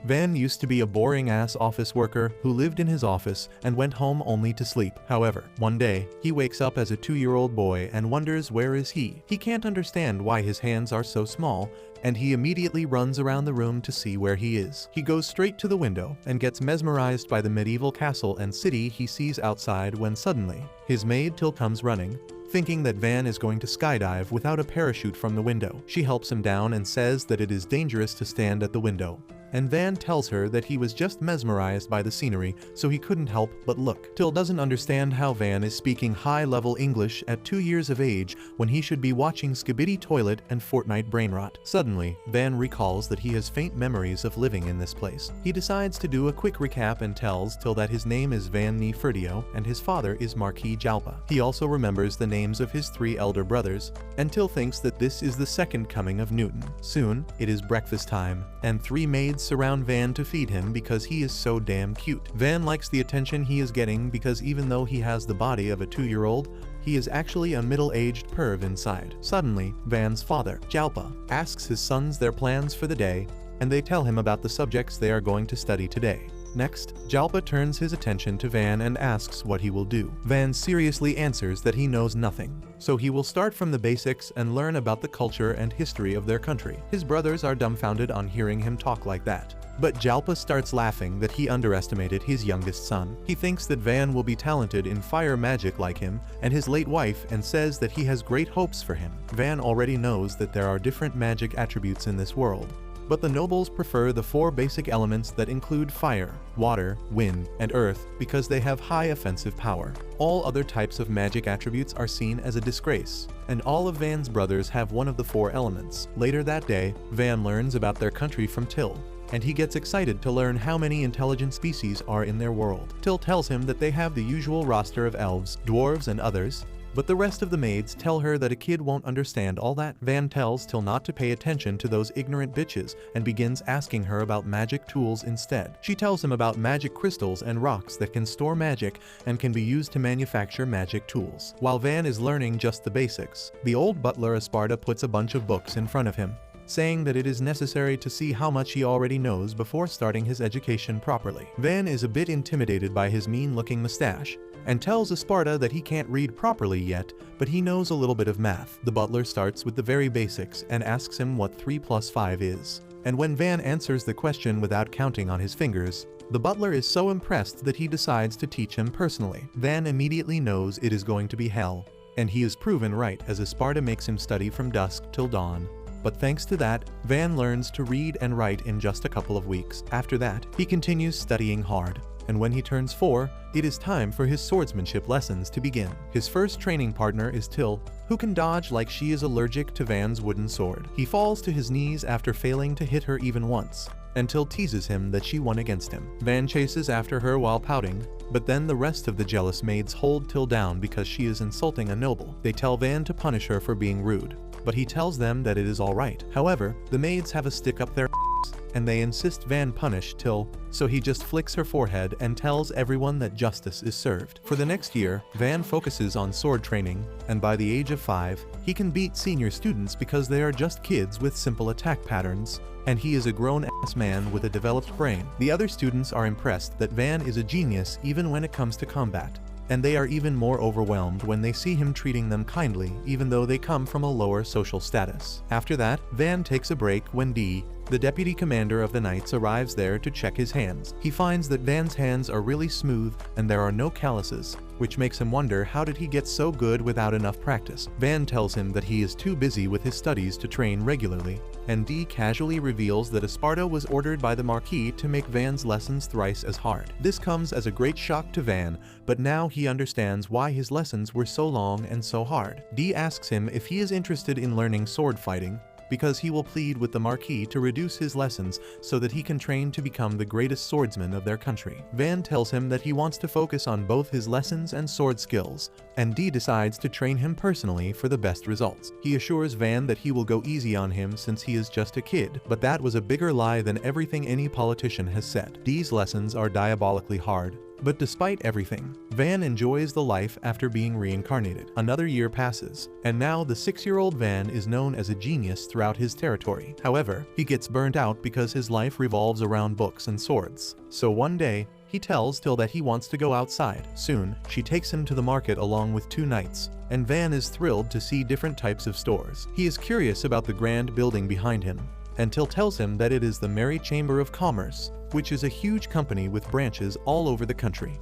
Van used to be a boring-ass office worker who lived in his office and went home only to sleep. However, one day, he wakes up as a 2-year-old boy and wonders where is he. He can't understand why his hands are so small, and he immediately runs around the room to see where he is. He goes straight to the window and gets mesmerized by the medieval castle and city he sees outside when suddenly, his maid Till comes running, thinking that Van is going to skydive without a parachute from the window. She helps him down and says that it is dangerous to stand at the window. And Van tells her that he was just mesmerized by the scenery, so he couldn't help but look. Till doesn't understand how Van is speaking high-level English at 2 years of age when he should be watching Skibbity Toilet and Fortnite Brainrot. Suddenly, Van recalls that he has faint memories of living in this place. He decides to do a quick recap and tells Till that his name is Van Nefertio and his father is Marquis Jalpa. He also remembers the names of his 3 elder brothers, and Till thinks that this is the second coming of Newton. Soon, it is breakfast time, and 3 maids surround Van to feed him because he is so damn cute. Van likes the attention he is getting because even though he has the body of a 2-year-old, he is actually a middle-aged perv inside. Suddenly, Van's father, Jalpa, asks his sons their plans for the day, and they tell him about the subjects they are going to study today. Next, Jalpa turns his attention to Van and asks what he will do. Van seriously answers that he knows nothing, so he will start from the basics and learn about the culture and history of their country. His brothers are dumbfounded on hearing him talk like that. But Jalpa starts laughing that he underestimated his youngest son. He thinks that Van will be talented in fire magic like him and his late wife and says that he has great hopes for him. Van already knows that there are different magic attributes in this world, but the nobles prefer the 4 basic elements that include fire, water, wind, and earth because they have high offensive power. All other types of magic attributes are seen as a disgrace, and all of Van's brothers have one of the 4 elements. Later that day, Van learns about their country from Till, and he gets excited to learn how many intelligent species are in their world. Till tells him that they have the usual roster of elves, dwarves, and others, but the rest of the maids tell her that a kid won't understand all that. Van tells Till not to pay attention to those ignorant bitches and begins asking her about magic tools instead. She tells him about magic crystals and rocks that can store magic and can be used to manufacture magic tools. While Van is learning just the basics, the old butler Esparta puts a bunch of books in front of him, saying that it is necessary to see how much he already knows before starting his education properly. Van is a bit intimidated by his mean-looking mustache, and tells Esparta that he can't read properly yet, but he knows a little bit of math. The butler starts with the very basics and asks him what 3 + 5 is. And when Van answers the question without counting on his fingers, the butler is so impressed that he decides to teach him personally. Van immediately knows it is going to be hell, and he is proven right as Esparta makes him study from dusk till dawn. But thanks to that, Van learns to read and write in just a couple of weeks. After that, he continues studying hard, and when he turns 4, it is time for his swordsmanship lessons to begin. His first training partner is Till, who can dodge like she is allergic to Van's wooden sword. He falls to his knees after failing to hit her even once, and Till teases him that she won against him. Van chases after her while pouting, but then the rest of the jealous maids hold Till down because she is insulting a noble. They tell Van to punish her for being rude, but he tells them that it is alright. However, the maids have a stick up their and they insist Van punish Till, so he just flicks her forehead and tells everyone that justice is served. For the next year, Van focuses on sword training, and by the age of 5, he can beat senior students because they are just kids with simple attack patterns, and he is a grown-ass man with a developed brain. The other students are impressed that Van is a genius even when it comes to combat, and they are even more overwhelmed when they see him treating them kindly even though they come from a lower social status. After that, Van takes a break when Dee, the deputy commander of the Knights, arrives there to check his hands. He finds that Van's hands are really smooth and there are no calluses, which makes him wonder how did he get so good without enough practice. Van tells him that he is too busy with his studies to train regularly, and Dee casually reveals that Esparta was ordered by the Marquis to make Van's lessons thrice as hard. This comes as a great shock to Van, but now he understands why his lessons were so long and so hard. Dee asks him if he is interested in learning sword fighting, because he will plead with the Marquis to reduce his lessons so that he can train to become the greatest swordsman of their country. Van tells him that he wants to focus on both his lessons and sword skills, and Dee decides to train him personally for the best results. He assures Van that he will go easy on him since he is just a kid, but that was a bigger lie than everything any politician has said. Dee's lessons are diabolically hard, But despite everything, Van enjoys the life after being reincarnated. Another year passes, and now the 6-year-old Van is known as a genius throughout his territory. However, he gets burnt out because his life revolves around books and swords. So one day, he tells Till that he wants to go outside. Soon, she takes him to the market along with 2 knights, and Van is thrilled to see different types of stores. He is curious about the grand building behind him, and Till tells him that it is the Merry Chamber of Commerce, which is a huge company with branches all over the country.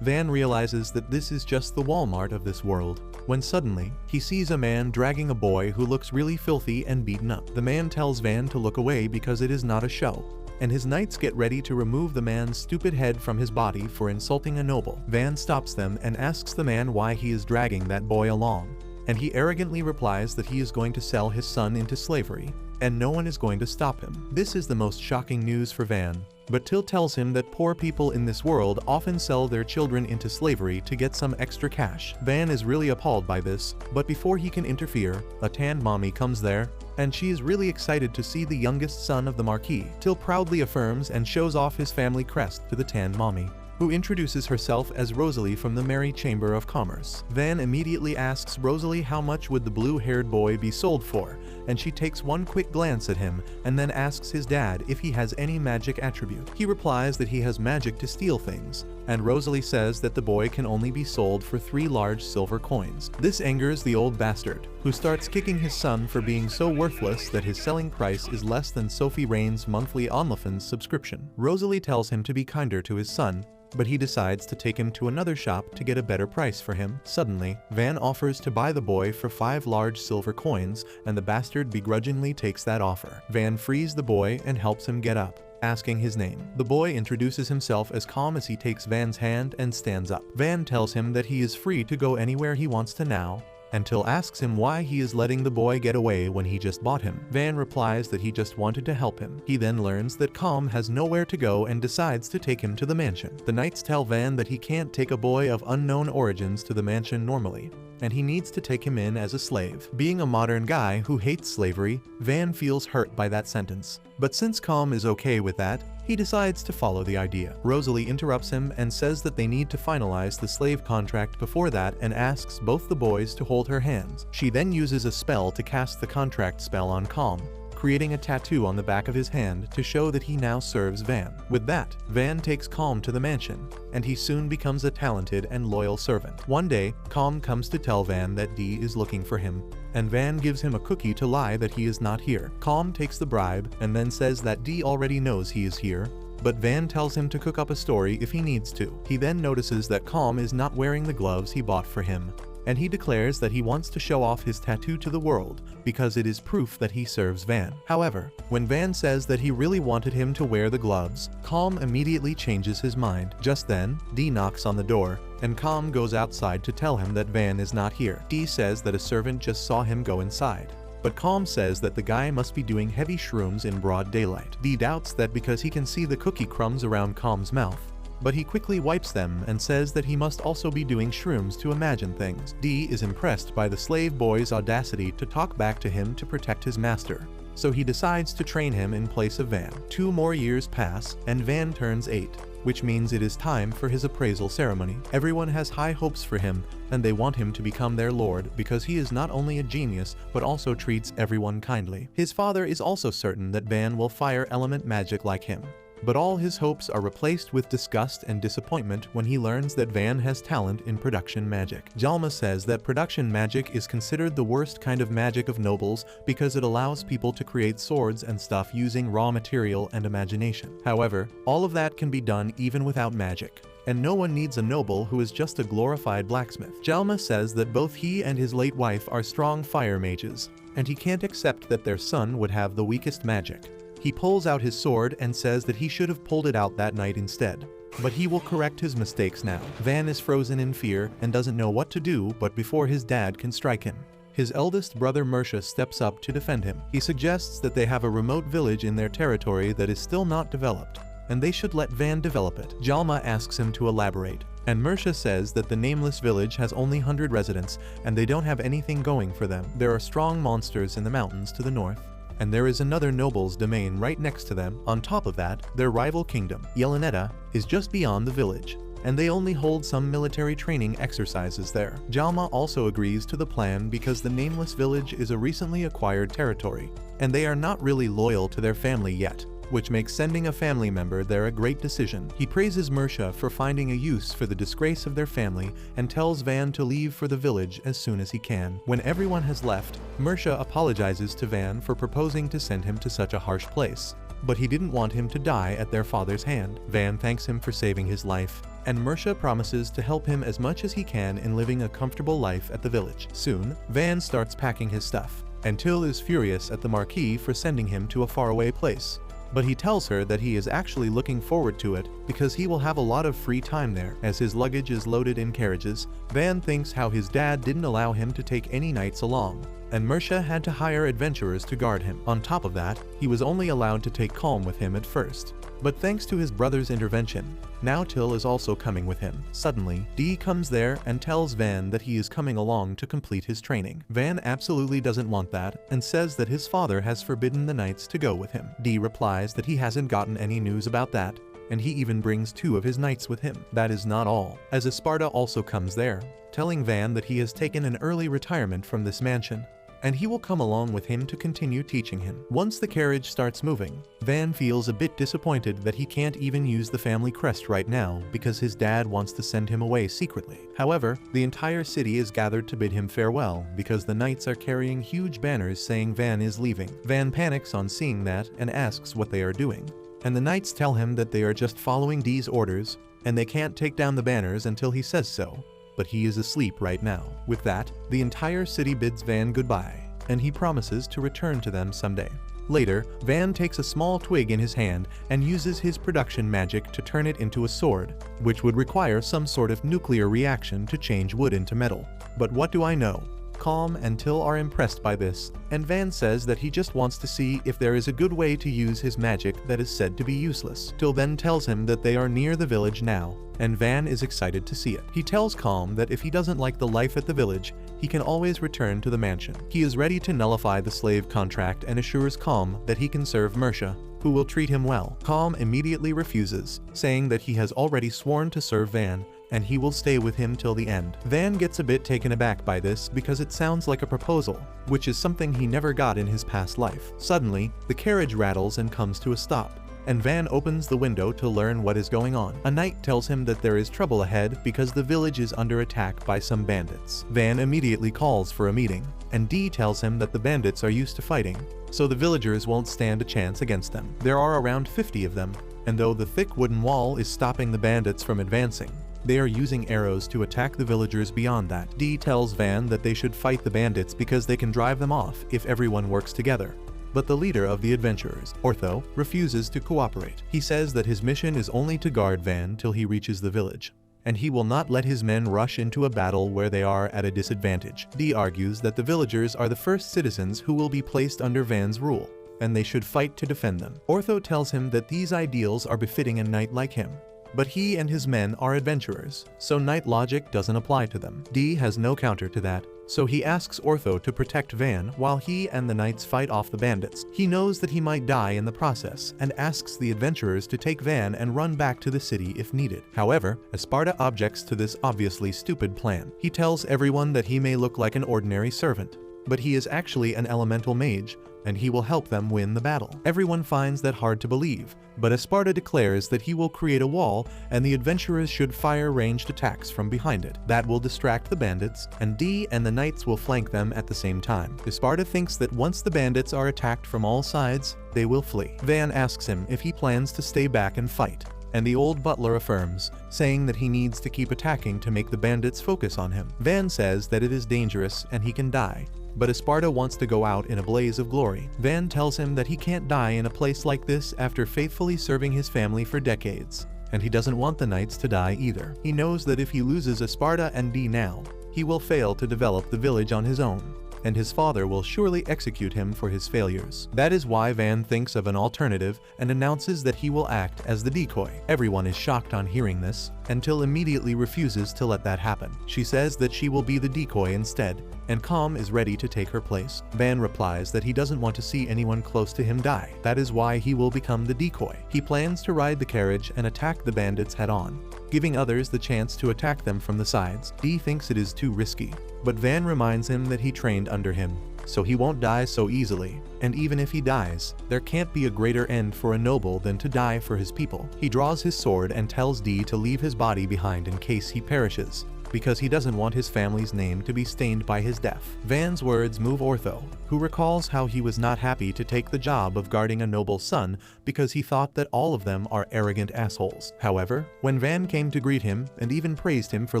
Van realizes that this is just the Walmart of this world, when suddenly, he sees a man dragging a boy who looks really filthy and beaten up. The man tells Van to look away because it is not a show, and his knights get ready to remove the man's stupid head from his body for insulting a noble. Van stops them and asks the man why he is dragging that boy along, and he arrogantly replies that he is going to sell his son into slavery, and no one is going to stop him. This is the most shocking news for Van, but Till tells him that poor people in this world often sell their children into slavery to get some extra cash. Van is really appalled by this, but before he can interfere, a tanned mommy comes there, and she is really excited to see the youngest son of the Marquis. Till proudly affirms and shows off his family crest to the tanned mommy, who introduces herself as Rosalie from the Merry Chamber of Commerce. Van immediately asks Rosalie how much would the blue-haired boy be sold for, and she takes one quick glance at him and then asks his dad if he has any magic attribute. He replies that he has magic to steal things, and Rosalie says that the boy can only be sold for 3 large silver coins. This angers the old bastard, who starts kicking his son for being so worthless that his selling price is less than Sophie Rain's monthly OnlyFans subscription. Rosalie tells him to be kinder to his son, but he decides to take him to another shop to get a better price for him. Suddenly, Van offers to buy the boy for 5 large silver coins, and the bastard begrudgingly takes that offer. Van frees the boy and helps him get up, asking his name. The boy introduces himself as Calm as he takes Van's hand and stands up. Van tells him that he is free to go anywhere he wants to now, and Till asks him why he is letting the boy get away when he just bought him. Van replies that he just wanted to help him. He then learns that Calm has nowhere to go and decides to take him to the mansion. The knights tell Van that he can't take a boy of unknown origins to the mansion normally, and he needs to take him in as a slave. Being a modern guy who hates slavery, Van feels hurt by that sentence. But since Calm is okay with that, he decides to follow the idea. Rosalie interrupts him and says that they need to finalize the slave contract before that and asks both the boys to hold her hands. She then uses a spell to cast the contract spell on Calm, creating a tattoo on the back of his hand to show that he now serves Van. With that, Van takes Calm to the mansion, and he soon becomes a talented and loyal servant. One day, Calm comes to tell Van that Dee is looking for him, and Van gives him a cookie to lie that he is not here. Calm takes the bribe and then says that Dee already knows he is here, but Van tells him to cook up a story if he needs to. He then notices that Calm is not wearing the gloves he bought for him, and he declares that he wants to show off his tattoo to the world because it is proof that he serves Van. However, when Van says that he really wanted him to wear the gloves, Calm immediately changes his mind. Just then, Dee knocks on the door, and Calm goes outside to tell him that Van is not here. Dee says that a servant just saw him go inside, but Calm says that the guy must be doing heavy shrooms in broad daylight. Dee doubts that because he can see the cookie crumbs around Calm's mouth, but he quickly wipes them and says that he must also be doing shrooms to imagine things. Dee is impressed by the slave boy's audacity to talk back to him to protect his master, so he decides to train him in place of Van. 2 more years pass, and Van turns 8, which means it is time for his appraisal ceremony. Everyone has high hopes for him, and they want him to become their lord because he is not only a genius, but also treats everyone kindly. His father is also certain that Van will fire element magic like him, but all his hopes are replaced with disgust and disappointment when he learns that Van has talent in production magic. Jalma says that production magic is considered the worst kind of magic of nobles because it allows people to create swords and stuff using raw material and imagination. However, all of that can be done even without magic, and no one needs a noble who is just a glorified blacksmith. Jalma says that both he and his late wife are strong fire mages, and he can't accept that their son would have the weakest magic. He pulls out his sword and says that he should have pulled it out that night instead, but he will correct his mistakes now. Van is frozen in fear and doesn't know what to do, but before his dad can strike him, his eldest brother Mersha steps up to defend him. He suggests that they have a remote village in their territory that is still not developed, and they should let Van develop it. Jalma asks him to elaborate, and Mersha says that the nameless village has only 100 residents and they don't have anything going for them. There are strong monsters in the mountains to the north, and there is another noble's domain right next to them. On top of that, their rival kingdom, Yeleneta, is just beyond the village, and they only hold some military training exercises there. Jalma also agrees to the plan because the Nameless Village is a recently acquired territory, and they are not really loyal to their family yet, which makes sending a family member there a great decision. He praises Mersha for finding a use for the disgrace of their family and tells Van to leave for the village as soon as he can. When everyone has left, Mersha apologizes to Van for proposing to send him to such a harsh place, but he didn't want him to die at their father's hand. Van thanks him for saving his life, and Mersha promises to help him as much as he can in living a comfortable life at the village. Soon, Van starts packing his stuff, and Till is furious at the Marquis for sending him to a faraway place. But he tells her that he is actually looking forward to it because he will have a lot of free time there. As his luggage is loaded in carriages, Van thinks how his dad didn't allow him to take any knights along, and Mersha had to hire adventurers to guard him. On top of that, he was only allowed to take Calm with him at first. But thanks to his brother's intervention, now Till is also coming with him. Suddenly, Dee comes there and tells Van that he is coming along to complete his training. Van absolutely doesn't want that and says that his father has forbidden the knights to go with him. Dee replies that he hasn't gotten any news about that, and he even brings 2 of his knights with him. That is not all, as Esparta also comes there, telling Van that he has taken an early retirement from this mansion, and he will come along with him to continue teaching him. Once the carriage starts moving, Van feels a bit disappointed that he can't even use the family crest right now because his dad wants to send him away secretly. However, the entire city is gathered to bid him farewell because the knights are carrying huge banners saying Van is leaving. Van panics on seeing that and asks what they are doing, and the knights tell him that they are just following Dee's orders and they can't take down the banners until he says so. But he is asleep right now. With that, the entire city bids Van goodbye, and he promises to return to them someday. Later, Van takes a small twig in his hand and uses his production magic to turn it into a sword, which would require some sort of nuclear reaction to change wood into metal. But what do I know? Calm and Till are impressed by this, and Van says that he just wants to see if there is a good way to use his magic that is said to be useless. Till then tells him that they are near the village now, and Van is excited to see it. He tells Calm that if he doesn't like the life at the village, he can always return to the mansion. He is ready to nullify the slave contract and assures Calm that he can serve Mersha, who will treat him well. Calm immediately refuses, saying that he has already sworn to serve Van, and he will stay with him till the end. Van gets a bit taken aback by this because it sounds like a proposal, which is something he never got in his past life. Suddenly, the carriage rattles and comes to a stop, and Van opens the window to learn what is going on. A knight tells him that there is trouble ahead because the village is under attack by some bandits. Van immediately calls for a meeting, and Dee tells him that the bandits are used to fighting, so the villagers won't stand a chance against them. There are around 50 of them, and though the thick wooden wall is stopping the bandits from advancing, they are using arrows to attack the villagers beyond that. Dee tells Van that they should fight the bandits because they can drive them off if everyone works together. But the leader of the adventurers, Ortho, refuses to cooperate. He says that his mission is only to guard Van till he reaches the village, and he will not let his men rush into a battle where they are at a disadvantage. Dee argues that the villagers are the first citizens who will be placed under Van's rule, and they should fight to defend them. Ortho tells him that these ideals are befitting a knight like him, but he and his men are adventurers, so knight logic doesn't apply to them. Dee has no counter to that, so he asks Ortho to protect Van while he and the knights fight off the bandits. He knows that he might die in the process and asks the adventurers to take Van and run back to the city if needed. However, Esparta objects to this obviously stupid plan. He tells everyone that he may look like an ordinary servant, but he is actually an elemental mage, and he will help them win the battle. Everyone finds that hard to believe, but Esparta declares that he will create a wall and the adventurers should fire ranged attacks from behind it. That will distract the bandits, and Dee and the knights will flank them at the same time. Esparta thinks that once the bandits are attacked from all sides, they will flee. Van asks him if he plans to stay back and fight, and the old butler affirms, saying that he needs to keep attacking to make the bandits focus on him. Van says that it is dangerous and he can die, but Esparta wants to go out in a blaze of glory. Van tells him that he can't die in a place like this after faithfully serving his family for decades, and he doesn't want the knights to die either. He knows that if he loses Esparta and Dee now, he will fail to develop the village on his own, and his father will surely execute him for his failures. That is why Van thinks of an alternative and announces that he will act as the decoy. Everyone is shocked on hearing this, until immediately refuses to let that happen. She says that she will be the decoy instead, and Calm is ready to take her place. Van replies that he doesn't want to see anyone close to him die. That is why he will become the decoy. He plans to ride the carriage and attack the bandits head-on, giving others the chance to attack them from the sides. Dee thinks it is too risky, but Van reminds him that he trained under him, so he won't die so easily. And even if he dies, there can't be a greater end for a noble than to die for his people. He draws his sword and tells Dee to leave his body behind in case he perishes, because he doesn't want his family's name to be stained by his death. Van's words move Ortho, who recalls how he was not happy to take the job of guarding a noble's son because he thought that all of them are arrogant assholes. However, when Van came to greet him and even praised him for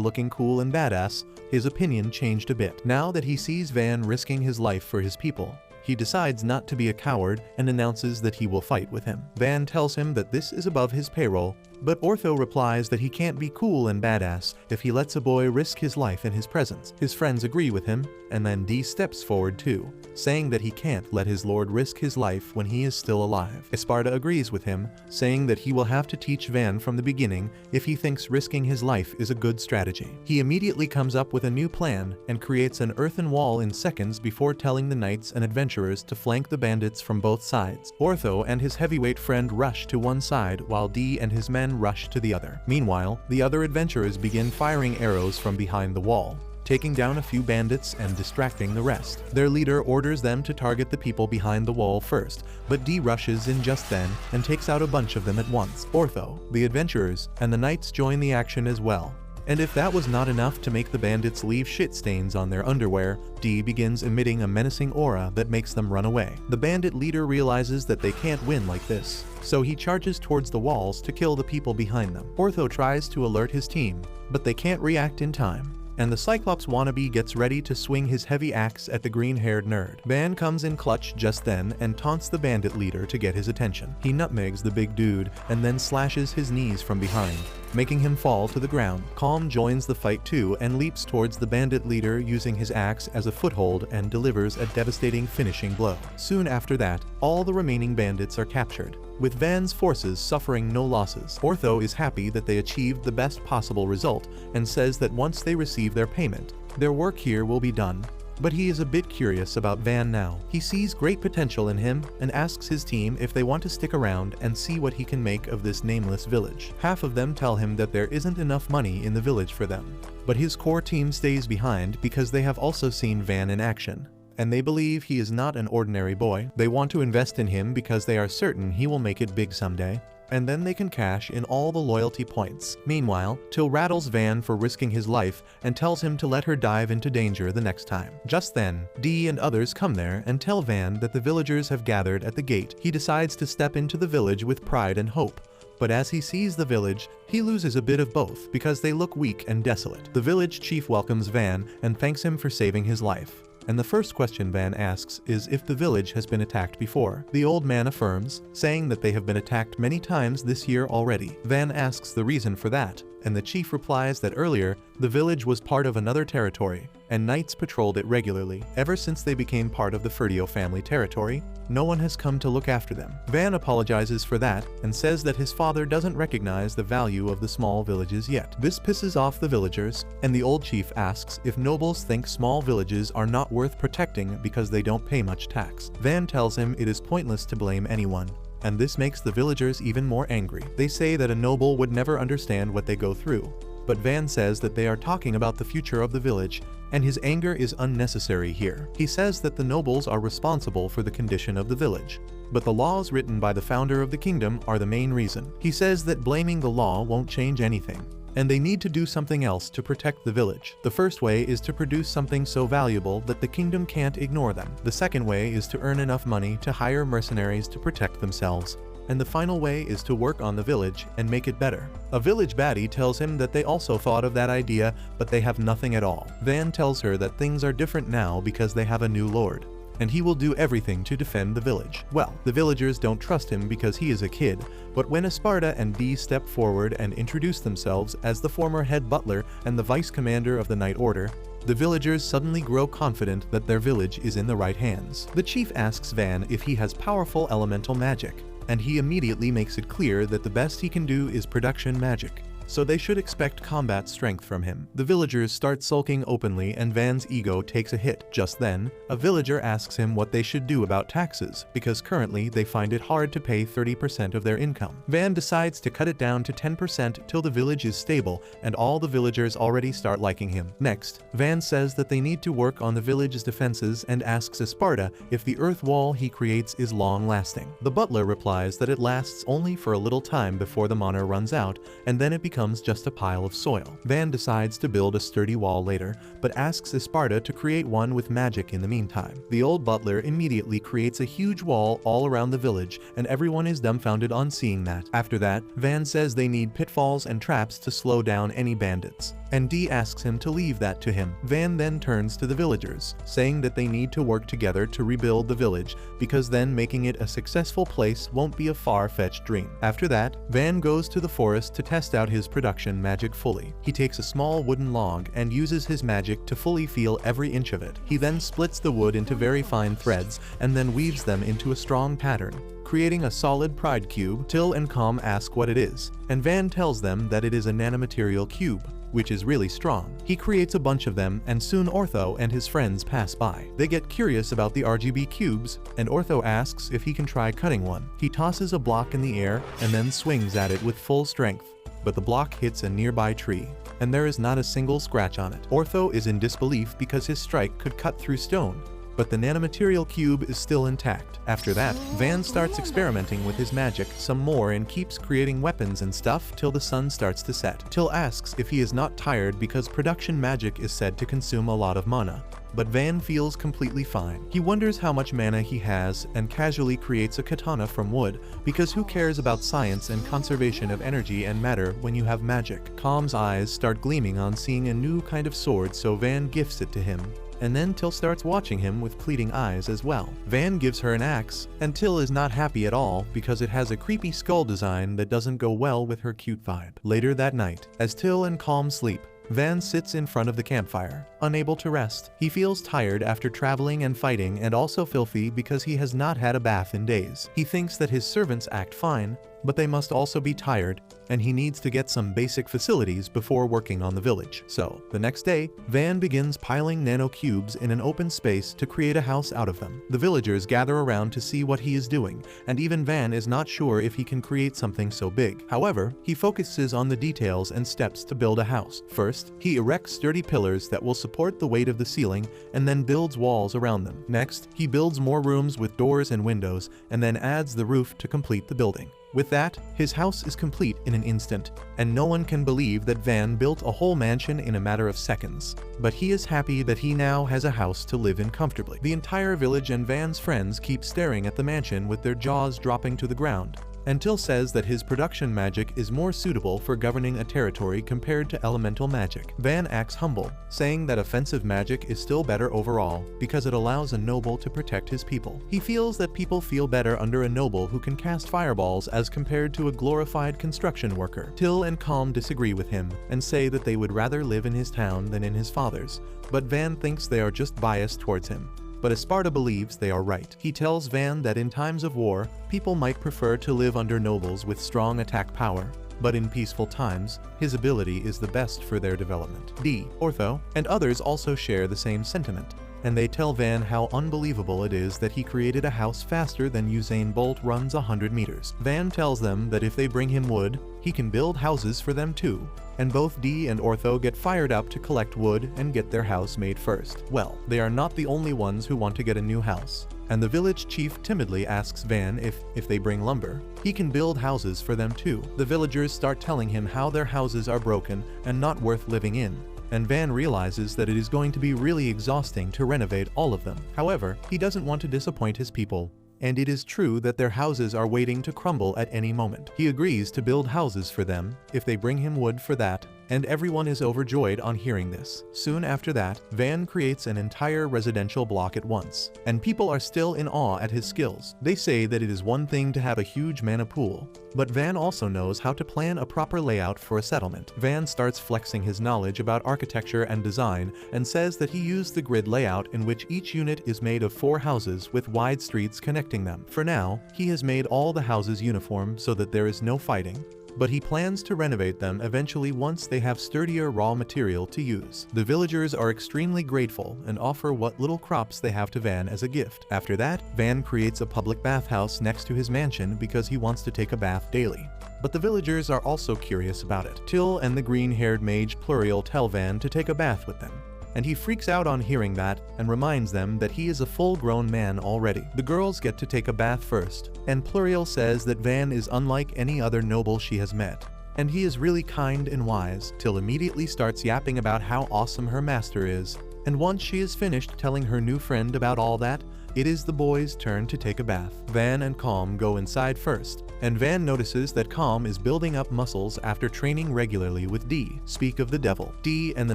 looking cool and badass, his opinion changed a bit. Now that he sees Van risking his life for his people, he decides not to be a coward and announces that he will fight with him. Van tells him that this is above his payroll, but Ortho replies that he can't be cool and badass if he lets a boy risk his life in his presence. His friends agree with him, and then Dee steps forward too, saying that he can't let his lord risk his life when he is still alive. Esparta agrees with him, saying that he will have to teach Van from the beginning if he thinks risking his life is a good strategy. He immediately comes up with a new plan and creates an earthen wall in seconds before telling the knights and adventurers to flank the bandits from both sides. Ortho and his heavyweight friend rush to one side while Dee and his men rush to the other. Meanwhile, the other adventurers begin firing arrows from behind the wall, taking down a few bandits and distracting the rest. Their leader orders them to target the people behind the wall first, but Dee rushes in just then and takes out a bunch of them at once. Ortho, the adventurers, and the knights join the action as well. And if that was not enough to make the bandits leave shit stains on their underwear, Dee begins emitting a menacing aura that makes them run away. The bandit leader realizes that they can't win like this, so he charges towards the walls to kill the people behind them. Ortho tries to alert his team, but they can't react in time, and the Cyclops wannabe gets ready to swing his heavy axe at the green-haired nerd. Van comes in clutch just then and taunts the bandit leader to get his attention. He nutmegs the big dude and then slashes his knees from behind, making him fall to the ground. Calm joins the fight too and leaps towards the bandit leader using his axe as a foothold and delivers a devastating finishing blow. Soon after that, all the remaining bandits are captured, with Van's forces suffering no losses. Ortho is happy that they achieved the best possible result and says that once they receive their payment, their work here will be done. But he is a bit curious about Van now. He sees great potential in him and asks his team if they want to stick around and see what he can make of this nameless village. Half of them tell him that there isn't enough money in the village for them, but his core team stays behind because they have also seen Van in action, and they believe he is not an ordinary boy. They want to invest in him because they are certain he will make it big someday, and then they can cash in all the loyalty points. Meanwhile, Till rattles Van for risking his life and tells him to let her dive into danger the next time. Just then, Dee and others come there and tell Van that the villagers have gathered at the gate. He decides to step into the village with pride and hope, but as he sees the village, he loses a bit of both because they look weak and desolate. The village chief welcomes Van and thanks him for saving his life, and the first question Van asks is if the village has been attacked before. The old man affirms, saying that they have been attacked many times this year already. Van asks the reason for that, and the chief replies that earlier, the village was part of another territory, and knights patrolled it regularly. Ever since they became part of the Ferdio family territory, no one has come to look after them. Van apologizes for that and says that his father doesn't recognize the value of the small villages yet. This pisses off the villagers, and the old chief asks if nobles think small villages are not worth protecting because they don't pay much tax. Van tells him it is pointless to blame anyone, and this makes the villagers even more angry. They say that a noble would never understand what they go through, but Van says that they are talking about the future of the village, and his anger is unnecessary here. He says that the nobles are responsible for the condition of the village, but the laws written by the founder of the kingdom are the main reason. He says that blaming the law won't change anything, and they need to do something else to protect the village. The first way is to produce something so valuable that the kingdom can't ignore them. The second way is to earn enough money to hire mercenaries to protect themselves. And the final way is to work on the village and make it better. A village baddie tells him that they also thought of that idea, but they have nothing at all. Van tells her that things are different now because they have a new lord, and he will do everything to defend the village. Well, the villagers don't trust him because he is a kid, but when Esparta and Dee step forward and introduce themselves as the former head butler and the vice commander of the Night Order, the villagers suddenly grow confident that their village is in the right hands. The chief asks Van if he has powerful elemental magic, and he immediately makes it clear that the best he can do is production magic. so they should expect combat strength from him. The villagers start sulking openly and Van's ego takes a hit. Just then, a villager asks him what they should do about taxes, because currently they find it hard to pay 30% of their income. Van decides to cut it down to 10% till the village is stable and all the villagers already start liking him. Next, Van says that they need to work on the village's defenses and asks Esparta if the earth wall he creates is long-lasting. The butler replies that it lasts only for a little time before the mana runs out, and then it becomes just a pile of soil. Van decides to build a sturdy wall later, but asks Esparta to create one with magic in the meantime. The old butler immediately creates a huge wall all around the village, and everyone is dumbfounded on seeing that. After that, Van says they need pitfalls and traps to slow down any bandits, and Dee asks him to leave that to him. Van then turns to the villagers, saying that they need to work together to rebuild the village, because then making it a successful place won't be a far-fetched dream. After that, Van goes to the forest to test out his production magic fully. He takes a small wooden log and uses his magic to fully feel every inch of it. He then splits the wood into very fine threads and then weaves them into a strong pattern, creating a solid pride cube. Till and Calm ask what it is, and Van tells them that it is a nanomaterial cube, which is really strong. He creates a bunch of them, and soon Ortho and his friends pass by. They get curious about the RGB cubes, and Ortho asks if he can try cutting one. He tosses a block in the air and then swings at it with full strength, but the block hits a nearby tree, and there is not a single scratch on it. Ortho is in disbelief because his strike could cut through stone, but the nanomaterial cube is still intact. After that, Van starts experimenting with his magic some more and keeps creating weapons and stuff till the sun starts to set. Till asks if he is not tired because production magic is said to consume a lot of mana, but Van feels completely fine. He wonders how much mana he has and casually creates a katana from wood, because who cares about science and conservation of energy and matter when you have magic? Calm's eyes start gleaming on seeing a new kind of sword, so Van gifts it to him, and then Till starts watching him with pleading eyes as well. Van gives her an axe, and Till is not happy at all because it has a creepy skull design that doesn't go well with her cute vibe. Later that night, as Till and Calm sleep, Van sits in front of the campfire, unable to rest. He feels tired after traveling and fighting, and also filthy because he has not had a bath in days. He thinks that his servants act fine, but they must also be tired, and he needs to get some basic facilities before working on the village. So, the next day, Van begins piling nano cubes in an open space to create a house out of them. The villagers gather around to see what he is doing, and even Van is not sure if he can create something so big. However, he focuses on the details and steps to build a house. First, he erects sturdy pillars that will support the weight of the ceiling, and then builds walls around them. Next, he builds more rooms with doors and windows, and then adds the roof to complete the building. With that, his house is complete in an instant, and no one can believe that Van built a whole mansion in a matter of seconds. But he is happy that he now has a house to live in comfortably. The entire village and Van's friends keep staring at the mansion with their jaws dropping to the ground, until says that his production magic is more suitable for governing a territory compared to elemental magic. Van acts humble, saying that offensive magic is still better overall because it allows a noble to protect his people. He feels that people feel better under a noble who can cast fireballs as compared to a glorified construction worker. Till and Calm disagree with him and say that they would rather live in his town than in his father's, but Van thinks they are just biased towards him. But Esparta believes they are right. He tells Van that in times of war, people might prefer to live under nobles with strong attack power, but in peaceful times, his ability is the best for their development. Dee, Ortho, and others also share the same sentiment, and they tell Van how unbelievable it is that he created a house faster than Usain Bolt runs 100 meters. Van tells them that if they bring him wood, he can build houses for them too, and both Dee and Ortho get fired up to collect wood and get their house made first. Well, they are not the only ones who want to get a new house, and the village chief timidly asks Van if they bring lumber, he can build houses for them too. The villagers start telling him how their houses are broken and not worth living in, and Van realizes that it is going to be really exhausting to renovate all of them. However, he doesn't want to disappoint his people, and it is true that their houses are waiting to crumble at any moment. He agrees to build houses for them if they bring him wood for that, and everyone is overjoyed on hearing this. Soon after that, Van creates an entire residential block at once, and people are still in awe at his skills. They say that it is one thing to have a huge mana pool, but Van also knows how to plan a proper layout for a settlement. Van starts flexing his knowledge about architecture and design and says that he used the grid layout in which each unit is made of 4 houses with wide streets connecting them. For now, he has made all the houses uniform so that there is no fighting, but he plans to renovate them eventually once they have sturdier raw material to use. The villagers are extremely grateful and offer what little crops they have to Van as a gift. After that, Van creates a public bathhouse next to his mansion because he wants to take a bath daily. But the villagers are also curious about it. Till and the green-haired mage Pluriel tell Van to take a bath with them, and he freaks out on hearing that and reminds them that he is a full-grown man already. The girls get to take a bath first, and Pluriel says that Van is unlike any other noble she has met, and he is really kind and wise. Till immediately starts yapping about how awesome her master is, and once she is finished telling her new friend about all that, it is the boys' turn to take a bath. Van and Calm go inside first, and Van notices that Calm is building up muscles after training regularly with Dee. Speak of the devil. Dee and the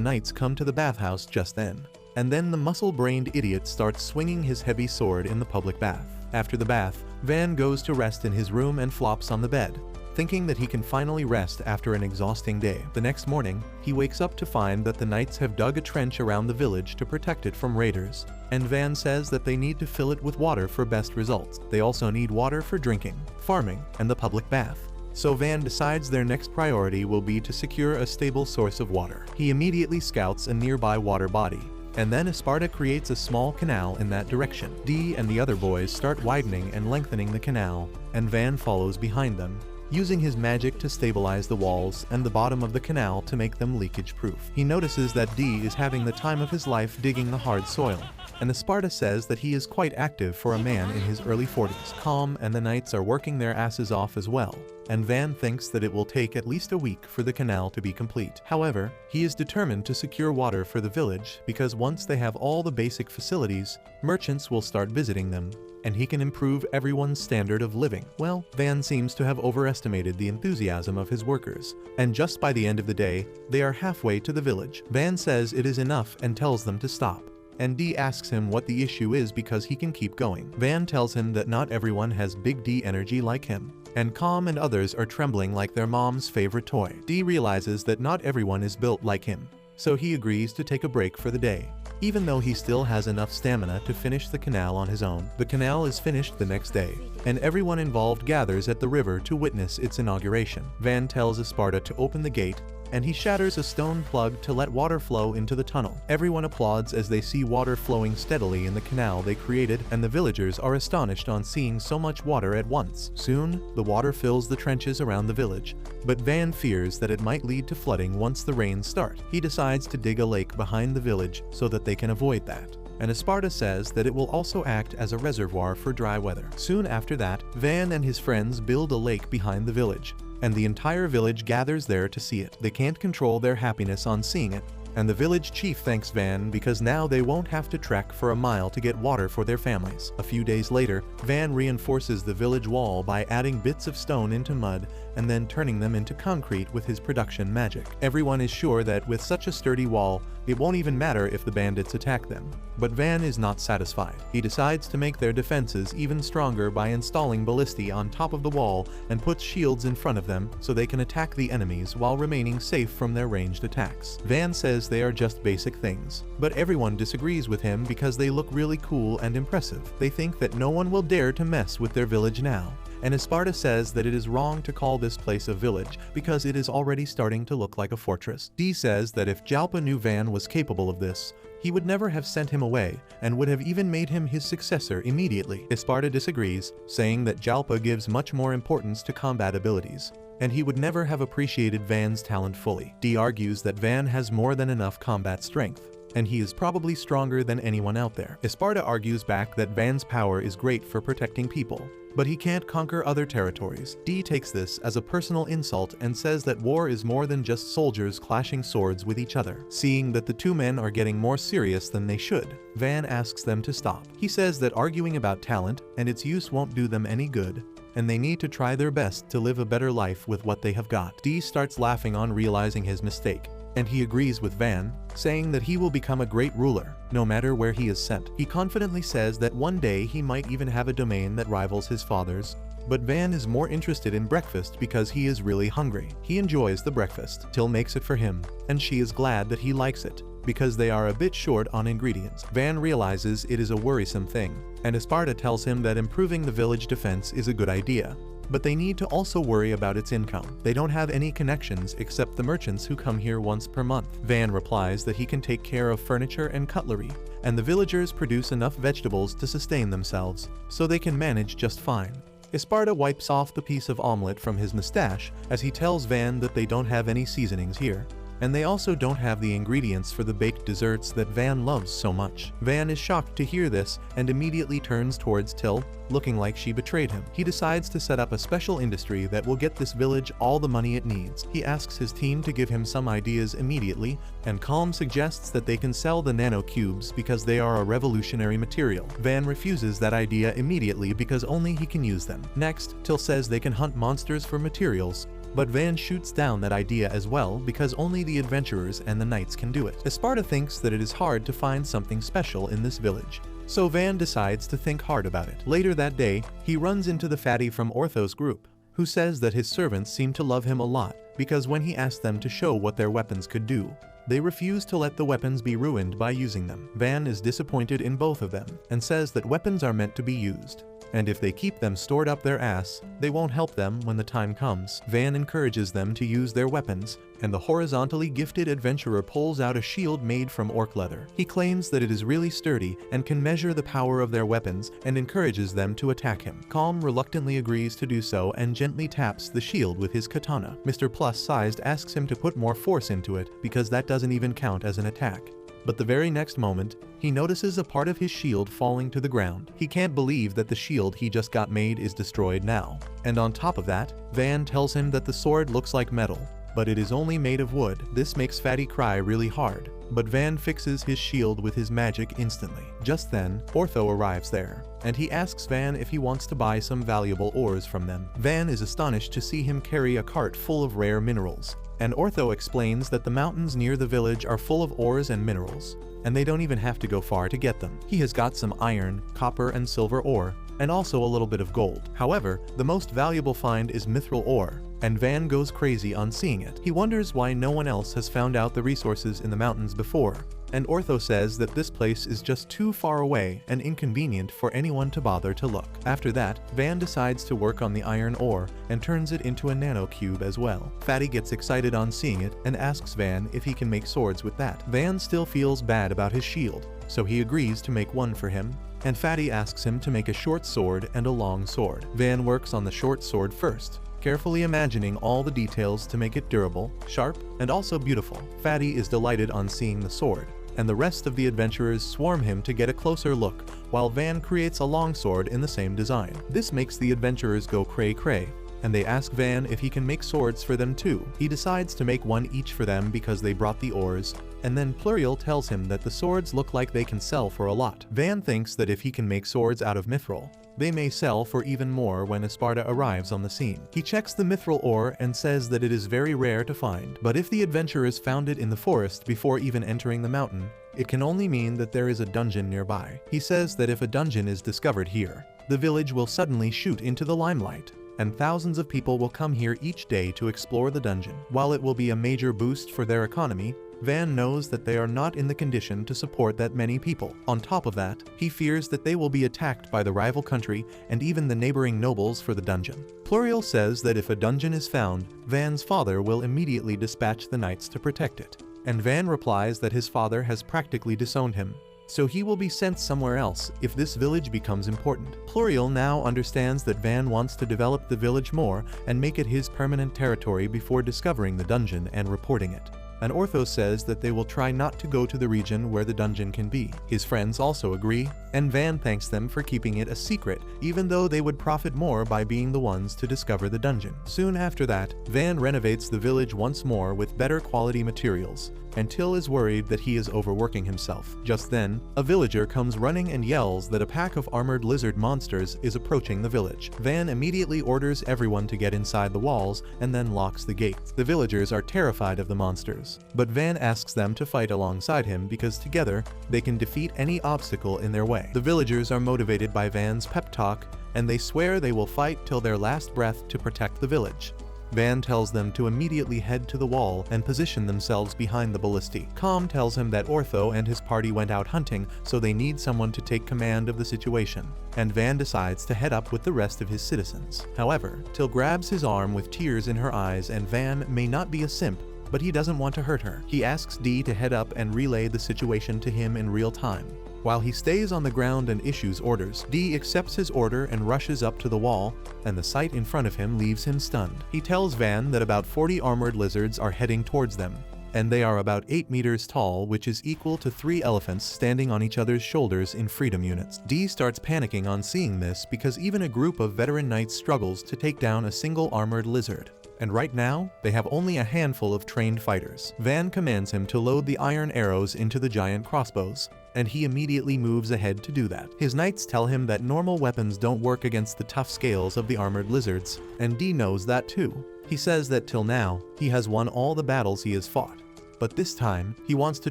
knights come to the bathhouse just then, and then the muscle-brained idiot starts swinging his heavy sword in the public bath. After the bath, Van goes to rest in his room and flops on the bed, thinking that he can finally rest after an exhausting day. The next morning, he wakes up to find that the knights have dug a trench around the village to protect it from raiders, and Van says that they need to fill it with water for best results. They also need water for drinking, farming, and the public bath. So Van decides their next priority will be to secure a stable source of water. He immediately scouts a nearby water body, and then Esparta creates a small canal in that direction. Dee and the other boys start widening and lengthening the canal, and Van follows behind them, using his magic to stabilize the walls and the bottom of the canal to make them leakage-proof. He notices that Dee is having the time of his life digging the hard soil, and Esparta says that he is quite active for a man in his early 40s. Calm and the knights are working their asses off as well, and Van thinks that it will take at least a week for the canal to be complete. However, he is determined to secure water for the village because once they have all the basic facilities, merchants will start visiting them, and he can improve everyone's standard of living. Well, Van seems to have overestimated the enthusiasm of his workers, and just by the end of the day, they are halfway to the village. Van says it is enough and tells them to stop, and Dee asks him what the issue is because he can keep going. Van tells him that not everyone has Big D energy like him, and Calm and others are trembling like their mom's favorite toy. Dee realizes that not everyone is built like him, so he agrees to take a break for the day, even though he still has enough stamina to finish the canal on his own. The canal is finished the next day, and everyone involved gathers at the river to witness its inauguration. Van tells Esparta to open the gate, and he shatters a stone plug to let water flow into the tunnel. Everyone applauds as they see water flowing steadily in the canal they created, and the villagers are astonished on seeing so much water at once. Soon, the water fills the trenches around the village, but Van fears that it might lead to flooding once the rains start. He decides to dig a lake behind the village so that they can avoid that, and Esparta says that it will also act as a reservoir for dry weather. Soon after that, Van and his friends build a lake behind the village, and the entire village gathers there to see it. They can't control their happiness on seeing it, and the village chief thanks Van because now they won't have to trek for a mile to get water for their families. A few days later, Van reinforces the village wall by adding bits of stone into mud and then turning them into concrete with his production magic. Everyone is sure that with such a sturdy wall, it won't even matter if the bandits attack them. But Van is not satisfied. He decides to make their defenses even stronger by installing ballistae on top of the wall and puts shields in front of them so they can attack the enemies while remaining safe from their ranged attacks. Van says they are just basic things, but everyone disagrees with him because they look really cool and impressive. They think that no one will dare to mess with their village now, and Esparta says that it is wrong to call this place a village because it is already starting to look like a fortress. Dee says that if Jalpa knew Van was capable of this, he would never have sent him away and would have even made him his successor immediately. Esparta disagrees, saying that Jalpa gives much more importance to combat abilities, and he would never have appreciated Van's talent fully. Dee argues that Van has more than enough combat strength, and he is probably stronger than anyone out there. Esparta argues back that Van's power is great for protecting people, but he can't conquer other territories. Dee takes this as a personal insult and says that war is more than just soldiers clashing swords with each other. Seeing that the two men are getting more serious than they should, Van asks them to stop. He says that arguing about talent and its use won't do them any good, and they need to try their best to live a better life with what they have got. Dee starts laughing on realizing his mistake, and he agrees with Van, saying that he will become a great ruler, no matter where he is sent. He confidently says that one day he might even have a domain that rivals his father's, but Van is more interested in breakfast because he is really hungry. He enjoys the breakfast. Till makes it for him, and she is glad that he likes it, because they are a bit short on ingredients. Van realizes it is a worrisome thing, and Esparta tells him that improving the village defense is a good idea, but they need to also worry about its income. They don't have any connections except the merchants who come here once per month. Van replies that he can take care of furniture and cutlery, and the villagers produce enough vegetables to sustain themselves, so they can manage just fine. Esparta wipes off the piece of omelet from his mustache as he tells Van that they don't have any seasonings here, and they also don't have the ingredients for the baked desserts that Van loves so much. Van is shocked to hear this and immediately turns towards Till, looking like she betrayed him. He decides to set up a special industry that will get this village all the money it needs. He asks his team to give him some ideas immediately, and Calm suggests that they can sell the nanocubes because they are a revolutionary material. Van refuses that idea immediately because only he can use them. Next, Till says they can hunt monsters for materials, but Van shoots down that idea as well because only the adventurers and the knights can do it. Esparta thinks that it is hard to find something special in this village, so Van decides to think hard about it. Later that day, he runs into the fatty from Ortho's group, who says that his servants seem to love him a lot because when he asked them to show what their weapons could do, they refuse to let the weapons be ruined by using them. Van is disappointed in both of them and says that weapons are meant to be used, and if they keep them stored up their ass, they won't help them when the time comes. Van encourages them to use their weapons, and the horizontally gifted adventurer pulls out a shield made from orc leather. He claims that it is really sturdy and can measure the power of their weapons and encourages them to attack him. Calm reluctantly agrees to do so and gently taps the shield with his katana. Mr. Plus-Sized asks him to put more force into it because that doesn't even count as an attack. But the very next moment, he notices a part of his shield falling to the ground. He can't believe that the shield he just got made is destroyed now. And on top of that, Van tells him that the sword looks like metal, but it is only made of wood. This makes Fatty cry really hard, but Van fixes his shield with his magic instantly. Just then, Ortho arrives there, and he asks Van if he wants to buy some valuable ores from them. Van is astonished to see him carry a cart full of rare minerals, and Ortho explains that the mountains near the village are full of ores and minerals, and they don't even have to go far to get them. He has got some iron, copper, and silver ore, and also a little bit of gold. However, the most valuable find is mithril ore, and Van goes crazy on seeing it. He wonders why no one else has found out the resources in the mountains before, and Ortho says that this place is just too far away and inconvenient for anyone to bother to look. After that, Van decides to work on the iron ore and turns it into a nanocube as well. Fatty gets excited on seeing it and asks Van if he can make swords with that. Van still feels bad about his shield, so he agrees to make one for him, and Fatty asks him to make a short sword and a long sword. Van works on the short sword first, carefully imagining all the details to make it durable, sharp, and also beautiful. Fatty is delighted on seeing the sword, and the rest of the adventurers swarm him to get a closer look, while Van creates a longsword in the same design. This makes the adventurers go cray-cray, and they ask Van if he can make swords for them too. He decides to make one each for them because they brought the ores, and then Pluriel tells him that the swords look like they can sell for a lot. Van thinks that if he can make swords out of mithril, they may sell for even more when Esparta arrives on the scene. He checks the mithril ore and says that it is very rare to find, but if the adventurers found it in the forest before even entering the mountain, it can only mean that there is a dungeon nearby. He says that if a dungeon is discovered here, the village will suddenly shoot into the limelight, and thousands of people will come here each day to explore the dungeon. While it will be a major boost for their economy, Van knows that they are not in the condition to support that many people. On top of that, he fears that they will be attacked by the rival country and even the neighboring nobles for the dungeon. Pluriel says that if a dungeon is found, Van's father will immediately dispatch the knights to protect it, and Van replies that his father has practically disowned him, so he will be sent somewhere else if this village becomes important. Pluriel now understands that Van wants to develop the village more and make it his permanent territory before discovering the dungeon and reporting it. And Ortho says that they will try not to go to the region where the dungeon can be. His friends also agree, and Van thanks them for keeping it a secret, even though they would profit more by being the ones to discover the dungeon. Soon after that, Van renovates the village once more with better quality materials, and Till is worried that he is overworking himself. Just then, a villager comes running and yells that a pack of armored lizard monsters is approaching the village. Van immediately orders everyone to get inside the walls and then locks the gates. The villagers are terrified of the monsters, but Van asks them to fight alongside him because together they can defeat any obstacle in their way. The villagers are motivated by Van's pep talk, and they swear they will fight till their last breath to protect the village. Van tells them to immediately head to the wall and position themselves behind the Abilitiy. Com tells him that Ortho and his party went out hunting, so they need someone to take command of the situation, and Van decides to head up with the rest of his citizens. However, Till grabs his arm with tears in her eyes, and Van may not be a simp, but he doesn't want to hurt her. He asks Dee to head up and relay the situation to him in real time. While he stays on the ground and issues orders, Dee accepts his order and rushes up to the wall, and the sight in front of him leaves him stunned. He tells Van that about 40 armored lizards are heading towards them, and they are about 8 meters tall, which is equal to 3 elephants standing on each other's shoulders in freedom units. Dee starts panicking on seeing this because even a group of veteran knights struggles to take down a single armored lizard. And right now, they have only a handful of trained fighters. Van commands him to load the iron arrows into the giant crossbows, and he immediately moves ahead to do that. His knights tell him that normal weapons don't work against the tough scales of the armored lizards, and Dee knows that too. He says that till now, he has won all the battles he has fought. But this time, he wants to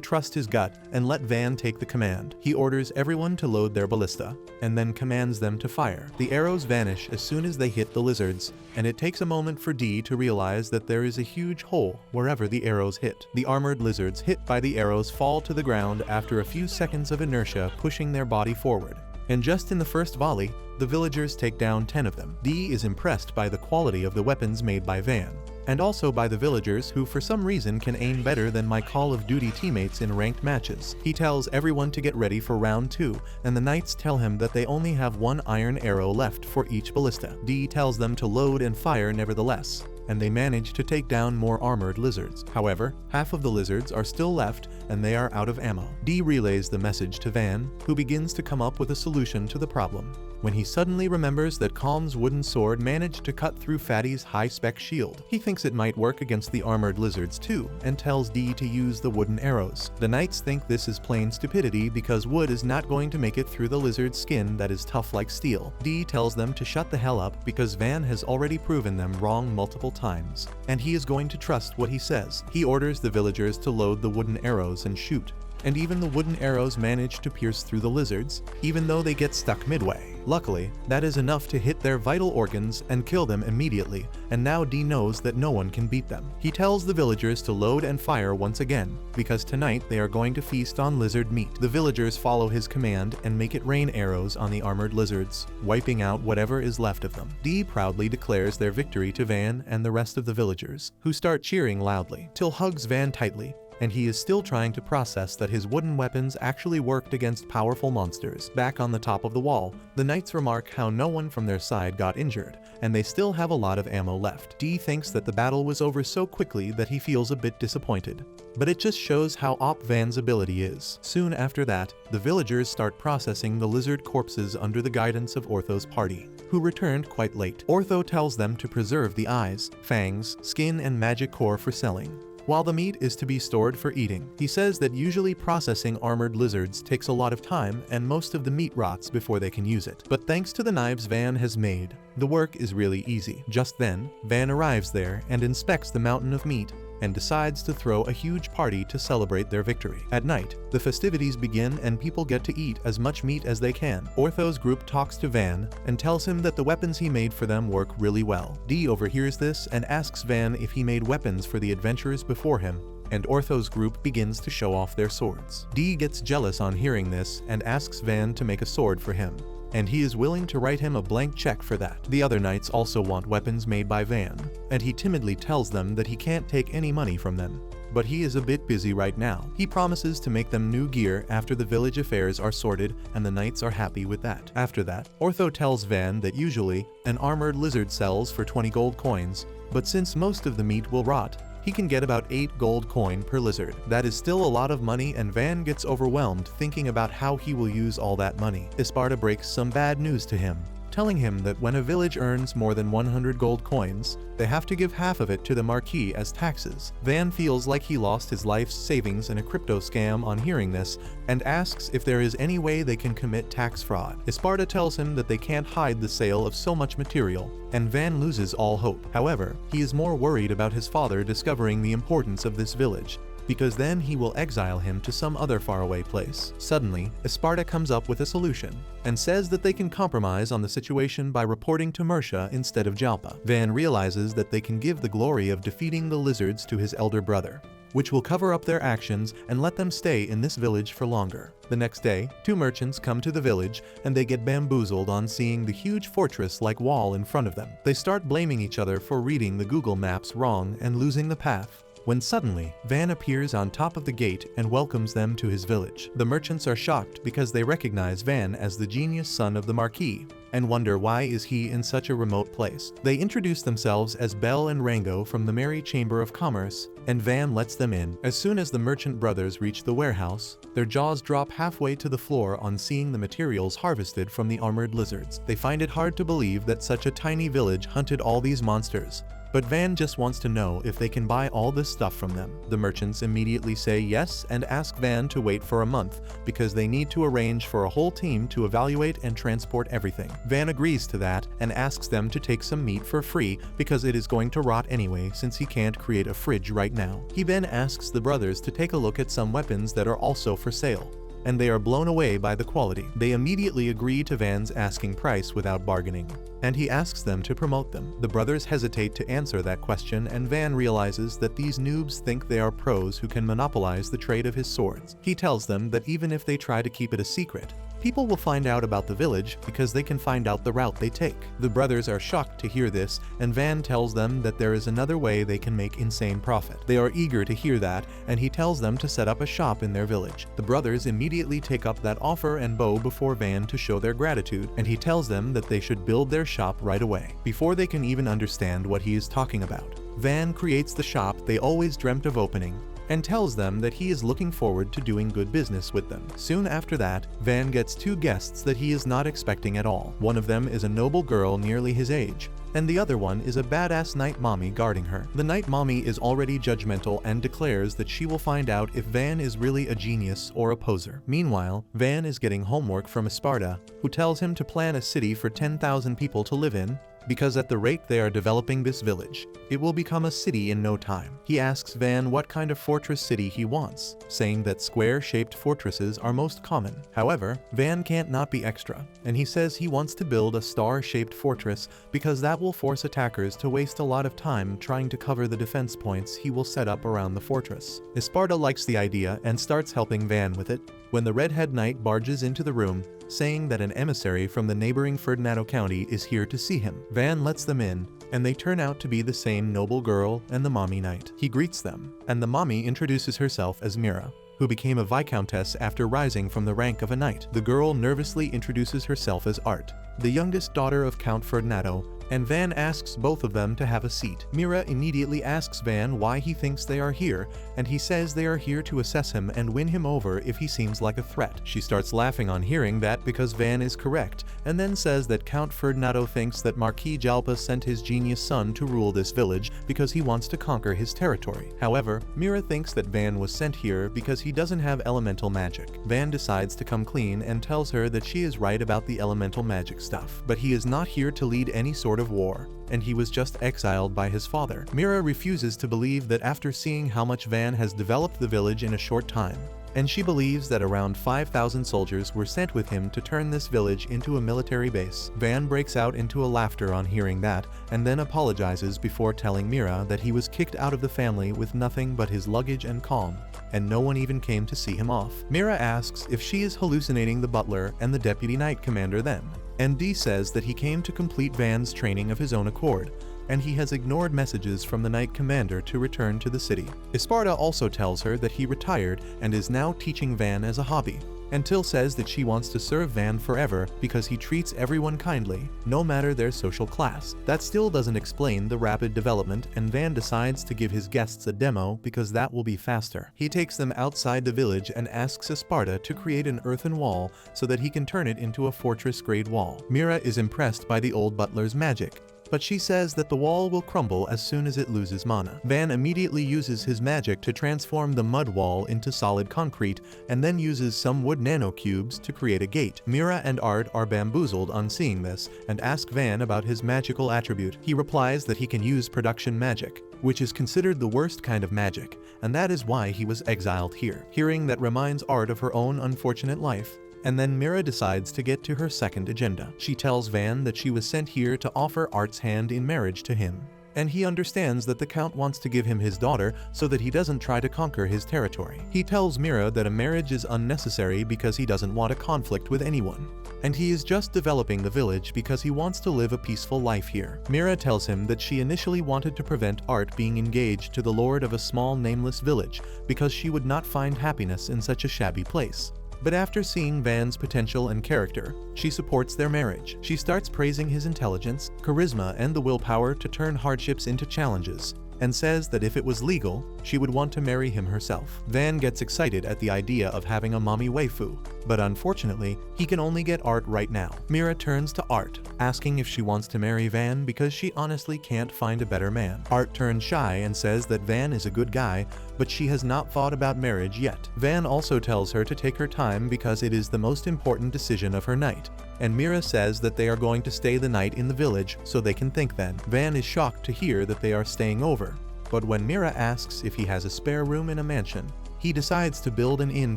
trust his gut and let Van take the command. He orders everyone to load their ballista, and then commands them to fire. The arrows vanish as soon as they hit the lizards, and it takes a moment for Dee to realize that there is a huge hole wherever the arrows hit. The armored lizards hit by the arrows fall to the ground after a few seconds of inertia pushing their body forward. And just in the first volley, the villagers take down 10 of them. Dee is impressed by the quality of the weapons made by Van, and also by the villagers who for some reason can aim better than my Call of Duty teammates in ranked matches. He tells everyone to get ready for round 2, and the knights tell him that they only have 1 iron arrow left for each ballista. Dee tells them to load and fire nevertheless, and they manage to take down more armored lizards. However, half of the lizards are still left and they are out of ammo. Dee relays the message to Van, who begins to come up with a solution to the problem, when he suddenly remembers that Calm's wooden sword managed to cut through Fatty's high-spec shield. He thinks it might work against the armored lizards too, and tells Dee to use the wooden arrows. The knights think this is plain stupidity because wood is not going to make it through the lizard's skin that is tough like steel. Dee tells them to shut the hell up because Van has already proven them wrong multiple times, and he is going to trust what he says. He orders the villagers to load the wooden arrows and shoot, and even the wooden arrows manage to pierce through the lizards, even though they get stuck midway. Luckily, that is enough to hit their vital organs and kill them immediately, and now Dee knows that no one can beat them. He tells the villagers to load and fire once again, because tonight they are going to feast on lizard meat. The villagers follow his command and make it rain arrows on the armored lizards, wiping out whatever is left of them. Dee proudly declares their victory to Van and the rest of the villagers, who start cheering loudly. Till hugs Van tightly, and he is still trying to process that his wooden weapons actually worked against powerful monsters. Back on the top of the wall, the knights remark how no one from their side got injured, and they still have a lot of ammo left. Dee thinks that the battle was over so quickly that he feels a bit disappointed, but it just shows how OP Van's ability is. Soon after that, the villagers start processing the lizard corpses under the guidance of Ortho's party, who returned quite late. Ortho tells them to preserve the eyes, fangs, skin, and magic core for selling, while the meat is to be stored for eating. He says that usually processing armored lizards takes a lot of time and most of the meat rots before they can use it. But thanks to the knives Van has made, the work is really easy. Just then, Van arrives there and inspects the mountain of meat and decides to throw a huge party to celebrate their victory. At night, the festivities begin and people get to eat as much meat as they can. Ortho's group talks to Van and tells him that the weapons he made for them work really well. Dee overhears this and asks Van if he made weapons for the adventurers before him, and Ortho's group begins to show off their swords. Dee gets jealous on hearing this and asks Van to make a sword for him, and he is willing to write him a blank check for that. The other knights also want weapons made by Van, and he timidly tells them that he can't take any money from them, but he is a bit busy right now. He promises to make them new gear after the village affairs are sorted, and the knights are happy with that. After that, Ortho tells Van that usually, an armored lizard sells for 20 gold coins, but since most of the meat will rot, he can get about 8 gold coin per lizard. That is still a lot of money, and Van gets overwhelmed thinking about how he will use all that money. Isparta breaks some bad news to him, telling him that when a village earns more than 100 gold coins, they have to give half of it to the Marquis as taxes. Van feels like he lost his life's savings in a crypto scam on hearing this, and asks if there is any way they can commit tax fraud. Isparta tells him that they can't hide the sale of so much material, and Van loses all hope. However, he is more worried about his father discovering the importance of this village, because then he will exile him to some other faraway place. Suddenly, Esparta comes up with a solution, and says that they can compromise on the situation by reporting to Mercia instead of Jalpa. Van realizes that they can give the glory of defeating the lizards to his elder brother, which will cover up their actions and let them stay in this village for longer. The next day, two merchants come to the village and they get bamboozled on seeing the huge fortress-like wall in front of them. They start blaming each other for reading the Google Maps wrong and losing the path, when suddenly, Van appears on top of the gate and welcomes them to his village. The merchants are shocked because they recognize Van as the genius son of the Marquis, and wonder why is he in such a remote place. They introduce themselves as Bell and Rango from the Merry Chamber of Commerce, and Van lets them in. As soon as the merchant brothers reach the warehouse, their jaws drop halfway to the floor on seeing the materials harvested from the armored lizards. They find it hard to believe that such a tiny village hunted all these monsters, but Van just wants to know if they can buy all this stuff from them. The merchants immediately say yes and ask Van to wait for a month because they need to arrange for a whole team to evaluate and transport everything. Van agrees to that and asks them to take some meat for free because it is going to rot anyway since he can't create a fridge right now. He then asks the brothers to take a look at some weapons that are also for sale, and they are blown away by the quality. They immediately agree to Van's asking price without bargaining, and he asks them to promote them. The brothers hesitate to answer that question, and Van realizes that these noobs think they are pros who can monopolize the trade of his swords. He tells them that even if they try to keep it a secret, people will find out about the village because they can find out the route they take. The brothers are shocked to hear this, and Van tells them that there is another way they can make insane profit. They are eager to hear that, and he tells them to set up a shop in their village. The brothers immediately take up that offer and bow before Van to show their gratitude, and he tells them that they should build their shop right away, before they can even understand what he is talking about. Van creates the shop they always dreamt of opening, and tells them that he is looking forward to doing good business with them. Soon after that, Van gets two guests that he is not expecting at all. One of them is a noble girl nearly his age, and the other one is a badass night mommy guarding her. The night mommy is already judgmental and declares that she will find out if Van is really a genius or a poser. Meanwhile, Van is getting homework from Esparta, who tells him to plan a city for 10,000 people to live in, because at the rate they are developing this village, it will become a city in no time. He asks Van what kind of fortress city he wants, saying that square-shaped fortresses are most common. However, Van can't not be extra, and he says he wants to build a star-shaped fortress because that will force attackers to waste a lot of time trying to cover the defense points he will set up around the fortress. Esparta likes the idea and starts helping Van with it, when the redhead knight barges into the room, saying that an emissary from the neighboring Ferdinando County is here to see him. Van lets them in, and they turn out to be the same noble girl and the mommy knight. He greets them, and the mommy introduces herself as Mira, who became a viscountess after rising from the rank of a knight. The girl nervously introduces herself as Art, the youngest daughter of Count Ferdinando, and Van asks both of them to have a seat. Mira immediately asks Van why he thinks they are here, and he says they are here to assess him and win him over if he seems like a threat. She starts laughing on hearing that because Van is correct, and then says that Count Ferdinando thinks that Marquis Jalpa sent his genius son to rule this village because he wants to conquer his territory. However, Mira thinks that Van was sent here because he doesn't have elemental magic. Van decides to come clean and tells her that she is right about the elemental magic stuff, but he is not here to lead any sort of war, and he was just exiled by his father. Mira refuses to believe that after seeing how much Van has developed the village in a short time, and she believes that around 5,000 soldiers were sent with him to turn this village into a military base. Van breaks out into a laughter on hearing that, and then apologizes before telling Mira that he was kicked out of the family with nothing but his luggage and calm, and no one even came to see him off. Mira asks if she is hallucinating the butler and the deputy knight commander then, and Dee says that he came to complete Van's training of his own accord, and he has ignored messages from the knight commander to return to the city. Esparta also tells her that he retired and is now teaching Van as a hobby, and Till says that she wants to serve Van forever because he treats everyone kindly, no matter their social class. That still doesn't explain the rapid development, and Van decides to give his guests a demo because that will be faster. He takes them outside the village and asks Esparta to create an earthen wall so that he can turn it into a fortress-grade wall. Mira is impressed by the old butler's magic, but she says that the wall will crumble as soon as it loses mana. Van immediately uses his magic to transform the mud wall into solid concrete, and then uses some wood nanocubes to create a gate. Mira and Art are bamboozled on seeing this, and ask Van about his magical attribute. He replies that he can use production magic, which is considered the worst kind of magic, and that is why he was exiled here. Hearing that reminds Art of her own unfortunate life, and then Mira decides to get to her second agenda. She tells Van that she was sent here to offer Art's hand in marriage to him, and he understands that the Count wants to give him his daughter so that he doesn't try to conquer his territory. He tells Mira that a marriage is unnecessary because he doesn't want a conflict with anyone, and he is just developing the village because he wants to live a peaceful life here. Mira tells him that she initially wanted to prevent Art being engaged to the lord of a small nameless village because she would not find happiness in such a shabby place. But after seeing Van's potential and character, she supports their marriage. She starts praising his intelligence, charisma, and the willpower to turn hardships into challenges, and says that if it was legal, she would want to marry him herself. Van gets excited at the idea of having a mommy waifu, but unfortunately, he can only get Art right now. Mira turns to Art, asking if she wants to marry Van because she honestly can't find a better man. Art turns shy and says that Van is a good guy, but she has not thought about marriage yet. Van also tells her to take her time because it is the most important decision of her night, and Mira says that they are going to stay the night in the village so they can think then. Van is shocked to hear that they are staying over, but when Mira asks if he has a spare room in a mansion, he decides to build an inn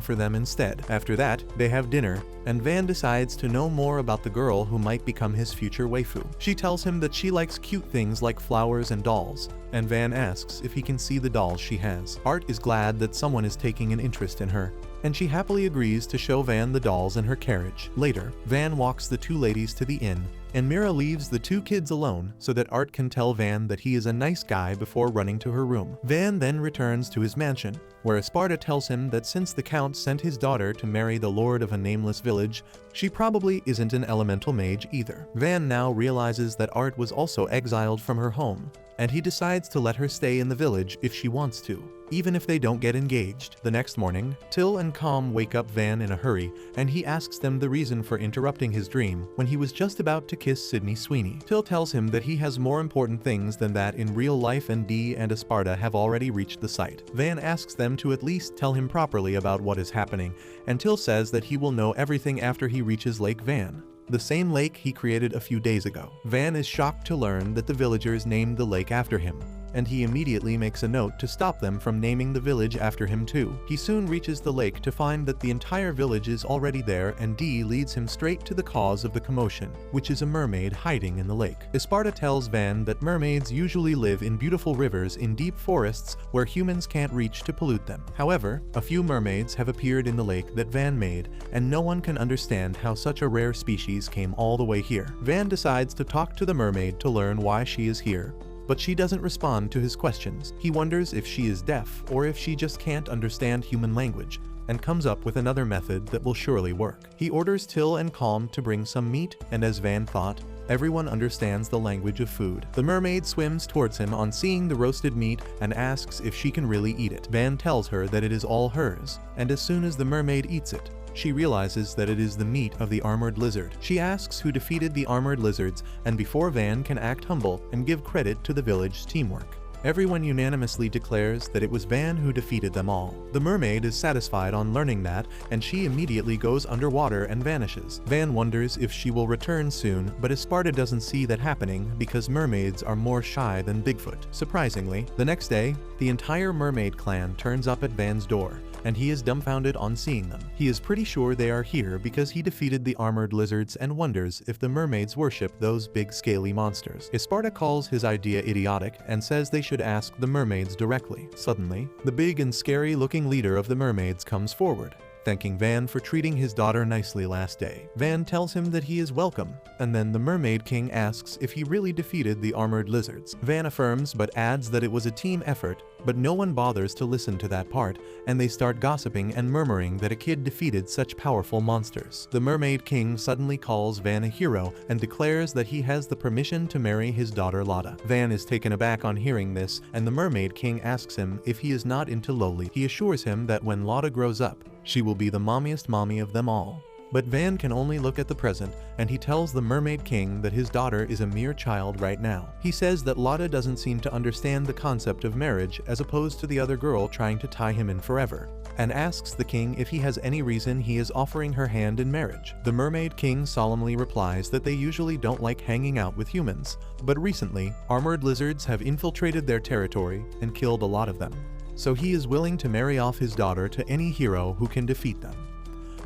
for them instead. After that, they have dinner, and Van decides to know more about the girl who might become his future waifu. She tells him that she likes cute things like flowers and dolls, and Van asks if he can see the dolls she has. Art is glad that someone is taking an interest in her, and she happily agrees to show Van the dolls in her carriage. Later, Van walks the two ladies to the inn, and Mira leaves the two kids alone so that Art can tell Van that he is a nice guy before running to her room. Van then returns to his mansion, where Esparta tells him that since the Count sent his daughter to marry the lord of a nameless village, she probably isn't an elemental mage either. Van now realizes that Art was also exiled from her home, and he decides to let her stay in the village if she wants to, even if they don't get engaged. The next morning, Till and Calm wake up Van in a hurry, and he asks them the reason for interrupting his dream when he was just about to kiss Sydney Sweeney. Till tells him that he has more important things than that in real life, and Dee and Esparta have already reached the site. Van asks them to at least tell him properly about what is happening, and Till says that he will know everything after he reaches Lake Van, the same lake he created a few days ago. Van is shocked to learn that the villagers named the lake after him, and he immediately makes a note to stop them from naming the village after him too. He soon reaches the lake to find that the entire village is already there, and Dee leads him straight to the cause of the commotion, which is a mermaid hiding in the lake. Esparta tells Van that mermaids usually live in beautiful rivers in deep forests where humans can't reach to pollute them. However, a few mermaids have appeared in the lake that Van made, and no one can understand how such a rare species came all the way here. Van decides to talk to the mermaid to learn why she is here, but she doesn't respond to his questions. He wonders if she is deaf or if she just can't understand human language, and comes up with another method that will surely work. He orders Till and Calm to bring some meat, and as Van thought, everyone understands the language of food. The mermaid swims towards him on seeing the roasted meat and asks if she can really eat it. Van tells her that it is all hers, and as soon as the mermaid eats it, she realizes that it is the meat of the armored lizard. She asks who defeated the armored lizards, and before Van can act humble and give credit to the village's teamwork, everyone unanimously declares that it was Van who defeated them all. The mermaid is satisfied on learning that, and she immediately goes underwater and vanishes. Van wonders if she will return soon, but Esparta doesn't see that happening because mermaids are more shy than Bigfoot. Surprisingly, the next day, the entire mermaid clan turns up at Van's door, and he is dumbfounded on seeing them. He is pretty sure they are here because he defeated the armored lizards and wonders if the mermaids worship those big scaly monsters. Esparta calls his idea idiotic and says they should ask the mermaids directly. Suddenly, the big and scary looking leader of the mermaids comes forward, thanking Van for treating his daughter nicely last day. Van tells him that he is welcome, and then the Mermaid King asks if he really defeated the armored lizards. Van affirms but adds that it was a team effort, but no one bothers to listen to that part, and they start gossiping and murmuring that a kid defeated such powerful monsters. The Mermaid King suddenly calls Van a hero and declares that he has the permission to marry his daughter Lotta. Van is taken aback on hearing this, and the Mermaid King asks him if he is not into lowly. He assures him that when Lotta grows up, she will be the mommiest mommy of them all. But Van can only look at the present, and he tells the Mermaid King that his daughter is a mere child right now. He says that Lotta doesn't seem to understand the concept of marriage as opposed to the other girl trying to tie him in forever, and asks the king if he has any reason he is offering her hand in marriage. The Mermaid King solemnly replies that they usually don't like hanging out with humans, but recently, armored lizards have infiltrated their territory and killed a lot of them. So he is willing to marry off his daughter to any hero who can defeat them.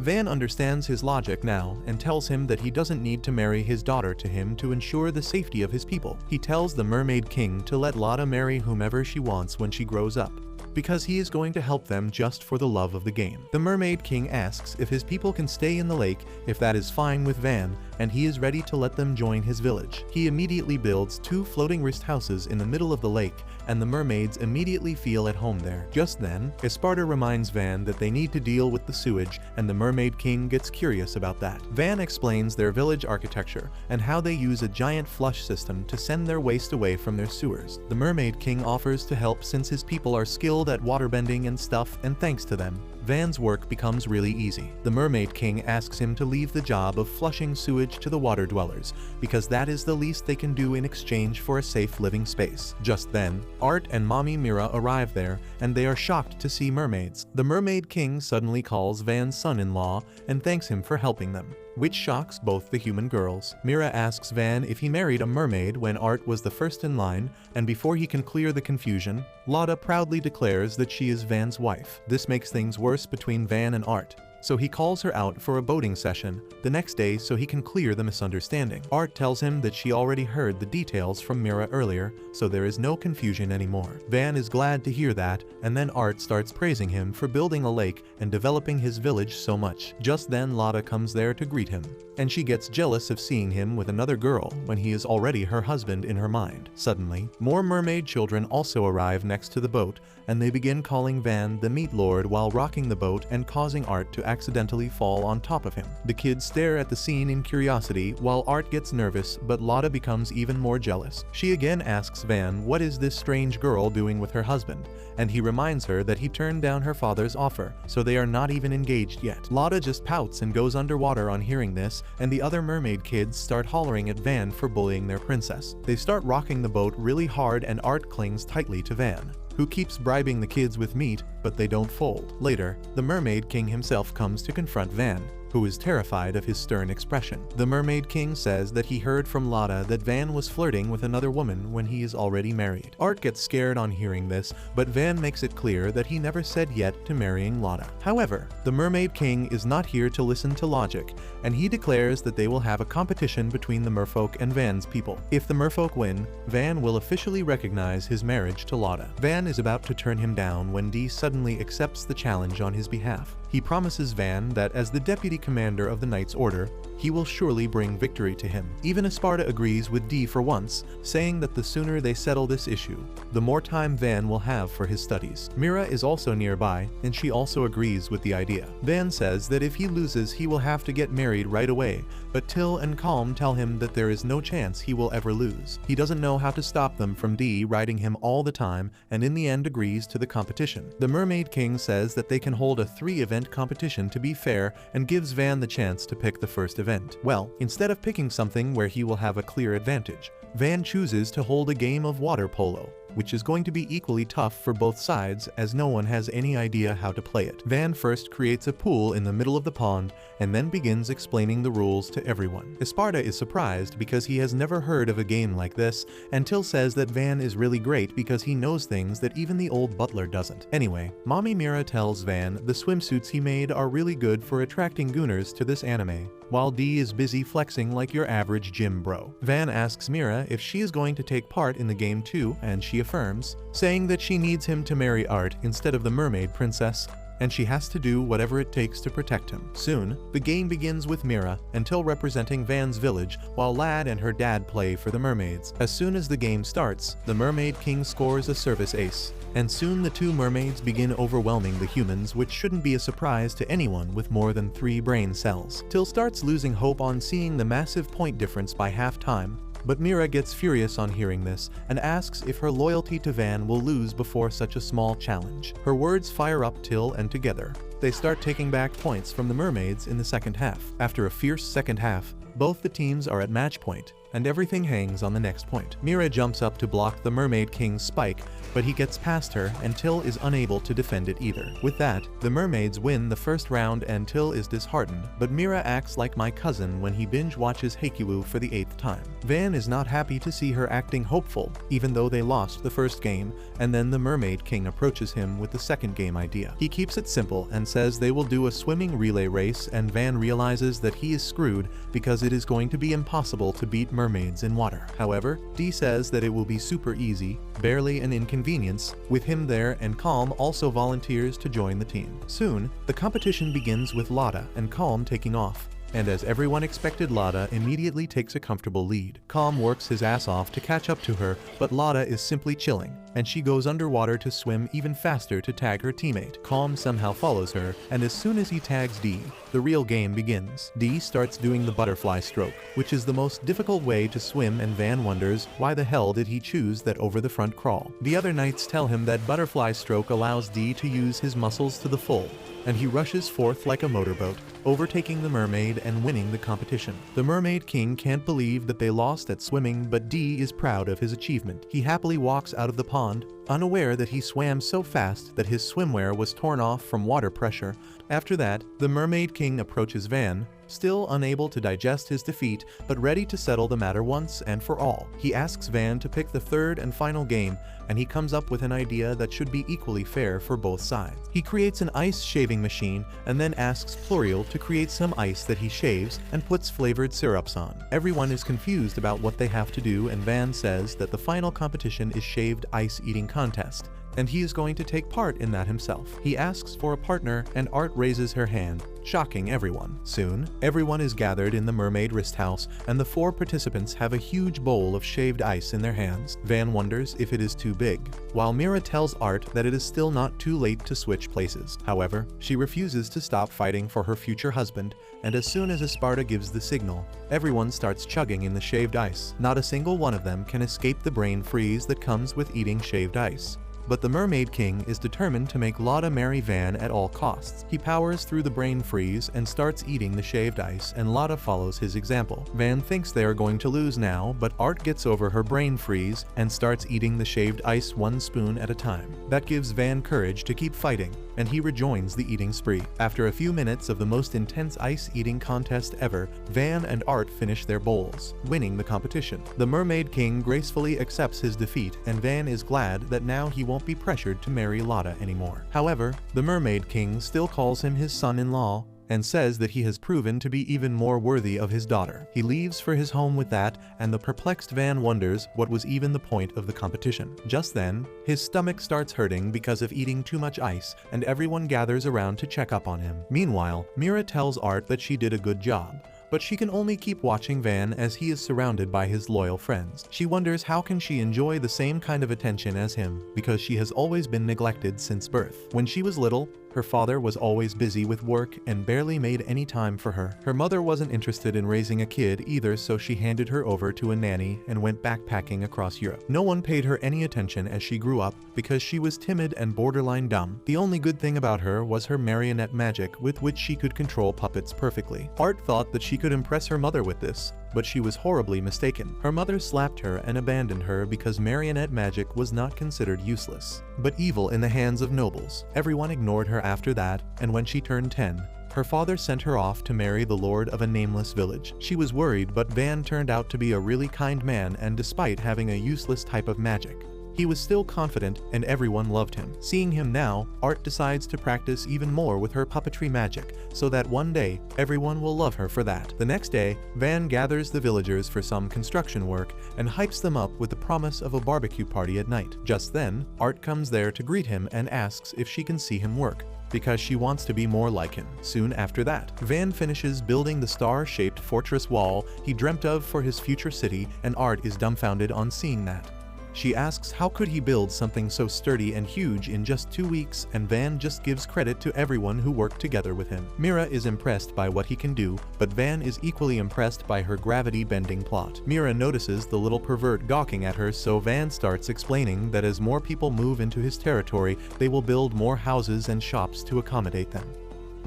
Van understands his logic now and tells him that he doesn't need to marry his daughter to him to ensure the safety of his people. He tells the Mermaid King to let Lotta marry whomever she wants when she grows up, because he is going to help them just for the love of the game. The Mermaid King asks if his people can stay in the lake if that is fine with Van, and he is ready to let them join his village. He immediately builds 2 floating rest houses in the middle of the lake, and the mermaids immediately feel at home there. Just then, Esparta reminds Van that they need to deal with the sewage, and the Mermaid King gets curious about that. Van explains their village architecture and how they use a giant flush system to send their waste away from their sewers. The Mermaid King offers to help since his people are skilled at waterbending and stuff, and thanks to them, Van's work becomes really easy. The Mermaid King asks him to leave the job of flushing sewage to the water dwellers, because that is the least they can do in exchange for a safe living space. Just then, Art and Mommy Mira arrive there, and they are shocked to see mermaids. The Mermaid King suddenly calls Van's son-in-law and thanks him for helping them, which shocks both the human girls. Mira asks Van if he married a mermaid when Art was the first in line, and before he can clear the confusion, Lotta proudly declares that she is Van's wife. This makes things worse between Van and Art, so he calls her out for a boating session the next day so he can clear the misunderstanding. Art tells him that she already heard the details from Mira earlier, so there is no confusion anymore. Van is glad to hear that, and then Art starts praising him for building a lake and developing his village so much. Just then Lotta comes there to greet him, and she gets jealous of seeing him with another girl when he is already her husband in her mind. Suddenly, more mermaid children also arrive next to the boat, and they begin calling Van the Meat Lord while rocking the boat and causing Art to accidentally fall on top of him. The kids stare at the scene in curiosity while Art gets nervous, but Lotta becomes even more jealous. She again asks Van what is this strange girl doing with her husband, and he reminds her that he turned down her father's offer, so they are not even engaged yet. Lotta just pouts and goes underwater on hearing this, and the other mermaid kids start hollering at Van for bullying their princess. They start rocking the boat really hard, and Art clings tightly to Van, who keeps bribing the kids with meat, but they don't fold. Later, the Mermaid King himself comes to confront Van, who is terrified of his stern expression. The Mermaid King says that he heard from Lotta that Van was flirting with another woman when he is already married. Art gets scared on hearing this, but Van makes it clear that he never said yet to marrying Lotta. However, the Mermaid King is not here to listen to logic, and he declares that they will have a competition between the merfolk and Van's people. If the merfolk win, Van will officially recognize his marriage to Lotta. Van is about to turn him down when Dee suddenly accepts the challenge on his behalf. He promises Van that as the deputy commander of the Knight's Order, he will surely bring victory to him. Even Esparta agrees with Dee for once, saying that the sooner they settle this issue, the more time Van will have for his studies. Mira is also nearby, and she also agrees with the idea. Van says that if he loses he will have to get married right away, but Till and Calm tell him that there is no chance he will ever lose. He doesn't know how to stop them from Dee riding him all the time, and in the end agrees to the competition. The Mermaid King says that they can hold a 3-event competition to be fair, and gives Van the chance to pick the first event. Well, instead of picking something where he will have a clear advantage, Van chooses to hold a game of water polo, which is going to be equally tough for both sides as no one has any idea how to play it. Van first creates a pool in the middle of the pond and then begins explaining the rules to everyone. Esparta is surprised because he has never heard of a game like this, and Till says that Van is really great because he knows things that even the old butler doesn't. Anyway, Mommy Mira tells Van the swimsuits he made are really good for attracting gooners to this anime, while Dee is busy flexing like your average gym bro. Van asks Mira if she is going to take part in the game too, and she affirms, saying that she needs him to marry Art instead of the mermaid princess, and she has to do whatever it takes to protect him. Soon, the game begins with Mira until representing Van's village, while Lad and her dad play for the mermaids. As soon as the game starts, the Mermaid King scores a service ace, and soon the 2 mermaids begin overwhelming the humans, which shouldn't be a surprise to anyone with more than 3 brain cells. Till starts losing hope on seeing the massive point difference by half-time, but Mira gets furious on hearing this and asks if her loyalty to Van will lose before such a small challenge. Her words fire up Till, and together, they start taking back points from the mermaids in the second half. After a fierce second half, both the teams are at match point, and everything hangs on the next point. Mira jumps up to block the Mermaid King's spike, but he gets past her and Till is unable to defend it either. With that, the mermaids win the first round and Till is disheartened, but Mira acts like my cousin when he binge watches Haikyuu for the 8th time. Van is not happy to see her acting hopeful, even though they lost the first game, and then the Mermaid King approaches him with the second game idea. He keeps it simple and says they will do a swimming relay race, and Van realizes that he is screwed because it is going to be impossible to beat mermaids in water. However, D says that it will be super easy, barely an inconvenience, with him there, and Calm also volunteers to join the team. Soon, the competition begins with Lotta and Calm taking off. And as everyone expected, Lotta immediately takes a comfortable lead. Calm works his ass off to catch up to her, but Lotta is simply chilling, and she goes underwater to swim even faster to tag her teammate. Calm somehow follows her, and as soon as he tags D, the real game begins. D starts doing the butterfly stroke, which is the most difficult way to swim, and Van wonders why the hell did he choose that over the front crawl. The other knights tell him that butterfly stroke allows D to use his muscles to the full, and he rushes forth like a motorboat, overtaking the mermaid and winning the competition. The Mermaid King can't believe that they lost at swimming, but D is proud of his achievement. He happily walks out of the pond, unaware that he swam so fast that his swimwear was torn off from water pressure. After that, the Mermaid King approaches Van, still unable to digest his defeat, but ready to settle the matter once and for all. He asks Van to pick the third and final game, and he comes up with an idea that should be equally fair for both sides. He creates an ice shaving machine and then asks Pluriel to create some ice that he shaves and puts flavored syrups on. Everyone is confused about what they have to do, and Van says that the final competition is shaved ice eating contest, and he is going to take part in that himself. He asks for a partner, and Art raises her hand, shocking everyone. Soon, everyone is gathered in the Mermaid Wrist House, and the 4 participants have a huge bowl of shaved ice in their hands. Van wonders if it is too big, while Mira tells Art that it is still not too late to switch places. However, she refuses to stop fighting for her future husband, and as soon as Esparta gives the signal, everyone starts chugging in the shaved ice. Not a single one of them can escape the brain freeze that comes with eating shaved ice. But the Mermaid King is determined to make Lotta marry Van at all costs. He powers through the brain freeze and starts eating the shaved ice, and Lotta follows his example. Van thinks they are going to lose now, but Art gets over her brain freeze and starts eating the shaved ice 1 spoon at a time. That gives Van courage to keep fighting, and he rejoins the eating spree. After a few minutes of the most intense ice eating contest ever, Van and Art finish their bowls, winning the competition. The Mermaid King gracefully accepts his defeat, and Van is glad that now he won't be pressured to marry Lotta anymore. However, the Mermaid King still calls him his son-in-law and says that he has proven to be even more worthy of his daughter. He leaves for his home with that, and the perplexed Van wonders what was even the point of the competition. Just then, his stomach starts hurting because of eating too much ice, and everyone gathers around to check up on him. Meanwhile, Mira tells Art that she did a good job, but she can only keep watching Van as he is surrounded by his loyal friends. She wonders how can she enjoy the same kind of attention as him, because she has always been neglected since birth. When she was little, her father was always busy with work and barely made any time for her. Her mother wasn't interested in raising a kid either, so she handed her over to a nanny and went backpacking across Europe. No one paid her any attention as she grew up because she was timid and borderline dumb. The only good thing about her was her marionette magic, with which she could control puppets perfectly. Art thought that she could impress her mother with this, but she was horribly mistaken. Her mother slapped her and abandoned her because marionette magic was not considered useless, but evil in the hands of nobles. Everyone ignored her after that, and when she turned 10, her father sent her off to marry the lord of a nameless village. She was worried, but Van turned out to be a really kind man, and despite having a useless type of magic, he was still confident and everyone loved him. Seeing him now, Art decides to practice even more with her puppetry magic, so that one day, everyone will love her for that. The next day, Van gathers the villagers for some construction work and hypes them up with the promise of a barbecue party at night. Just then, Art comes there to greet him and asks if she can see him work, because she wants to be more like him. Soon after that, Van finishes building the star-shaped fortress wall he dreamt of for his future city, and Art is dumbfounded on seeing that. She asks how could he build something so sturdy and huge in just 2 weeks, and Van just gives credit to everyone who worked together with him. Mira is impressed by what he can do, but Van is equally impressed by her gravity-bending plot. Mira notices the little pervert gawking at her, so Van starts explaining that as more people move into his territory, they will build more houses and shops to accommodate them.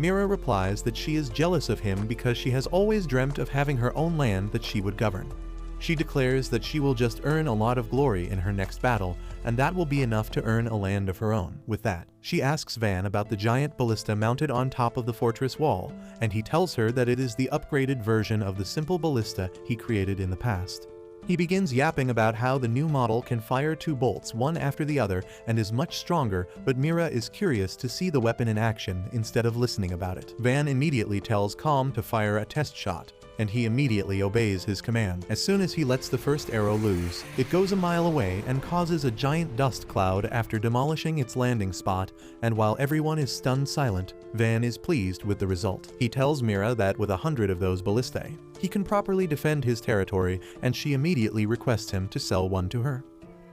Mira replies that she is jealous of him because she has always dreamt of having her own land that she would govern. She declares that she will just earn a lot of glory in her next battle, and that will be enough to earn a land of her own. With that, she asks Van about the giant ballista mounted on top of the fortress wall, and he tells her that it is the upgraded version of the simple ballista he created in the past. He begins yapping about how the new model can fire 2 bolts one after the other and is much stronger, but Mira is curious to see the weapon in action instead of listening about it. Van immediately tells Calm to fire a test shot, and he immediately obeys his command. As soon as he lets the first arrow loose, it goes a mile away and causes a giant dust cloud after demolishing its landing spot, and while everyone is stunned silent, Van is pleased with the result. He tells Mira that with 100 of those ballistae, he can properly defend his territory, and she immediately requests him to sell one to her.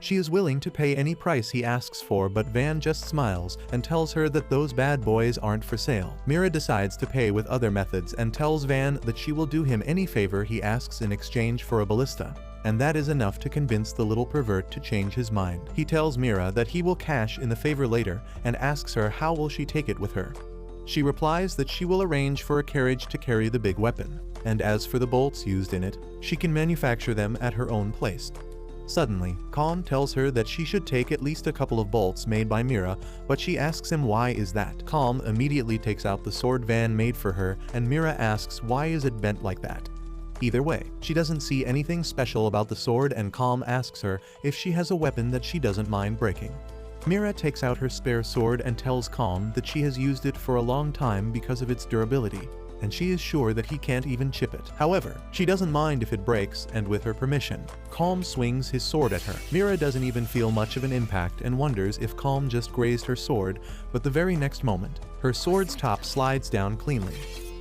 She is willing to pay any price he asks for, but Van just smiles and tells her that those bad boys aren't for sale. Mira decides to pay with other methods and tells Van that she will do him any favor he asks in exchange for a ballista, and that is enough to convince the little pervert to change his mind. He tells Mira that he will cash in the favor later and asks her how will she take it with her. She replies that she will arrange for a carriage to carry the big weapon, and as for the bolts used in it, she can manufacture them at her own place. Suddenly, Calm tells her that she should take at least a couple of bolts made by Mira, but she asks him why is that. Calm immediately takes out the sword Van made for her, and Mira asks why is it bent like that. Either way, she doesn't see anything special about the sword, and Calm asks her if she has a weapon that she doesn't mind breaking. Mira takes out her spare sword and tells Calm that she has used it for a long time because of its durability, and she is sure that he can't even chip it. However, she doesn't mind if it breaks, and with her permission, Calm swings his sword at her. Mira doesn't even feel much of an impact and wonders if Calm just grazed her sword, but the very next moment, her sword's top slides down cleanly.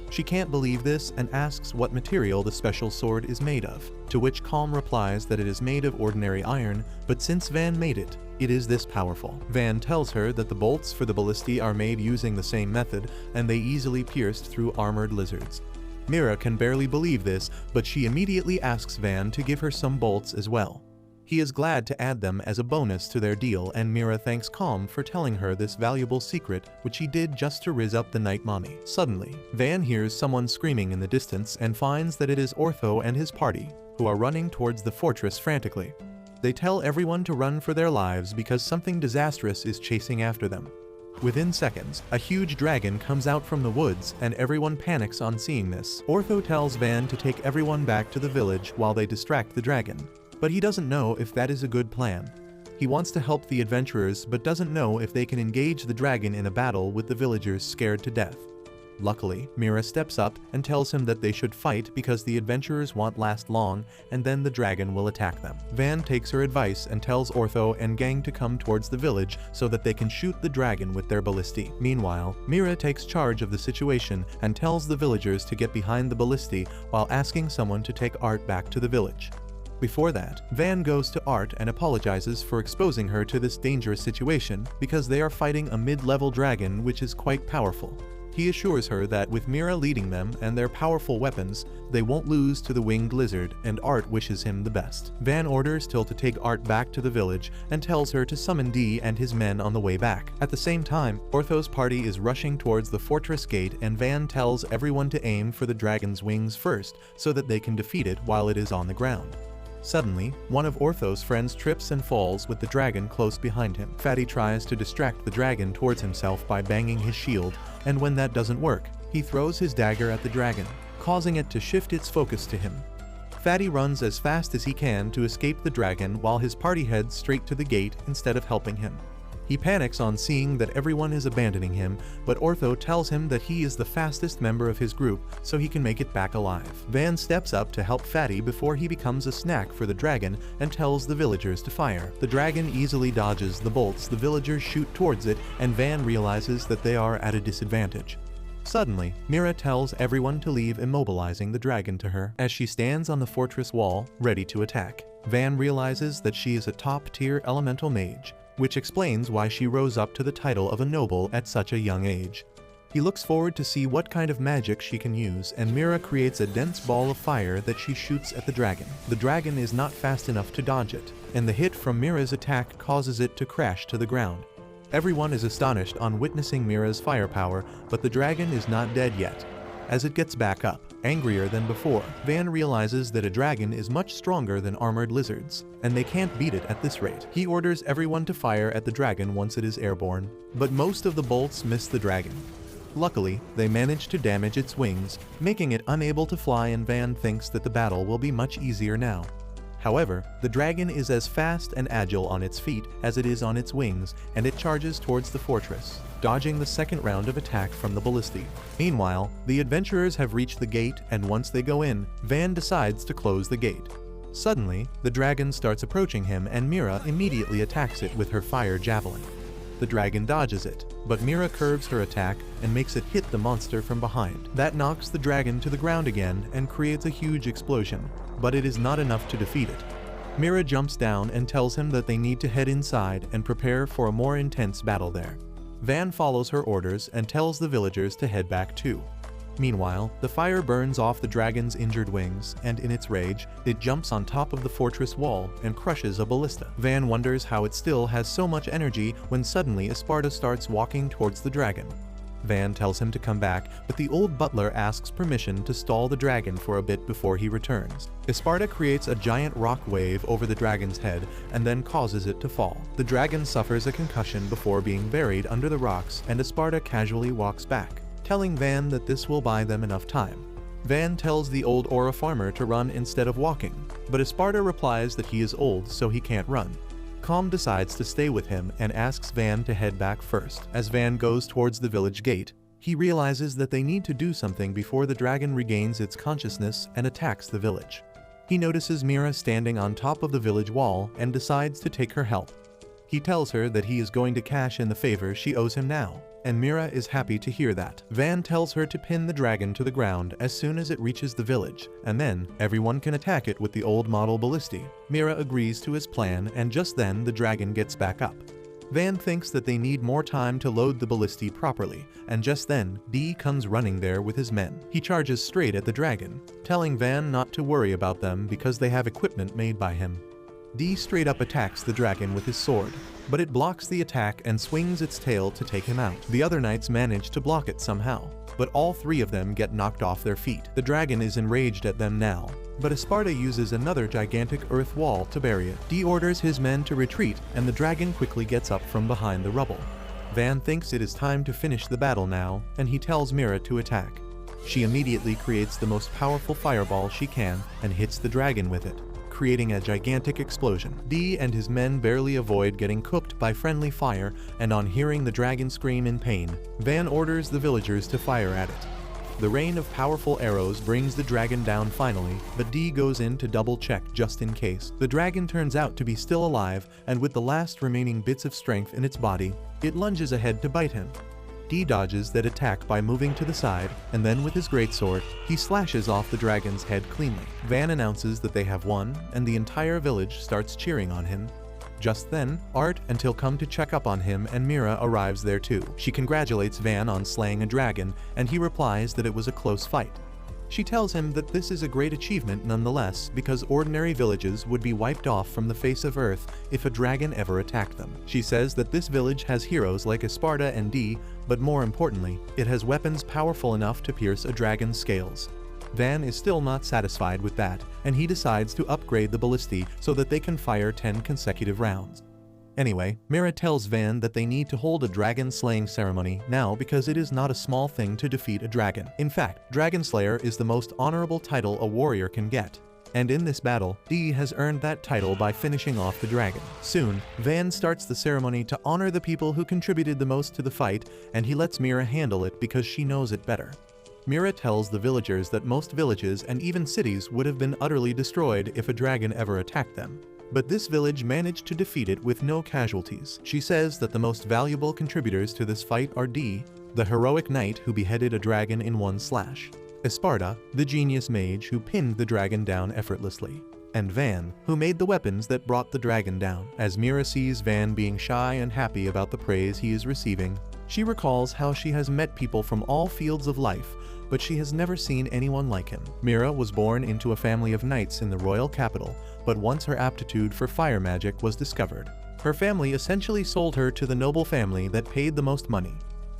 She can't believe this and asks what material the special sword is made of, to which Calm replies that it is made of ordinary iron, but since Van made it, it is this powerful. Van tells her that the bolts for the ballistae are made using the same method, and they easily pierced through armored lizards. Mira can barely believe this, but she immediately asks Van to give her some bolts as well. He is glad to add them as a bonus to their deal, and Mira thanks Calm for telling her this valuable secret, which he did just to rizz up the night mommy. Suddenly, Van hears someone screaming in the distance and finds that it is Ortho and his party, who are running towards the fortress frantically. They tell everyone to run for their lives because something disastrous is chasing after them. Within seconds, a huge dragon comes out from the woods, and everyone panics on seeing this. Ortho tells Van to take everyone back to the village while they distract the dragon, but he doesn't know if that is a good plan. He wants to help the adventurers but doesn't know if they can engage the dragon in a battle with the villagers scared to death. Luckily, Mira steps up and tells him that they should fight because the adventurers won't last long, and then the dragon will attack them. Van takes her advice and tells Ortho and gang to come towards the village so that they can shoot the dragon with their ballistae. Meanwhile, Mira takes charge of the situation and tells the villagers to get behind the ballistae while asking someone to take Art back to the village. Before that, Van goes to Art and apologizes for exposing her to this dangerous situation because they are fighting a mid-level dragon which is quite powerful. He assures her that with Mira leading them and their powerful weapons, they won't lose to the winged lizard, and Art wishes him the best. Van orders Till to take Art back to the village and tells her to summon D and his men on the way back. At the same time, Ortho's party is rushing towards the fortress gate, and Van tells everyone to aim for the dragon's wings first so that they can defeat it while it is on the ground. Suddenly, one of Ortho's friends trips and falls with the dragon close behind him. Fatty tries to distract the dragon towards himself by banging his shield, and when that doesn't work, he throws his dagger at the dragon, causing it to shift its focus to him. Fatty runs as fast as he can to escape the dragon while his party heads straight to the gate instead of helping him. He panics on seeing that everyone is abandoning him, but Ortho tells him that he is the fastest member of his group, so he can make it back alive. Van steps up to help Fatty before he becomes a snack for the dragon and tells the villagers to fire. The dragon easily dodges the bolts the villagers shoot towards it, and Van realizes that they are at a disadvantage. Suddenly, Mira tells everyone to leave immobilizing the dragon to her as she stands on the fortress wall, ready to attack. Van realizes that she is a top-tier elemental mage, which explains why she rose up to the title of a noble at such a young age. He looks forward to see what kind of magic she can use, and Mira creates a dense ball of fire that she shoots at the dragon. The dragon is not fast enough to dodge it, and the hit from Mira's attack causes it to crash to the ground. Everyone is astonished on witnessing Mira's firepower, but the dragon is not dead yet. As it gets back up, angrier than before, Van realizes that a dragon is much stronger than armored lizards, and they can't beat it at this rate. He orders everyone to fire at the dragon once it is airborne, but most of the bolts miss the dragon. Luckily, they manage to damage its wings, making it unable to fly, and Van thinks that the battle will be much easier now. However, the dragon is as fast and agile on its feet as it is on its wings, and it charges towards the fortress, dodging the second round of attack from the Abilitiy. Meanwhile, the adventurers have reached the gate, and once they go in, Van decides to close the gate. Suddenly, the dragon starts approaching him, and Mira immediately attacks it with her fire javelin. The dragon dodges it, but Mira curves her attack and makes it hit the monster from behind. That knocks the dragon to the ground again and creates a huge explosion, but it is not enough to defeat it. Mira jumps down and tells him that they need to head inside and prepare for a more intense battle there. Van follows her orders and tells the villagers to head back too. Meanwhile, the fire burns off the dragon's injured wings, and in its rage, it jumps on top of the fortress wall and crushes a ballista. Van wonders how it still has so much energy when suddenly Esparta starts walking towards the dragon. Van tells him to come back, but the old butler asks permission to stall the dragon for a bit before he returns. Esparta creates a giant rock wave over the dragon's head and then causes it to fall. The dragon suffers a concussion before being buried under the rocks, and Esparta casually walks back, telling Van that this will buy them enough time. Van tells the old Aura farmer to run instead of walking, but Esparta replies that he is old so he can't run. Calm decides to stay with him and asks Van to head back first. As Van goes towards the village gate, he realizes that they need to do something before the dragon regains its consciousness and attacks the village. He notices Mira standing on top of the village wall and decides to take her help. He tells her that he is going to cash in the favor she owes him now, and Mira is happy to hear that. Van tells her to pin the dragon to the ground as soon as it reaches the village, and then everyone can attack it with the old model Abilitiy. Mira agrees to his plan, and just then the dragon gets back up. Van thinks that they need more time to load the Abilitiy properly, and just then, Dee comes running there with his men. He charges straight at the dragon, telling Van not to worry about them because they have equipment made by him. Dee straight up attacks the dragon with his sword, but it blocks the attack and swings its tail to take him out. The other knights manage to block it somehow, but all three of them get knocked off their feet. The dragon is enraged at them now, but Esparta uses another gigantic earth wall to bury it. Dee orders his men to retreat, and the dragon quickly gets up from behind the rubble. Van thinks it is time to finish the battle now, and he tells Mira to attack. She immediately creates the most powerful fireball she can and hits the dragon with it, creating a gigantic explosion. Dee and his men barely avoid getting cooked by friendly fire, and on hearing the dragon scream in pain, Van orders the villagers to fire at it. The rain of powerful arrows brings the dragon down finally, but Dee goes in to double check just in case. The dragon turns out to be still alive, and with the last remaining bits of strength in its body, it lunges ahead to bite him. Dee dodges that attack by moving to the side, and then with his greatsword, he slashes off the dragon's head cleanly. Van announces that they have won, and the entire village starts cheering on him. Just then, Art and Till come to check up on him, and Mira arrives there too. She congratulates Van on slaying a dragon, and he replies that it was a close fight. She tells him that this is a great achievement nonetheless, because ordinary villages would be wiped off from the face of Earth if a dragon ever attacked them. She says that this village has heroes like Esparta and Dee, but more importantly, it has weapons powerful enough to pierce a dragon's scales. Van is still not satisfied with that, and he decides to upgrade the Abilitiy so that they can fire 10 consecutive rounds. Anyway, Mira tells Van that they need to hold a dragon slaying ceremony now because it is not a small thing to defeat a dragon. In fact, Dragon Slayer is the most honorable title a warrior can get. And in this battle, Dee has earned that title by finishing off the dragon. Soon, Van starts the ceremony to honor the people who contributed the most to the fight, and he lets Mira handle it because she knows it better. Mira tells the villagers that most villages and even cities would have been utterly destroyed if a dragon ever attacked them. But this village managed to defeat it with no casualties. She says that the most valuable contributors to this fight are Dee, the heroic knight who beheaded a dragon in one slash, Esparta, the genius mage who pinned the dragon down effortlessly, and Van, who made the weapons that brought the dragon down. As Mira sees Van being shy and happy about the praise he is receiving, she recalls how she has met people from all fields of life, but she has never seen anyone like him. Mira was born into a family of knights in the royal capital, but once her aptitude for fire magic was discovered, Her family essentially sold her to the noble family that paid the most money.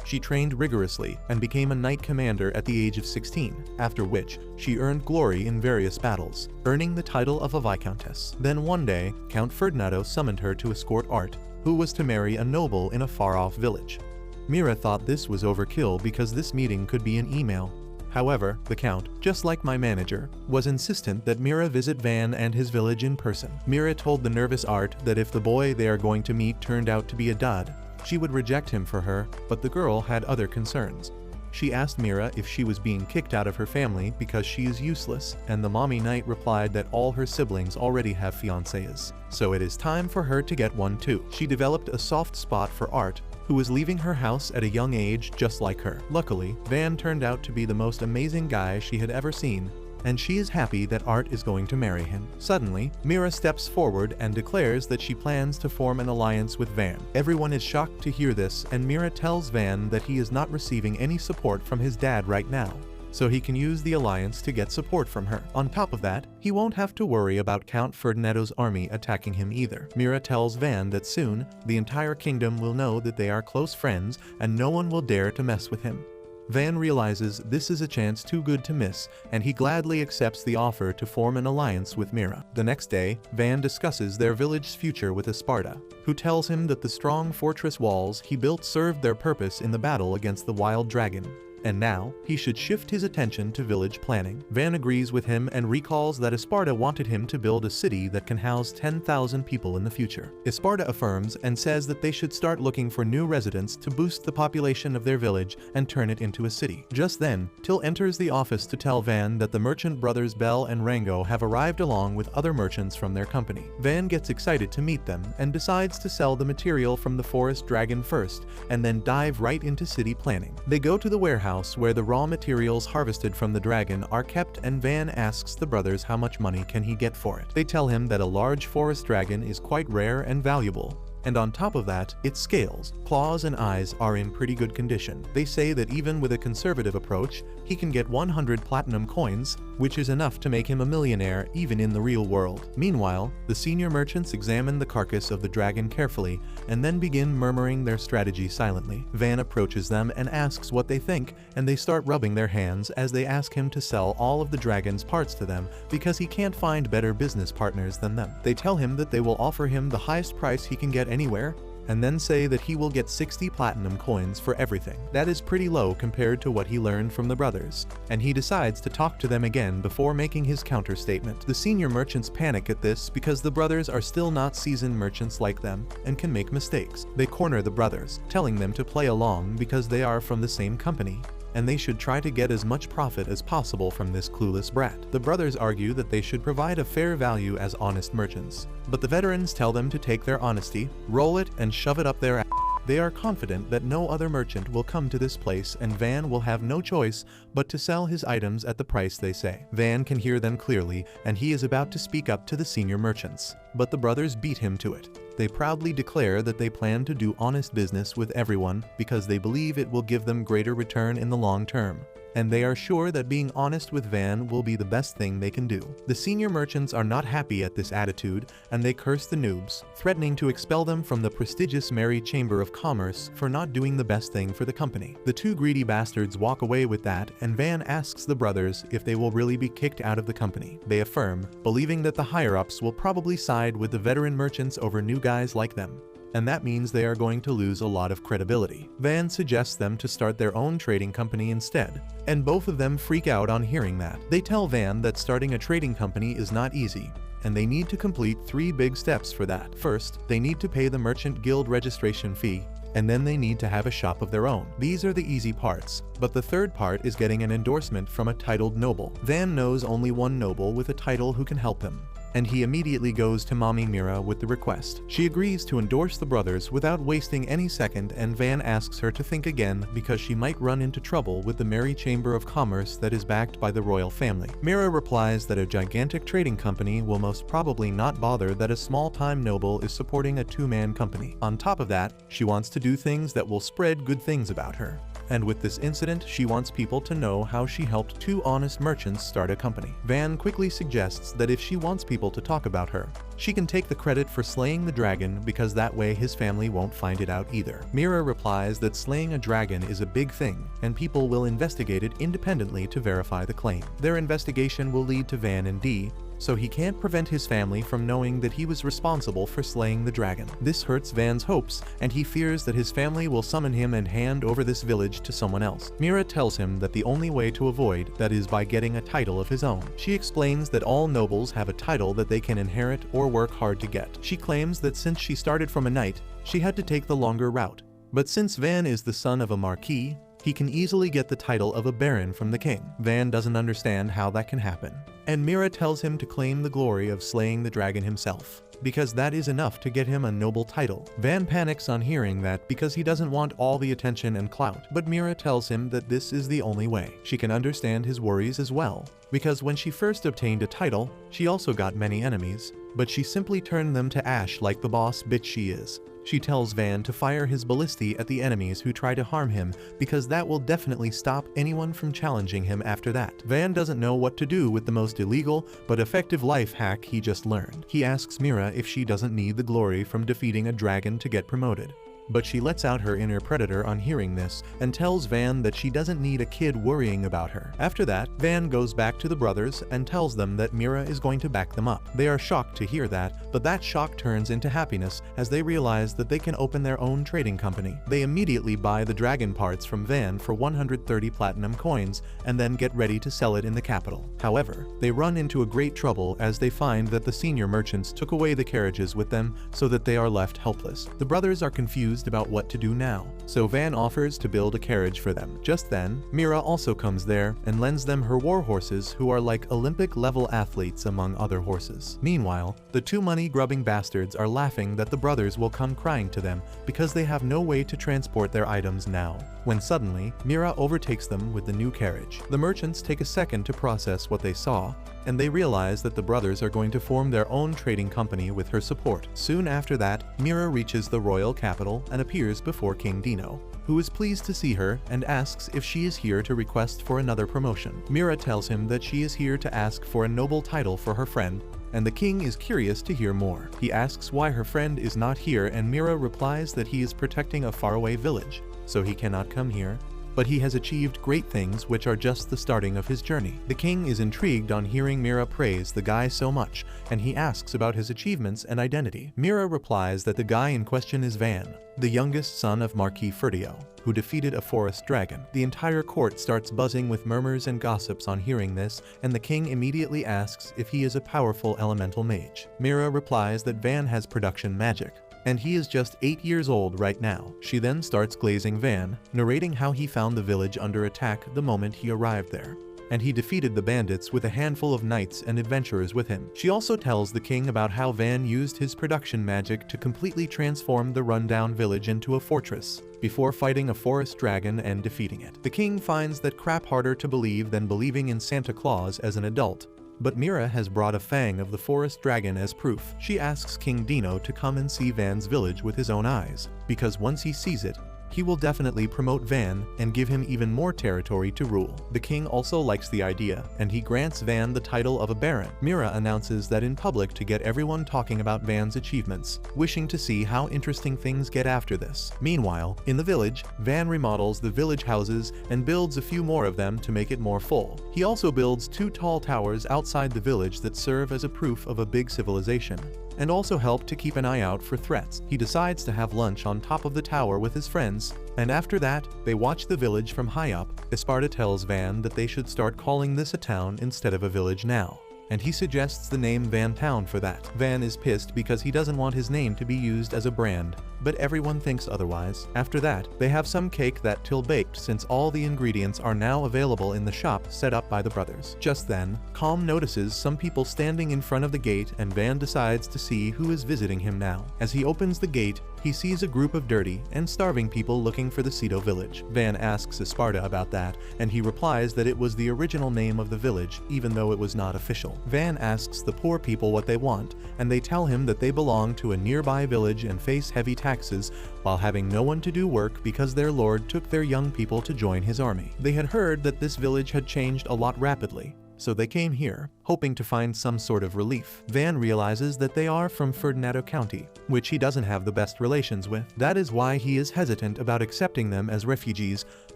She trained rigorously and became a knight commander at the age of 16, after which she earned glory in various battles, earning the title of a viscountess. Then one day, Count Ferdinando summoned her to escort Art, who was to marry a noble in a far-off village. Mira thought this was overkill because this meeting could be an email. However, the Count, just like my manager, was insistent that Mira visit Van and his village in person. Mira told the nervous Art that if the boy they are going to meet turned out to be a dud, she would reject him for her, but the girl had other concerns. She asked Mira if she was being kicked out of her family because she is useless, and the mommy knight replied that all her siblings already have fiancés, so it is time for her to get one too. She developed a soft spot for Art, who was leaving her house at a young age just like her. Luckily, Van turned out to be the most amazing guy she had ever seen, and she is happy that Art is going to marry him. Suddenly, Mira steps forward and declares that she plans to form an alliance with Van. Everyone is shocked to hear this, and Mira tells Van that he is not receiving any support from his dad right now, so he can use the alliance to get support from her. On top of that, he won't have to worry about Count Ferdinando's army attacking him either. Mira tells Van that soon, the entire kingdom will know that they are close friends and no one will dare to mess with him. Van realizes this is a chance too good to miss, and he gladly accepts the offer to form an alliance with Mira. The next day, Van discusses their village's future with Esparta, who tells him that the strong fortress walls he built served their purpose in the battle against the wild dragon, and now he should shift his attention to village planning. Van agrees with him and recalls that Esparta wanted him to build a city that can house 10,000 people in the future. Esparta affirms and says that they should start looking for new residents to boost the population of their village and turn it into a city. Just then, Till enters the office to tell Van that the merchant brothers Bell and Rango have arrived along with other merchants from their company. Van gets excited to meet them and decides to sell the material from the forest dragon first, and then dive right into city planning. They go to the warehouse where the raw materials harvested from the dragon are kept, and Van asks the brothers how much money can he get for it. They tell him that a large forest dragon is quite rare and valuable, and on top of that, its scales, claws and eyes are in pretty good condition. They say that even with a conservative approach, he can get 100 platinum coins, which is enough to make him a millionaire even in the real world. Meanwhile, the senior merchants examine the carcass of the dragon carefully and then begin murmuring their strategy silently. Van approaches them and asks what they think, and they start rubbing their hands as they ask him to sell all of the dragon's parts to them because he can't find better business partners than them. They tell him that they will offer him the highest price he can get anywhere, and then say that he will get 60 platinum coins for everything. That is pretty low compared to what he learned from the brothers, and he decides to talk to them again before making his counter-statement. The senior merchants panic at this because the brothers are still not seasoned merchants like them and can make mistakes. They corner the brothers, telling them to play along because they are from the same company, and they should try to get as much profit as possible from this clueless brat. The brothers argue that they should provide a fair value as honest merchants, but the veterans tell them to take their honesty, roll it, and shove it up their ass. They are confident that no other merchant will come to this place, and Van will have no choice but to sell his items at the price they say. Van can hear them clearly, and he is about to speak up to the senior merchants, but the brothers beat him to it. They proudly declare that they plan to do honest business with everyone because they believe it will give them greater return in the long term, and they are sure that being honest with Van will be the best thing they can do. The senior merchants are not happy at this attitude, and they curse the noobs, threatening to expel them from the prestigious Merry Chamber of Commerce for not doing the best thing for the company. The two greedy bastards walk away with that, and Van asks the brothers if they will really be kicked out of the company. They affirm, believing that the higher-ups will probably side with the veteran merchants over new guys like them, and that means they are going to lose a lot of credibility. Van suggests them to start their own trading company instead, and both of them freak out on hearing that. They tell Van that starting a trading company is not easy, and they need to complete 3 big steps for that. First, they need to pay the Merchant Guild registration fee, and then they need to have a shop of their own. These are the easy parts, but the third part is getting an endorsement from a titled noble. Van knows only one noble with a title who can help him, and he immediately goes to Mommy Mira with the request. She agrees to endorse the brothers without wasting any second, and Van asks her to think again because she might run into trouble with the Merry Chamber of Commerce that is backed by the royal family. Mira replies that a gigantic trading company will most probably not bother that a small-time noble is supporting a 2-man company. On top of that, she wants to do things that will spread good things about her. and with this incident she wants people to know how she helped 2 honest merchants start a company. Van quickly suggests that if she wants people to talk about her, she can take the credit for slaying the dragon because that way his family won't find it out either. Mira replies that slaying a dragon is a big thing, and people will investigate it independently to verify the claim. Their investigation will lead to Van and Dee, so he can't prevent his family from knowing that he was responsible for slaying the dragon. This hurts Van's hopes, and he fears that his family will summon him and hand over this village to someone else. Mira tells him that the only way to avoid that is by getting a title of his own. She explains that all nobles have a title that they can inherit or work hard to get. She claims that since she started from a knight, she had to take the longer route. But since Van is the son of a marquis, he can easily get the title of a baron from the king. Van doesn't understand how that can happen, and Mira tells him to claim the glory of slaying the dragon himself, because that is enough to get him a noble title. Van panics on hearing that because he doesn't want all the attention and clout, but Mira tells him that this is the only way. She can understand his worries as well, because when she first obtained a title, she also got many enemies, but she simply turned them to ash like the boss bitch she is. She tells Van to fire his Abilitiy at the enemies who try to harm him because that will definitely stop anyone from challenging him after that. Van doesn't know what to do with the most illegal but effective life hack he just learned. He asks Mira if she doesn't need the glory from defeating a dragon to get promoted. But she lets out her inner predator on hearing this and tells Van that she doesn't need a kid worrying about her. After that, Van goes back to the brothers and tells them that Mira is going to back them up. They are shocked to hear that, but that shock turns into happiness as they realize that they can open their own trading company. They immediately buy the dragon parts from Van for 130 platinum coins and then get ready to sell it in the capital. However, they run into a great trouble as they find that the senior merchants took away the carriages with them so that they are left helpless. The brothers are confused about what to do now, so Van offers to build a carriage for them. Just then, Mira also comes there and lends them her war horses, who are like Olympic-level athletes among other horses. Meanwhile, the 2 money-grubbing bastards are laughing that the brothers will come crying to them because they have no way to transport their items now, when suddenly, Mira overtakes them with the new carriage. The merchants take a second to process what they saw, and they realize that the brothers are going to form their own trading company with her support. Soon after that, Mira reaches the royal capital and appears before King Dino, who is pleased to see her and asks if she is here to request for another promotion. Mira tells him that she is here to ask for a noble title for her friend, and the king is curious to hear more. He asks why her friend is not here, and Mira replies that he is protecting a faraway village, so he cannot come here, but he has achieved great things which are just the starting of his journey. The king is intrigued on hearing Mira praise the guy so much, and he asks about his achievements and identity. Mira replies that the guy in question is Van, the youngest son of Marquis Ferdio, who defeated a forest dragon. The entire court starts buzzing with murmurs and gossips on hearing this, and the king immediately asks if he is a powerful elemental mage. Mira replies that Van has production magic, and he is just 8 years old right now. She then starts glazing Van, narrating how he found the village under attack the moment he arrived there, and he defeated the bandits with a handful of knights and adventurers with him. She also tells the king about how Van used his production magic to completely transform the rundown village into a fortress, before fighting a forest dragon and defeating it. The king finds that crap harder to believe than believing in Santa Claus as an adult, but Mira has brought a fang of the forest dragon as proof. She asks King Dino to come and see Van's village with his own eyes, because once he sees it, he will definitely promote Van and give him even more territory to rule. The king also likes the idea, and he grants Van the title of a baron. Mira announces that in public to get everyone talking about Van's achievements, wishing to see how interesting things get after this. Meanwhile, in the village, Van remodels the village houses and builds a few more of them to make it more full. He also builds 2 tall towers outside the village that serve as a proof of a big civilization, and also help to keep an eye out for threats. He decides to have lunch on top of the tower with his friends, and after that, they watch the village from high up. Esparta tells Van that they should start calling this a town instead of a village now, and he suggests the name Van Town for that. Van is pissed because he doesn't want his name to be used as a brand, but everyone thinks otherwise. After that, they have some cake that till baked since all the ingredients are now available in the shop set up by the brothers. Just then, Calm notices some people standing in front of the gate, and Van decides to see who is visiting him now. As he opens the gate, he sees a group of dirty and starving people looking for the Cedo village. Van asks Esparta about that, and he replies that it was the original name of the village, even though it was not official. Van asks the poor people what they want, and they tell him that they belong to a nearby village and face heavy taxes while having no one to do work because their lord took their young people to join his army. They had heard that this village had changed a lot rapidly, so they came here, hoping to find some sort of relief. Van realizes that they are from Ferdinando County, which he doesn't have the best relations with. That is why he is hesitant about accepting them as refugees,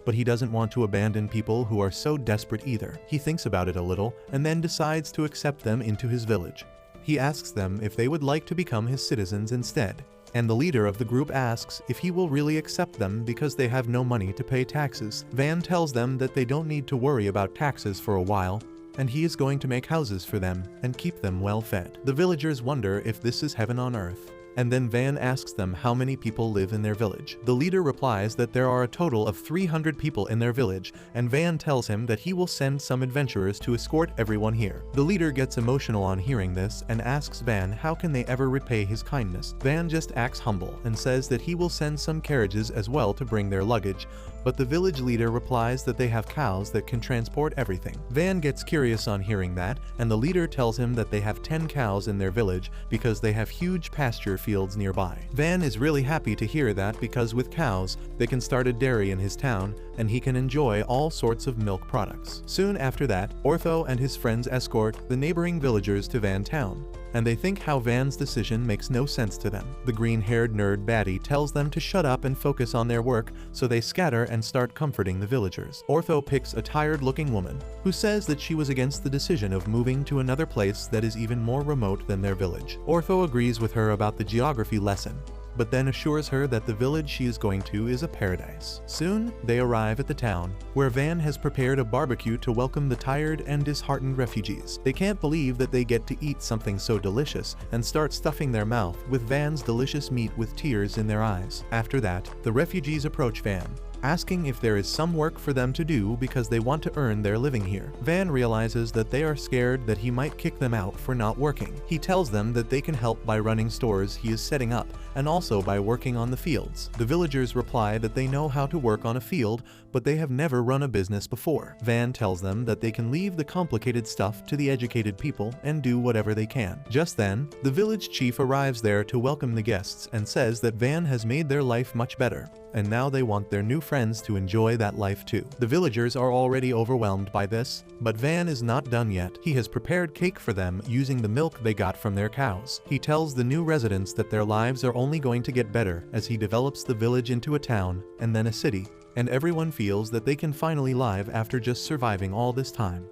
but he doesn't want to abandon people who are so desperate either. He thinks about it a little, and then decides to accept them into his village. He asks them if they would like to become his citizens instead, and the leader of the group asks if he will really accept them because they have no money to pay taxes. Van tells them that they don't need to worry about taxes for a while, and he is going to make houses for them and keep them well fed. The villagers wonder if this is heaven on earth, and then Van asks them how many people live in their village. The leader replies that there are a total of 300 people in their village, and Van tells him that he will send some adventurers to escort everyone here. The leader gets emotional on hearing this and asks Van how can they ever repay his kindness. Van just acts humble and says that he will send some carriages as well to bring their luggage, but the village leader replies that they have cows that can transport everything. Van gets curious on hearing that, and the leader tells him that they have 10 cows in their village because they have huge pasture fields nearby. Van is really happy to hear that because with cows, they can start a dairy in his town, and he can enjoy all sorts of milk products. Soon after that, Ortho and his friends escort the neighboring villagers to Van Town, and they think how Van's decision makes no sense to them. The green-haired nerd baddie tells them to shut up and focus on their work, so they scatter and start comforting the villagers. Ortho picks a tired-looking woman, who says that she was against the decision of moving to another place that is even more remote than their village. Ortho agrees with her about the geography lesson, but then assures her that the village she is going to is a paradise. Soon, they arrive at the town, where Van has prepared a barbecue to welcome the tired and disheartened refugees. They can't believe that they get to eat something so delicious, and start stuffing their mouth with Van's delicious meat with tears in their eyes. After that, the refugees approach Van, asking if there is some work for them to do because they want to earn their living here. Van realizes that they are scared that he might kick them out for not working. He tells them that they can help by running stores he is setting up, and also by working on the fields. The villagers reply that they know how to work on a field, but they have never run a business before. Van tells them that they can leave the complicated stuff to the educated people and do whatever they can. Just then, the village chief arrives there to welcome the guests and says that Van has made their life much better, and now they want their new friends to enjoy that life too. The villagers are already overwhelmed by this, but Van is not done yet. He has prepared cake for them using the milk they got from their cows. He tells the new residents that their lives are only going to get better as he develops the village into a town and then a city, and everyone feels that they can finally live after just surviving all this time.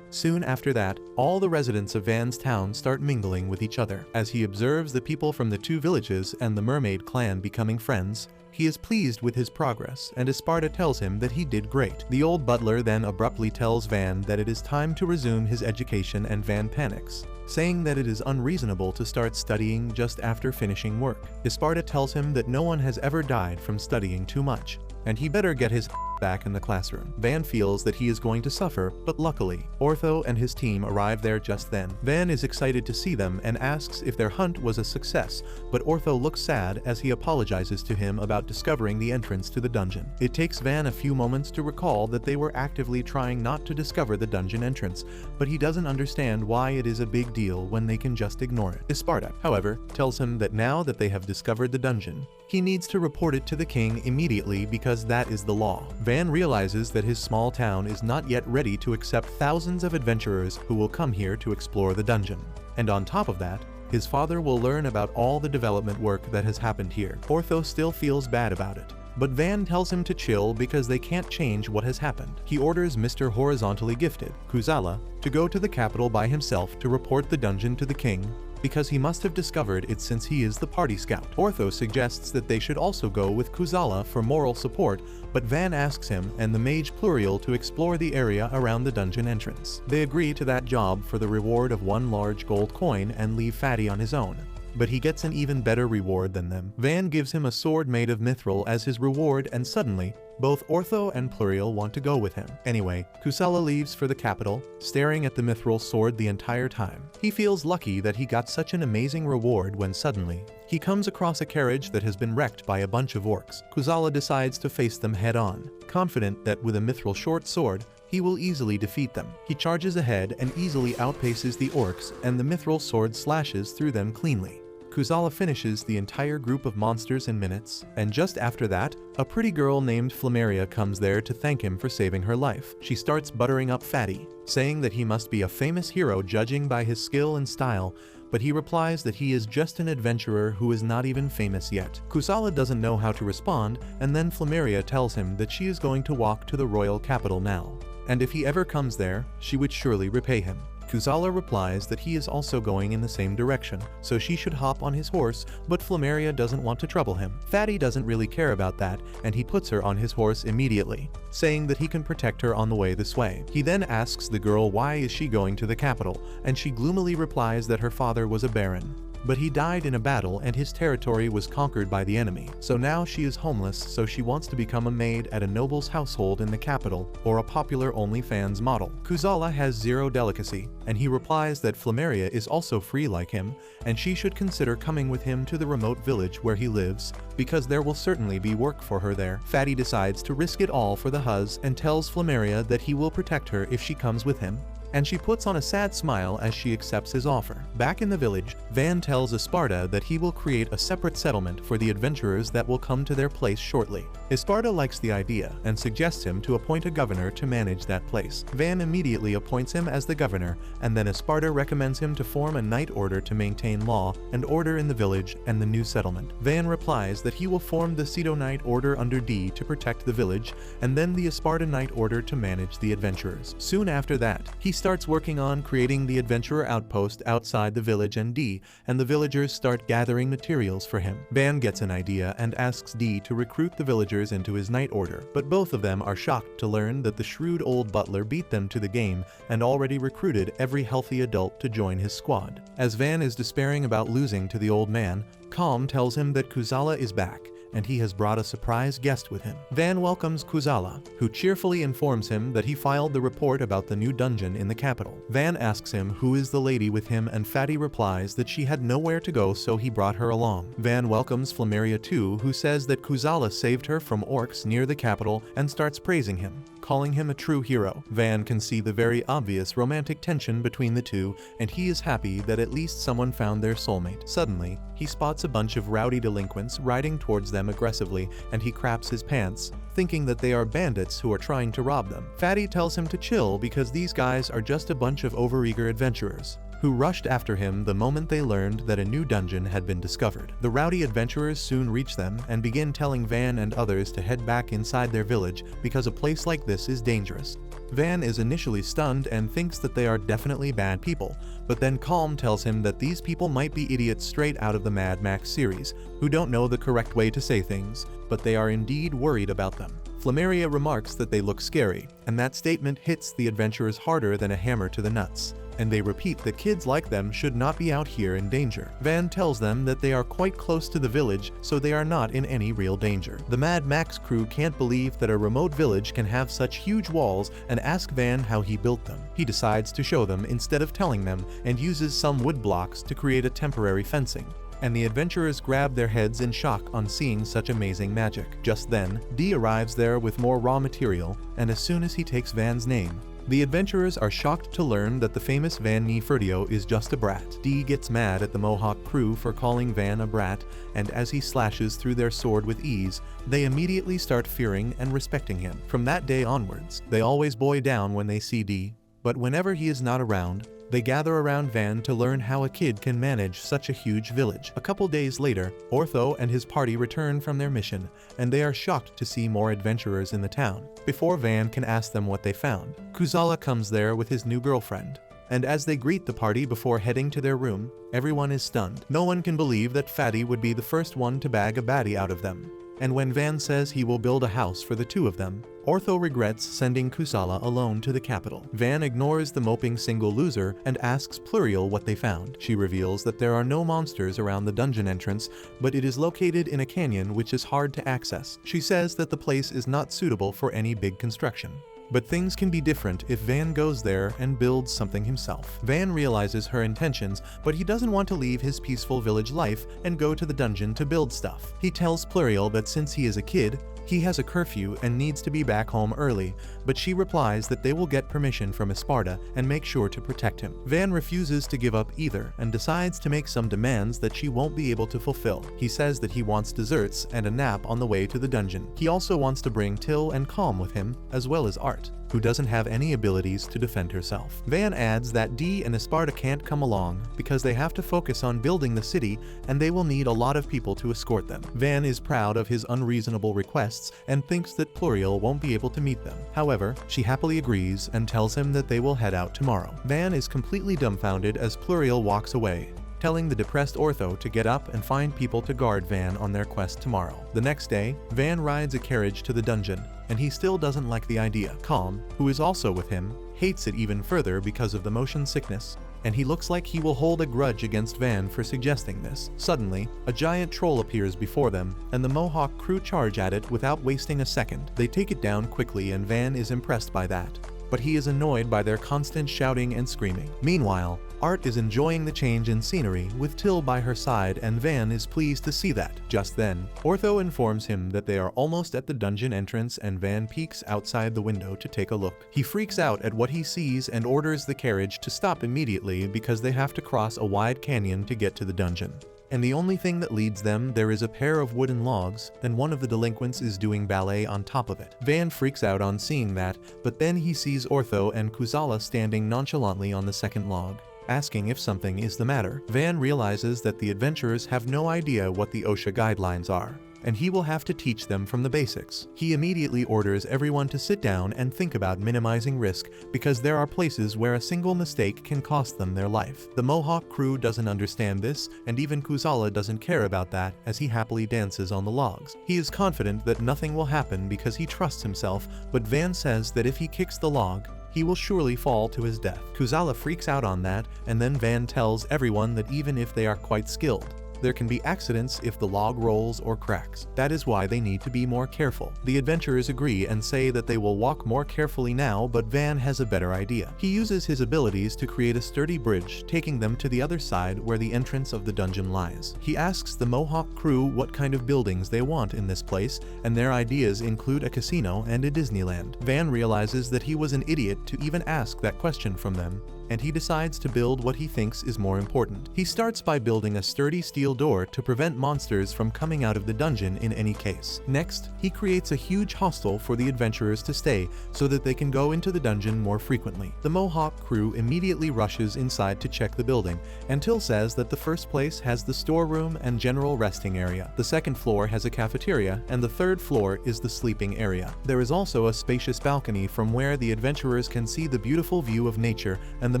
Soon after that, all the residents of Van's town start mingling with each other. As he observes the people from the two villages and the mermaid clan becoming friends, he is pleased with his progress, and Esparta tells him that he did great. The old butler then abruptly tells Van that it is time to resume his education, and Van panics, saying that it is unreasonable to start studying just after finishing work. Esparta tells him that no one has ever died from studying too much, and he better get his back in the classroom. Van feels that he is going to suffer, but luckily, Ortho and his team arrive there just then. Van is excited to see them and asks if their hunt was a success, but Ortho looks sad as he apologizes to him about discovering the entrance to the dungeon. It takes Van a few moments to recall that they were actively trying not to discover the dungeon entrance, but he doesn't understand why it is a big deal when they can just ignore it. Esparta, however, tells him that now that they have discovered the dungeon, he needs to report it to the king immediately because that is the law. Van realizes that his small town is not yet ready to accept thousands of adventurers who will come here to explore the dungeon. And on top of that, his father will learn about all the development work that has happened here. Ortho still feels bad about it, but Van tells him to chill because they can't change what has happened. He orders Mr. Horizontally Gifted, Kuzala, to go to the capital by himself to report the dungeon to the king, because he must have discovered it since he is the party scout. Ortho suggests that they should also go with Kuzala for moral support, but Van asks him and the mage Pluriel to explore the area around the dungeon entrance. They agree to that job for the reward of 1 large gold coin and leave Fatty on his own, but he gets an even better reward than them. Van gives him a sword made of mithril as his reward, and suddenly, Both Ortho and Pluriel want to go with him. Anyway, Kusala leaves for the capital, staring at the mithril sword the entire time. He feels lucky that he got such an amazing reward when suddenly, he comes across a carriage that has been wrecked by a bunch of orcs. Kusala decides to face them head-on, confident that with a mithril short sword, he will easily defeat them. He charges ahead and easily outpaces the orcs, and the mithril sword slashes through them cleanly. Kusala finishes the entire group of monsters in minutes, and just after that, a pretty girl named Flameria comes there to thank him for saving her life. She starts buttering up Fatty, saying that he must be a famous hero judging by his skill and style, but he replies that he is just an adventurer who is not even famous yet. Kusala doesn't know how to respond, and then Flameria tells him that she is going to walk to the royal capital now, and if he ever comes there, she would surely repay him. Kusala replies that he is also going in the same direction, so she should hop on his horse, but Flameria doesn't want to trouble him. Fatty doesn't really care about that, and he puts her on his horse immediately, saying that he can protect her on the way this way. He then asks the girl why is she going to the capital, and she gloomily replies that her father was a baron. But he died in a battle and his territory was conquered by the enemy, so now she is homeless, so she wants to become a maid at a noble's household in the capital, or a popular OnlyFans model. Kusala has zero delicacy, and he replies that Flameria is also free like him, and she should consider coming with him to the remote village where he lives, because there will certainly be work for her there. Fatty decides to risk it all for the huzz and tells Flameria that he will protect her if she comes with him, and she puts on a sad smile as she accepts his offer. Back in the village, Van tells Esparta that he will create a separate settlement for the adventurers that will come to their place shortly. Esparta likes the idea and suggests him to appoint a governor to manage that place. Van immediately appoints him as the governor, and then Esparta recommends him to form a knight order to maintain law and order in the village and the new settlement. Van replies that he will form the Ceto Knight Order under D to protect the village, and then the Esparta Knight Order to manage the adventurers. Soon after that, he starts working on creating the adventurer outpost outside the village and D, and the villagers start gathering materials for him. Van gets an idea and asks D to recruit the villagers into his knight order, but both of them are shocked to learn that the shrewd old butler beat them to the game and already recruited every healthy adult to join his squad. As Van is despairing about losing to the old man, Calm tells him that Kusala is back, and he has brought a surprise guest with him. Van welcomes Kusala, who cheerfully informs him that he filed the report about the new dungeon in the capital. Van asks him who is the lady with him, and Fatty replies that she had nowhere to go, so he brought her along. Van welcomes Flameria too, who says that Kusala saved her from orcs near the capital and starts praising him, calling him a true hero. Van can see the very obvious romantic tension between the two, and he is happy that at least someone found their soulmate. Suddenly, he spots a bunch of rowdy delinquents riding towards them aggressively, and he craps his pants, thinking that they are bandits who are trying to rob them. Fatty tells him to chill because these guys are just a bunch of overeager adventurers who rushed after him the moment they learned that a new dungeon had been discovered. The rowdy adventurers soon reach them and begin telling Van and others to head back inside their village because a place like this is dangerous. Van is initially stunned and thinks that they are definitely bad people, but then Calm tells him that these people might be idiots straight out of the Mad Max series, who don't know the correct way to say things, but they are indeed worried about them. Flameria remarks that they look scary, and that statement hits the adventurers harder than a hammer to the nuts, and they repeat that kids like them should not be out here in danger. Van tells them that they are quite close to the village, so they are not in any real danger. The Mad Max crew can't believe that a remote village can have such huge walls and ask Van how he built them. He decides to show them instead of telling them, and uses some wood blocks to create a temporary fencing, and the adventurers grab their heads in shock on seeing such amazing magic. Just then, D arrives there with more raw material, and as soon as he takes Van's name, the adventurers are shocked to learn that the famous Van Nefertio is just a brat. D gets mad at the Mohawk crew for calling Van a brat, and as he slashes through their sword with ease, they immediately start fearing and respecting him. From that day onwards, they always bow down when they see D, but whenever he is not around, they gather around Van to learn how a kid can manage such a huge village. A couple days later, Ortho and his party return from their mission, and they are shocked to see more adventurers in the town. Before Van can ask them what they found, Kusala comes there with his new girlfriend, and as they greet the party before heading to their room, everyone is stunned. No one can believe that Fatty would be the first one to bag a baddie out of them. and when Van says he will build a house for the two of them, Ortho regrets sending Kusala alone to the capital. Van ignores the moping single loser and asks Pluriel what they found. She reveals that there are no monsters around the dungeon entrance, but it is located in a canyon which is hard to access. She says that the place is not suitable for any big construction. But things can be different if Van goes there and builds something himself. Van realizes her intentions, but he doesn't want to leave his peaceful village life and go to the dungeon to build stuff. He tells Pluriel that since he is a kid, he has a curfew and needs to be back home early, but she replies that they will get permission from Esparta and make sure to protect him. Van refuses to give up either and decides to make some demands that she won't be able to fulfill. He says that he wants desserts and a nap on the way to the dungeon. He also wants to bring Till and Calm with him, as well as Art, who doesn't have any abilities to defend herself. Van adds that Dee and Esparta can't come along because they have to focus on building the city and they will need a lot of people to escort them. Van is proud of his unreasonable requests and thinks that Pluriel won't be able to meet them. However, she happily agrees and tells him that they will head out tomorrow. Van is completely dumbfounded as Pluriel walks away, telling the depressed Ortho to get up and find people to guard Van on their quest tomorrow. The next day, Van rides a carriage to the dungeon, and he still doesn't like the idea. Calm, who is also with him, hates it even further because of the motion sickness, and he looks like he will hold a grudge against Van for suggesting this. Suddenly, a giant troll appears before them, and the Mohawk crew charge at it without wasting a second. They take it down quickly and Van is impressed by that, but he is annoyed by their constant shouting and screaming. Meanwhile, Art is enjoying the change in scenery with Till by her side and Van is pleased to see that. Just then, Ortho informs him that they are almost at the dungeon entrance and Van peeks outside the window to take a look. He freaks out at what he sees and orders the carriage to stop immediately because they have to cross a wide canyon to get to the dungeon. And the only thing that leads them there is a pair of wooden logs, and one of the delinquents is doing ballet on top of it. Van freaks out on seeing that, but then he sees Ortho and Kusala standing nonchalantly on the second log, asking if something is the matter. Van realizes that the adventurers have no idea what the OSHA guidelines are, and he will have to teach them from the basics. He immediately orders everyone to sit down and think about minimizing risk because there are places where a single mistake can cost them their life. The Mohawk crew doesn't understand this, and even Kusala doesn't care about that as he happily dances on the logs. He is confident that nothing will happen because he trusts himself, but Van says that if he kicks the log, he will surely fall to his death. Kusala freaks out on that, and then Van tells everyone that even if they are quite skilled, there can be accidents if the log rolls or cracks. That is why they need to be more careful. The adventurers agree and say that they will walk more carefully now, but Van has a better idea. He uses his abilities to create a sturdy bridge, taking them to the other side where the entrance of the dungeon lies. He asks the Mohawk crew what kind of buildings they want in this place, and their ideas include a casino and a Disneyland. Van realizes that he was an idiot to even ask that question from them, and he decides to build what he thinks is more important. He starts by building a sturdy steel door to prevent monsters from coming out of the dungeon in any case. Next, he creates a huge hostel for the adventurers to stay so that they can go into the dungeon more frequently. The Mohawk crew immediately rushes inside to check the building, and Till says that the first place has the storeroom and general resting area. The second floor has a cafeteria, and the third floor is the sleeping area. There is also a spacious balcony from where the adventurers can see the beautiful view of nature, and the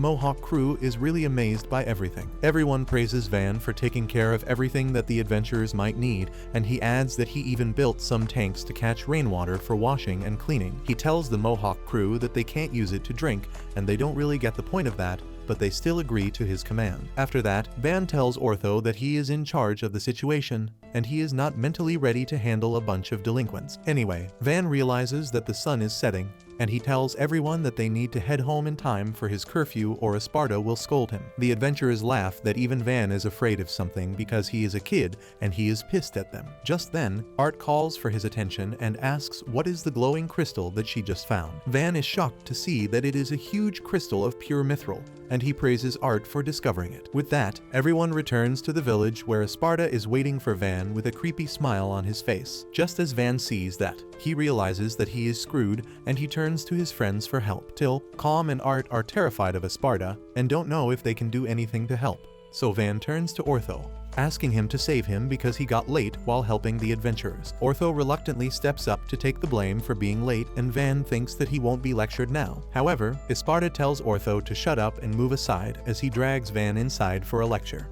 Mohawk crew is really amazed by everything. Everyone praises Van for taking care of everything that the adventurers might need, and he adds that he even built some tanks to catch rainwater for washing and cleaning. He tells the Mohawk crew that they can't use it to drink, and they don't really get the point of that, but they still agree to his command. After that, Van tells Ortho that he is in charge of the situation, and he is not mentally ready to handle a bunch of delinquents. Anyway, Van realizes that the sun is setting, and he tells everyone that they need to head home in time for his curfew or Esparta will scold him. The adventurers laugh that even Van is afraid of something because he is a kid and he is pissed at them. Just then, Art calls for his attention and asks what is the glowing crystal that she just found. Van is shocked to see that it is a huge crystal of pure mithril, and he praises Art for discovering it. With that, everyone returns to the village where Esparta is waiting for Van with a creepy smile on his face. Just as Van sees that, he realizes that he is screwed and he turns to his friends for help. Till, Calm, and Art are terrified of Esparta and don't know if they can do anything to help. So Van turns to Ortho, asking him to save him because he got late while helping the adventurers. Ortho reluctantly steps up to take the blame for being late, and Van thinks that he won't be lectured now. However, Esparta tells Ortho to shut up and move aside as he drags Van inside for a lecture.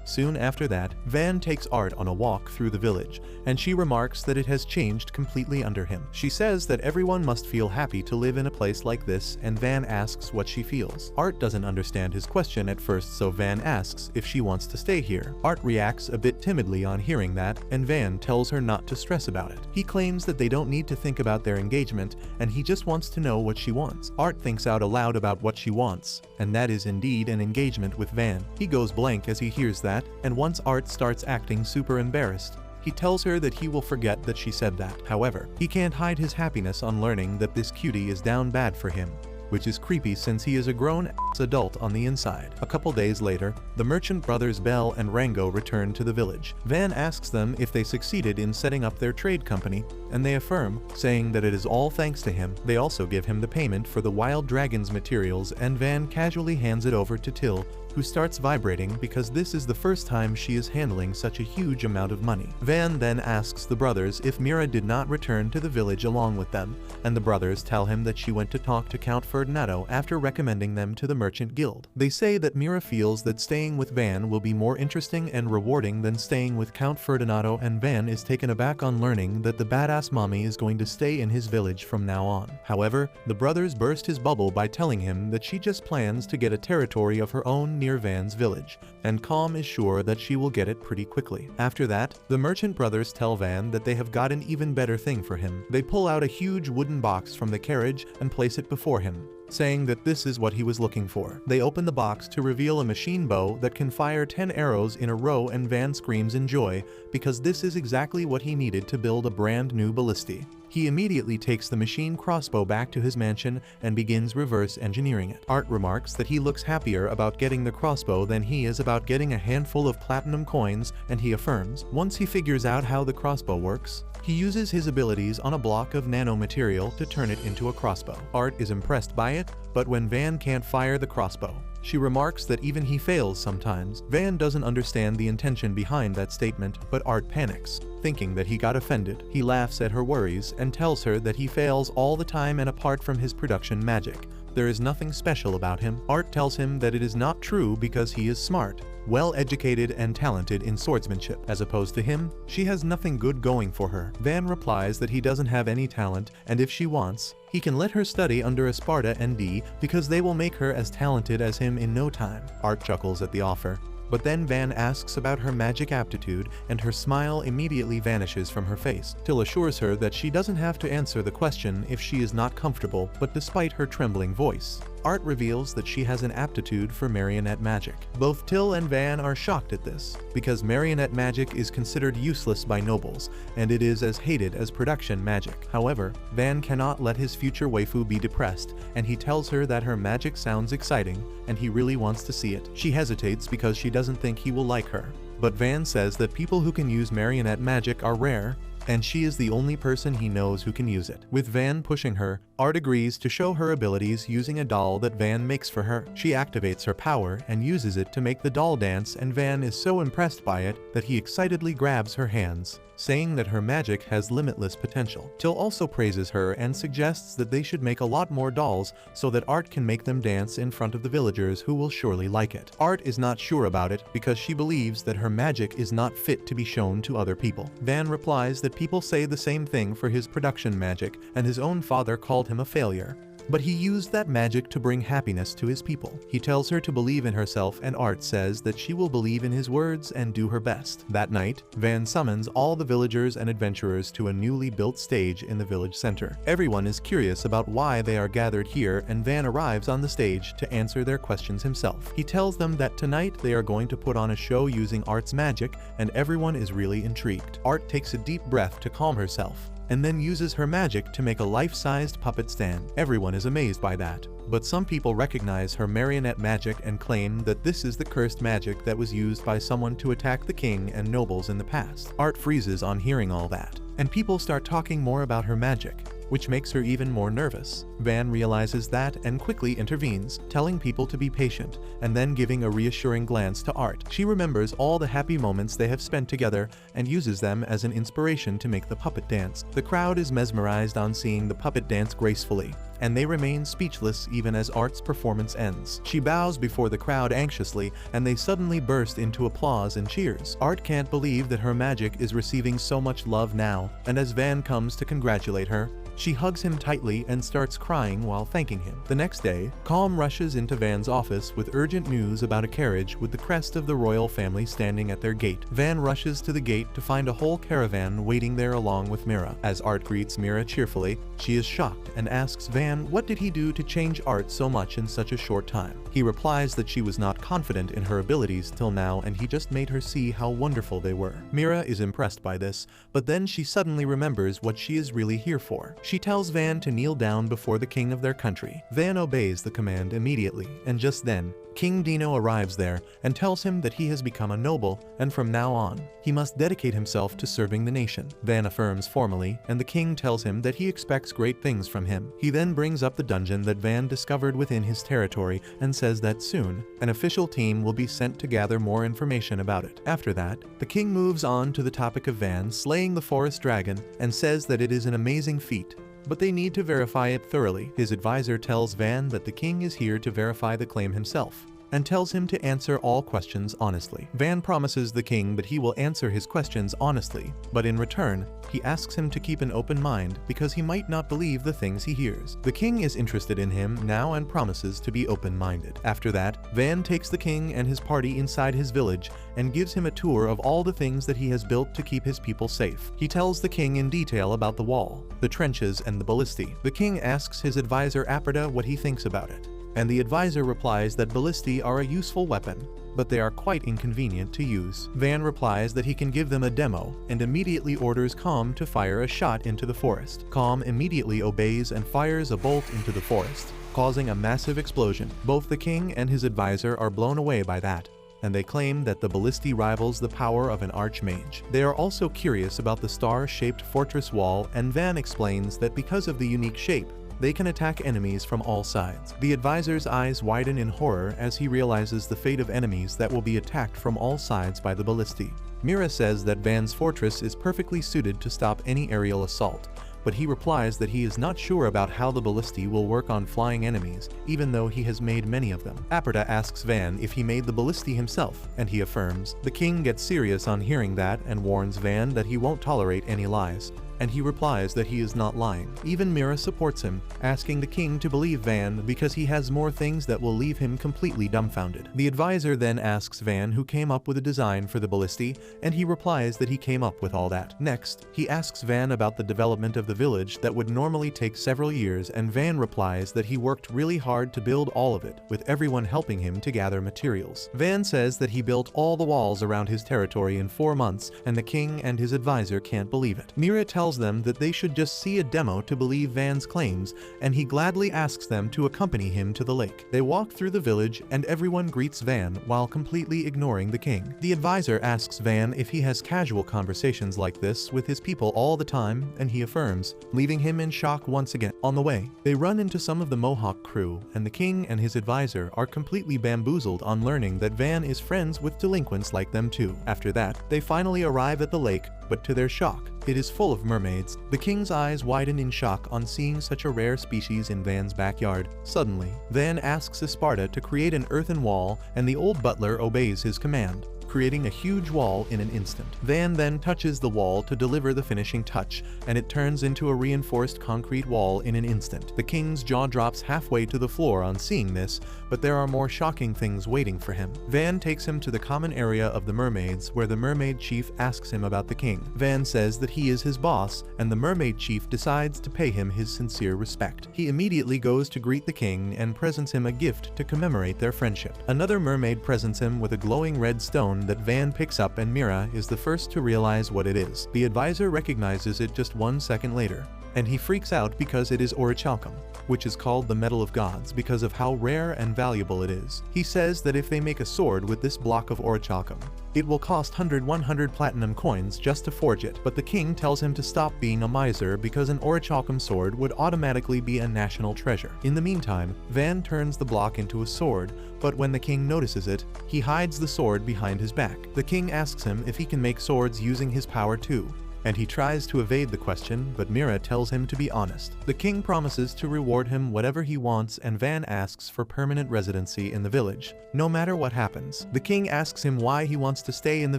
Soon after that, Van takes Art on a walk through the village, and she remarks that it has changed completely under him. She says that everyone must feel happy to live in a place like this, and Van asks what she feels. Art doesn't understand his question at first, so Van asks if she wants to stay here. Art reacts a bit timidly on hearing that, and Van tells her not to stress about it. He claims that they don't need to think about their engagement, and he just wants to know what she wants. Art thinks out aloud about what she wants, and that is indeed an engagement with Van. He goes blank as he hears that, and once Art starts acting super embarrassed, he tells her that he will forget that she said that. However, he can't hide his happiness on learning that this cutie is down bad for him, which is creepy since he is a grown-ass adult on the inside. A couple days later, the merchant brothers Belle and Rango return to the village. Van asks them if they succeeded in setting up their trade company, and they affirm, saying that it is all thanks to him. They also give him the payment for the wild dragon's materials, and Van casually hands it over to Till, who starts vibrating because this is the first time she is handling such a huge amount of money. Van then asks the brothers if Mira did not return to the village along with them, and the brothers tell him that she went to talk to Count Ferdinando after recommending them to the Merchant Guild. They say that Mira feels that staying with Van will be more interesting and rewarding than staying with Count Ferdinando, and Van is taken aback on learning that the badass mommy is going to stay in his village from now on. However, the brothers burst his bubble by telling him that she just plans to get a territory of her own near Van's village, and Calm is sure that she will get it pretty quickly. After that, the merchant brothers tell Van that they have got an even better thing for him. They pull out a huge wooden box from the carriage and place it before him, saying that this is what he was looking for. They open the box to reveal a machine bow that can fire 10 arrows in a row, and Van screams in joy because this is exactly what he needed to build a brand new Abilitiy. He immediately takes the machine crossbow back to his mansion and begins reverse engineering it. Art remarks that he looks happier about getting the crossbow than he is about getting a handful of platinum coins, and he affirms, once he figures out how the crossbow works, he uses his abilities on a block of nanomaterial to turn it into a crossbow. Art is impressed by it, but when Van can't fire the crossbow, she remarks that even he fails sometimes. Van doesn't understand the intention behind that statement, but Art panics, thinking that he got offended. He laughs at her worries and tells her that he fails all the time, and apart from his production magic, there is nothing special about him. Art tells him that it is not true because he is smart, well-educated and talented in swordsmanship. As opposed to him, she has nothing good going for her. Van replies that he doesn't have any talent, and if she wants, he can let her study under Esparta and D because they will make her as talented as him in no time. Art chuckles at the offer, but then Van asks about her magic aptitude, and her smile immediately vanishes from her face. Till assures her that she doesn't have to answer the question if she is not comfortable, but despite her trembling voice, Art reveals that she has an aptitude for marionette magic. Both Till and Van are shocked at this, because marionette magic is considered useless by nobles, and it is as hated as production magic. However, Van cannot let his future waifu be depressed, and he tells her that her magic sounds exciting, and he really wants to see it. She hesitates because she doesn't think he will like her, but Van says that people who can use marionette magic are rare, and she is the only person he knows who can use it. With Van pushing her, Art agrees to show her abilities using a doll that Van makes for her. She activates her power and uses it to make the doll dance, and Van is so impressed by it that he excitedly grabs her hands, saying that her magic has limitless potential. Till also praises her and suggests that they should make a lot more dolls so that Art can make them dance in front of the villagers, who will surely like it. Art is not sure about it because she believes that her magic is not fit to be shown to other people. Van replies that people say the same thing for his production magic, and his own father called him a failure, but he used that magic to bring happiness to his people. He tells her to believe in herself, and Art says that she will believe in his words and do her best. That night, Van summons all the villagers and adventurers to a newly built stage in the village center. Everyone is curious about why they are gathered here, and Van arrives on the stage to answer their questions himself. He tells them that tonight they are going to put on a show using Art's magic, and everyone is really intrigued. Art takes a deep breath to calm herself, and then uses her magic to make a life-sized puppet stand. Everyone is amazed by that, but some people recognize her marionette magic and claim that this is the cursed magic that was used by someone to attack the king and nobles in the past. Art freezes on hearing all that, and people start talking more about her magic, which makes her even more nervous. Van realizes that and quickly intervenes, telling people to be patient, and then giving a reassuring glance to Art. She remembers all the happy moments they have spent together and uses them as an inspiration to make the puppet dance. The crowd is mesmerized on seeing the puppet dance gracefully, and they remain speechless even as Art's performance ends. She bows before the crowd anxiously, and they suddenly burst into applause and cheers. Art can't believe that her magic is receiving so much love now, and as Van comes to congratulate her, she hugs him tightly and starts crying while thanking him. The next day, Calm rushes into Van's office with urgent news about a carriage with the crest of the royal family standing at their gate. Van rushes to the gate to find a whole caravan waiting there along with Mira. As Art greets Mira cheerfully, she is shocked and asks Van what did he do to change Art so much in such a short time. He replies that she was not confident in her abilities till now and he just made her see how wonderful they were. Mira is impressed by this, but then she suddenly remembers what she is really here for. She tells Van to kneel down before the king of their country. Van obeys the command immediately, and just then, King Dino arrives there and tells him that he has become a noble, and from now on, he must dedicate himself to serving the nation. Van affirms formally, and the king tells him that he expects great things from him. He then brings up the dungeon that Van discovered within his territory and says that soon, an official team will be sent to gather more information about it. After that, the king moves on to the topic of Van slaying the forest dragon and says that it is an amazing feat, but they need to verify it thoroughly. His advisor tells Van that the king is here to verify the claim himself, and tells him to answer all questions honestly. Van promises the king that he will answer his questions honestly, but in return, he asks him to keep an open mind because he might not believe the things he hears. The king is interested in him now and promises to be open-minded. After that, Van takes the king and his party inside his village and gives him a tour of all the things that he has built to keep his people safe. He tells the king in detail about the wall, the trenches, and the ballistae. The king asks his advisor Abilitiy what he thinks about it, and the advisor replies that ballistae are a useful weapon, but they are quite inconvenient to use. Van replies that he can give them a demo, and immediately orders Calm to fire a shot into the forest. Calm immediately obeys and fires a bolt into the forest, causing a massive explosion. Both the king and his advisor are blown away by that, and they claim that the ballistae rivals the power of an archmage. They are also curious about the star-shaped fortress wall, and Van explains that because of the unique shape, they can attack enemies from all sides. The advisor's eyes widen in horror as he realizes the fate of enemies that will be attacked from all sides by the ballistae. Mira says that Van's fortress is perfectly suited to stop any aerial assault, but he replies that he is not sure about how the ballistae will work on flying enemies, even though he has made many of them. Abilitiy asks Van if he made the ballistae himself, and he affirms. The king gets serious on hearing that and warns Van that he won't tolerate any lies, and he replies that he is not lying. Even Mira supports him, asking the king to believe Van because he has more things that will leave him completely dumbfounded. The advisor then asks Van who came up with a design for the ballistae, and he replies that he came up with all that. Next, he asks Van about the development of the village that would normally take several years, and Van replies that he worked really hard to build all of it, with everyone helping him to gather materials. Van says that he built all the walls around his territory in 4 months, and the king and his advisor can't believe it. Mira tells them that they should just see a demo to believe Van's claims, and he gladly asks them to accompany him to the lake. They walk through the village, and everyone greets Van while completely ignoring the king. The advisor asks Van if he has casual conversations like this with his people all the time, and he affirms, leaving him in shock once again. On the way, they run into some of the Mohawk crew, and the king and his advisor are completely bamboozled on learning that Van is friends with delinquents like them too. After that, they finally arrive at the lake, but to their shock, it is full of mermaids. The king's eyes widen in shock on seeing such a rare species in Van's backyard. Suddenly, Van asks Esparta to create an earthen wall, and the old butler obeys his command, creating a huge wall in an instant. Van then touches the wall to deliver the finishing touch, and it turns into a reinforced concrete wall in an instant. The king's jaw drops halfway to the floor on seeing this, but there are more shocking things waiting for him. Van takes him to the common area of the mermaids, where the mermaid chief asks him about the king. Van says that he is his boss, and the mermaid chief decides to pay him his sincere respect. He immediately goes to greet the king and presents him a gift to commemorate their friendship. Another mermaid presents him with a glowing red stone that Van picks up, and Mira is the first to realize what it is. The advisor recognizes it just 1 second later, and he freaks out because it is orichalcum, which is called the metal of gods because of how rare and valuable it is. He says that if they make a sword with this block of orichalcum, it will cost 100 platinum coins just to forge it, but the king tells him to stop being a miser because an orichalcum sword would automatically be a national treasure. In the meantime, Van turns the block into a sword, but when the king notices it, he hides the sword behind his back. The king asks him if he can make swords using his power too, and he tries to evade the question, but Mira tells him to be honest. The king promises to reward him whatever he wants, and Van asks for permanent residency in the village, no matter what happens. The king asks him why he wants to stay in the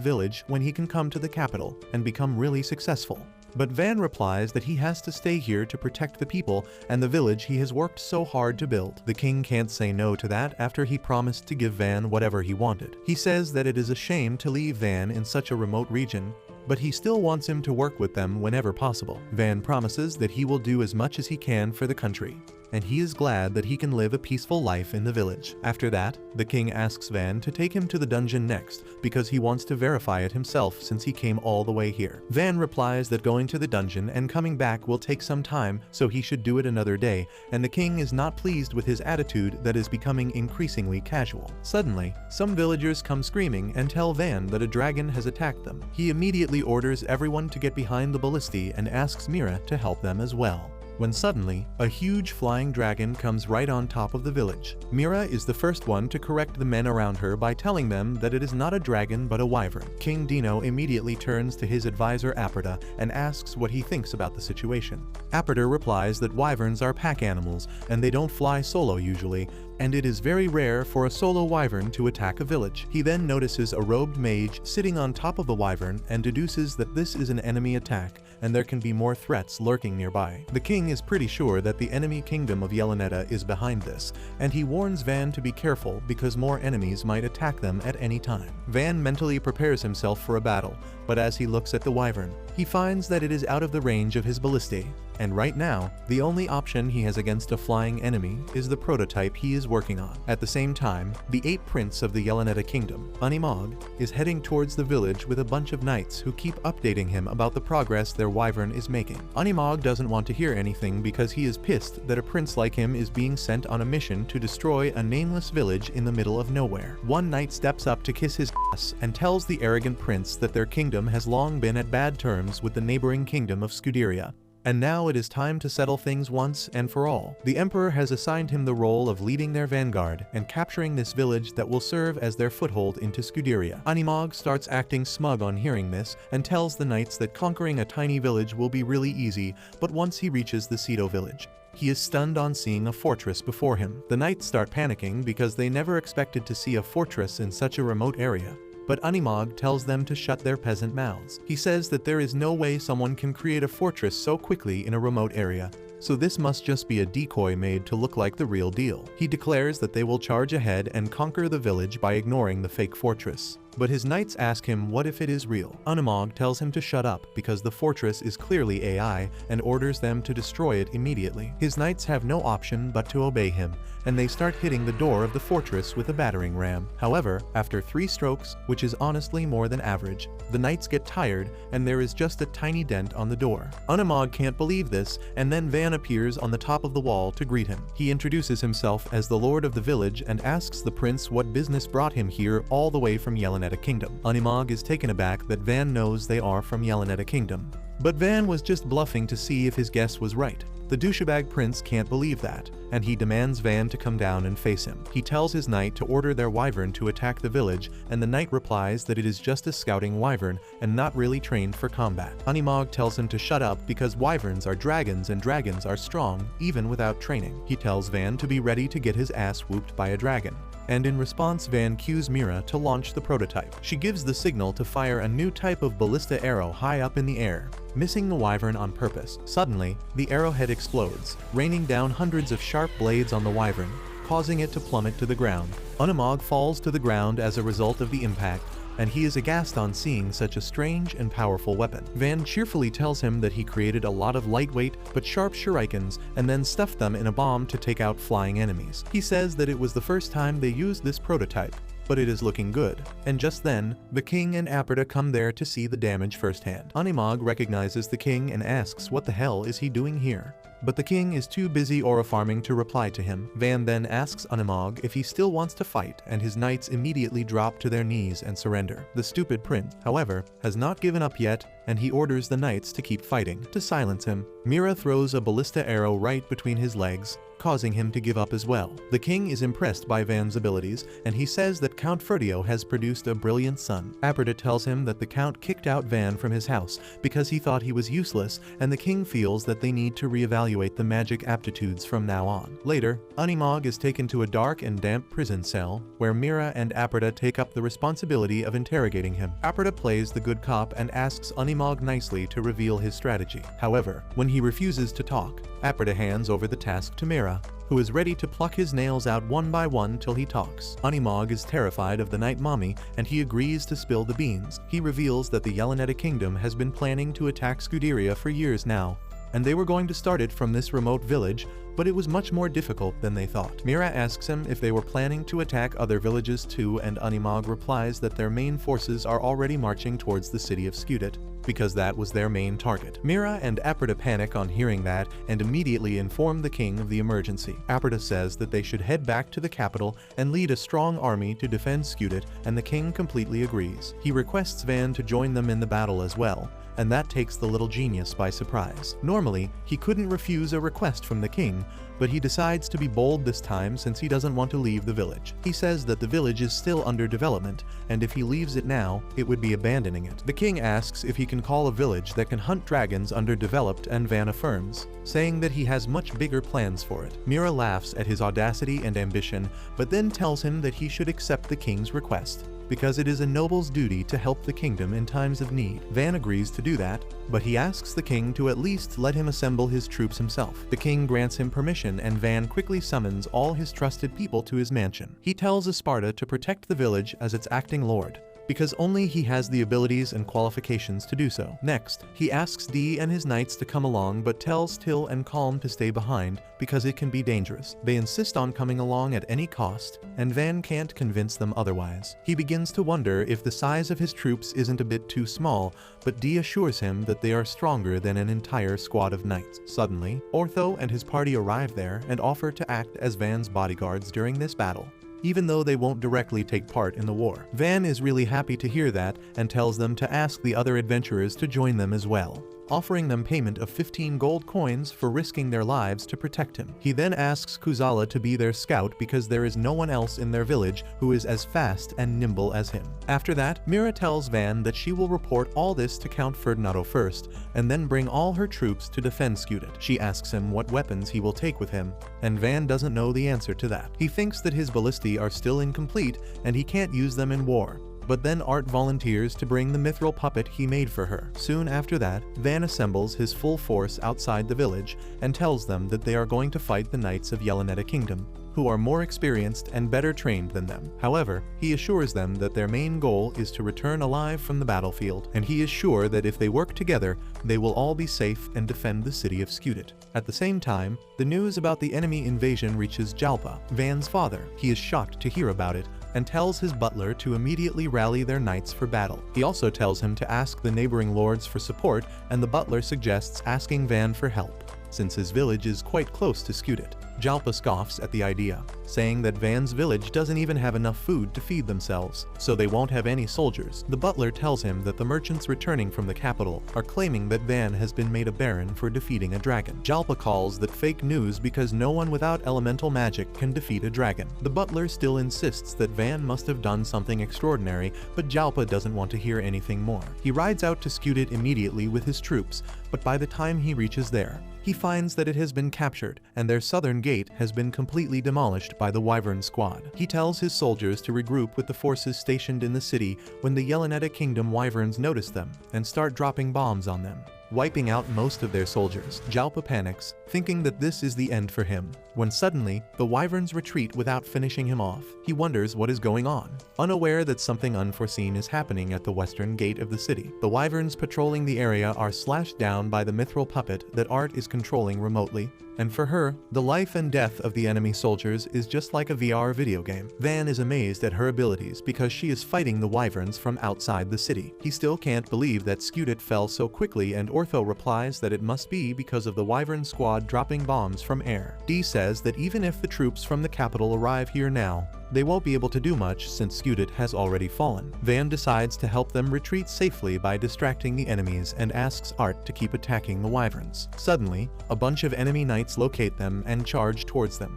village when he can come to the capital and become really successful. But Van replies that he has to stay here to protect the people and the village he has worked so hard to build. The king can't say no to that after he promised to give Van whatever he wanted. He says that it is a shame to leave Van in such a remote region, but he still wants him to work with them whenever possible. Van promises that he will do as much as he can for the country, and he is glad that he can live a peaceful life in the village. After that, the king asks Van to take him to the dungeon next because he wants to verify it himself since he came all the way here. Van replies that going to the dungeon and coming back will take some time, so he should do it another day, and the king is not pleased with his attitude that is becoming increasingly casual. Suddenly, some villagers come screaming and tell Van that a dragon has attacked them. He immediately orders everyone to get behind the Abilitiy and asks Mira to help them as well, when suddenly, a huge flying dragon comes right on top of the village. Mira is the first one to correct the men around her by telling them that it is not a dragon but a wyvern. King Dino immediately turns to his advisor Abilitiy and asks what he thinks about the situation. Abilitiy replies that wyverns are pack animals and they don't fly solo usually, and it is very rare for a solo wyvern to attack a village. He then notices a robed mage sitting on top of the wyvern and deduces that this is an enemy attack, and there can be more threats lurking nearby. The king is pretty sure that the enemy kingdom of Yelanetta is behind this, and he warns Van to be careful because more enemies might attack them at any time. Van mentally prepares himself for a battle, but as he looks at the wyvern, he finds that it is out of the range of his Abilitiy, and right now, the only option he has against a flying enemy is the prototype he is working on. At the same time, the 8th prince of the Yelanetta kingdom, Animog, is heading towards the village with a bunch of knights who keep updating him about the progress their wyvern is making. Animog doesn't want to hear anything because he is pissed that a prince like him is being sent on a mission to destroy a nameless village in the middle of nowhere. One knight steps up to kiss his ass and tells the arrogant prince that their kingdom has long been at bad terms with the neighboring kingdom of Scuderia, and now it is time to settle things once and for all. The emperor has assigned him the role of leading their vanguard and capturing this village that will serve as their foothold into Scuderia. Animog starts acting smug on hearing this and tells the knights that conquering a tiny village will be really easy, but once he reaches the Cedo village, he is stunned on seeing a fortress before him. The knights start panicking because they never expected to see a fortress in such a remote area, but Animog tells them to shut their peasant mouths. He says that there is no way someone can create a fortress so quickly in a remote area, so this must just be a decoy made to look like the real deal. He declares that they will charge ahead and conquer the village by ignoring the fake fortress. But his knights ask him what if it is real. Animog tells him to shut up because the fortress is clearly AI and orders them to destroy it immediately. His knights have no option but to obey him, and they start hitting the door of the fortress with a battering ram. However, after 3 strokes, which is honestly more than average, the knights get tired and there is just a tiny dent on the door. Animog can't believe this, and then Van appears on the top of the wall to greet him. He introduces himself as the lord of the village and asks the prince what business brought him here all the way from Yelanetta kingdom. Animog is taken aback that Van knows they are from Yelanetta kingdom, but Van was just bluffing to see if his guess was right. The douchebag prince can't believe that, and he demands Van to come down and face him. He tells his knight to order their wyvern to attack the village, and the knight replies that it is just a scouting wyvern and not really trained for combat. Animog tells him to shut up because wyverns are dragons and dragons are strong even without training. He tells Van to be ready to get his ass whooped by a dragon, and in response Van cues Mira to launch the prototype. She gives the signal to fire a new type of ballista arrow high up in the air, missing the wyvern on purpose. Suddenly, the arrowhead explodes, raining down hundreds of sharp blades on the wyvern, causing it to plummet to the ground. Animog falls to the ground as a result of the impact, and he is aghast on seeing such a strange and powerful weapon. Van cheerfully tells him that he created a lot of lightweight but sharp shurikens and then stuffed them in a bomb to take out flying enemies. He says that it was the first time they used this prototype, but it is looking good. And just then, the king and Abilitiy come there to see the damage firsthand. Animag recognizes the king and asks what the hell is he doing here. But the king is too busy aura farming to reply to him. Van then asks Animag if he still wants to fight, and his knights immediately drop to their knees and surrender. The stupid prince, however, has not given up yet, and he orders the knights to keep fighting. To silence him, Mira throws a ballista arrow right between his legs, causing him to give up as well. The king is impressed by Van's abilities, and he says that Count Ferdio has produced a brilliant son. Abilitiy tells him that the count kicked out Van from his house because he thought he was useless, and the king feels that they need to reevaluate the magic aptitudes from now on. Later, Animag is taken to a dark and damp prison cell, where Mira and Abilitiy take up the responsibility of interrogating him. Abilitiy plays the good cop and asks Animag nicely to reveal his strategy. However, when he refuses to talk, Abilitiy hands over the task to Mira, who is ready to pluck his nails out one by one till he talks. Animag is terrified of the Night Mommy, and he agrees to spill the beans. He reveals that the Yelleneta Kingdom has been planning to attack Scuderia for years now, and they were going to start it from this remote village, but it was much more difficult than they thought. Mira asks him if they were planning to attack other villages too, and Animag replies that their main forces are already marching towards the city of Skudit, because that was their main target. Mira and Abilitiy panic on hearing that and immediately inform the king of the emergency. Abilitiy says that they should head back to the capital and lead a strong army to defend Skudit, and the king completely agrees. He requests Van to join them in the battle as well, and that takes the little genius by surprise. Normally, he couldn't refuse a request from the king, but he decides to be bold this time since he doesn't want to leave the village. He says that the village is still under development, and if he leaves it now, it would be abandoning it. The king asks if he can call a village that can hunt dragons underdeveloped, and Van affirms, saying that he has much bigger plans for it. Mira laughs at his audacity and ambition, but then tells him that he should accept the king's request, because it is a noble's duty to help the kingdom in times of need. Van agrees to do that, but he asks the king to at least let him assemble his troops himself. The king grants him permission, and Van quickly summons all his trusted people to his mansion. He tells Esparta to protect the village as its acting lord, because only he has the abilities and qualifications to do so. Next, he asks Dee and his knights to come along, but tells Till and Calm to stay behind because it can be dangerous. They insist on coming along at any cost, and Van can't convince them otherwise. He begins to wonder if the size of his troops isn't a bit too small, but Dee assures him that they are stronger than an entire squad of knights. Suddenly, Ortho and his party arrive there and offer to act as Van's bodyguards during this battle, even though they won't directly take part in the war. Van is really happy to hear that and tells them to ask the other adventurers to join them as well, offering them payment of 15 gold coins for risking their lives to protect him. He then asks Kuzala to be their scout because there is no one else in their village who is as fast and nimble as him. After that, Mira tells Van that she will report all this to Count Ferdinando first, and then bring all her troops to defend Skudit. She asks him what weapons he will take with him, and Van doesn't know the answer to that. He thinks that his ballistae are still incomplete and he can't use them in war. But then Art volunteers to bring the mithril puppet he made for her. Soon after that, Van assembles his full force outside the village and tells them that they are going to fight the Knights of Yelleneta Kingdom, who are more experienced and better trained than them. However, he assures them that their main goal is to return alive from the battlefield, and he is sure that if they work together, they will all be safe and defend the city of Skudit. At the same time, the news about the enemy invasion reaches Jalpa, Van's father. He is shocked to hear about it, and tells his butler to immediately rally their knights for battle. He also tells him to ask the neighboring lords for support, and the butler suggests asking Van for help, since his village is quite close to Skudit. Jalpa scoffs at the idea, saying that Van's village doesn't even have enough food to feed themselves, so they won't have any soldiers. The butler tells him that the merchants returning from the capital are claiming that Van has been made a baron for defeating a dragon. Jalpa calls that fake news because no one without elemental magic can defeat a dragon. The butler still insists that Van must have done something extraordinary, but Jalpa doesn't want to hear anything more. He rides out to Skudit immediately with his troops, but by the time he reaches there, he finds that it has been captured, and their southern gate has been completely demolished by the Wyvern squad. He tells his soldiers to regroup with the forces stationed in the city when the Yelleneta Kingdom Wyverns notice them and start dropping bombs on them, wiping out most of their soldiers. Jalpa panics, thinking that this is the end for him, when suddenly, the Wyverns retreat without finishing him off. He wonders what is going on, unaware that something unforeseen is happening at the western gate of the city. The Wyverns patrolling the area are slashed down by the mithril puppet that Art is controlling remotely, and for her, the life and death of the enemy soldiers is just like a VR video game. Van is amazed at her abilities because she is fighting the wyverns from outside the city. He still can't believe that Skudit fell so quickly, and Ortho replies that it must be because of the wyvern squad dropping bombs from air. Dee says that even if the troops from the capital arrive here now, they won't be able to do much since Skudit has already fallen. Van decides to help them retreat safely by distracting the enemies and asks Art to keep attacking the wyverns. Suddenly, a bunch of enemy knights locate them and charge towards them.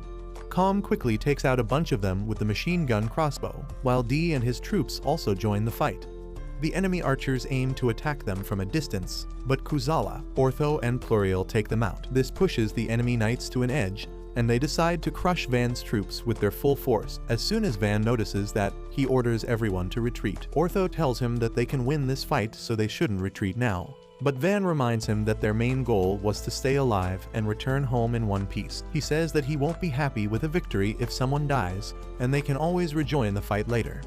Calm quickly takes out a bunch of them with the machine gun crossbow, while Dee and his troops also join the fight. The enemy archers aim to attack them from a distance, but Kuzala, Ortho, and Pluriel take them out. This pushes the enemy knights to an edge, and they decide to crush Van's troops with their full force. As soon as Van notices that, he orders everyone to retreat. Ortho tells him that they can win this fight, so they shouldn't retreat now. But Van reminds him that their main goal was to stay alive and return home in one piece. He says that he won't be happy with a victory if someone dies, and they can always rejoin the fight later.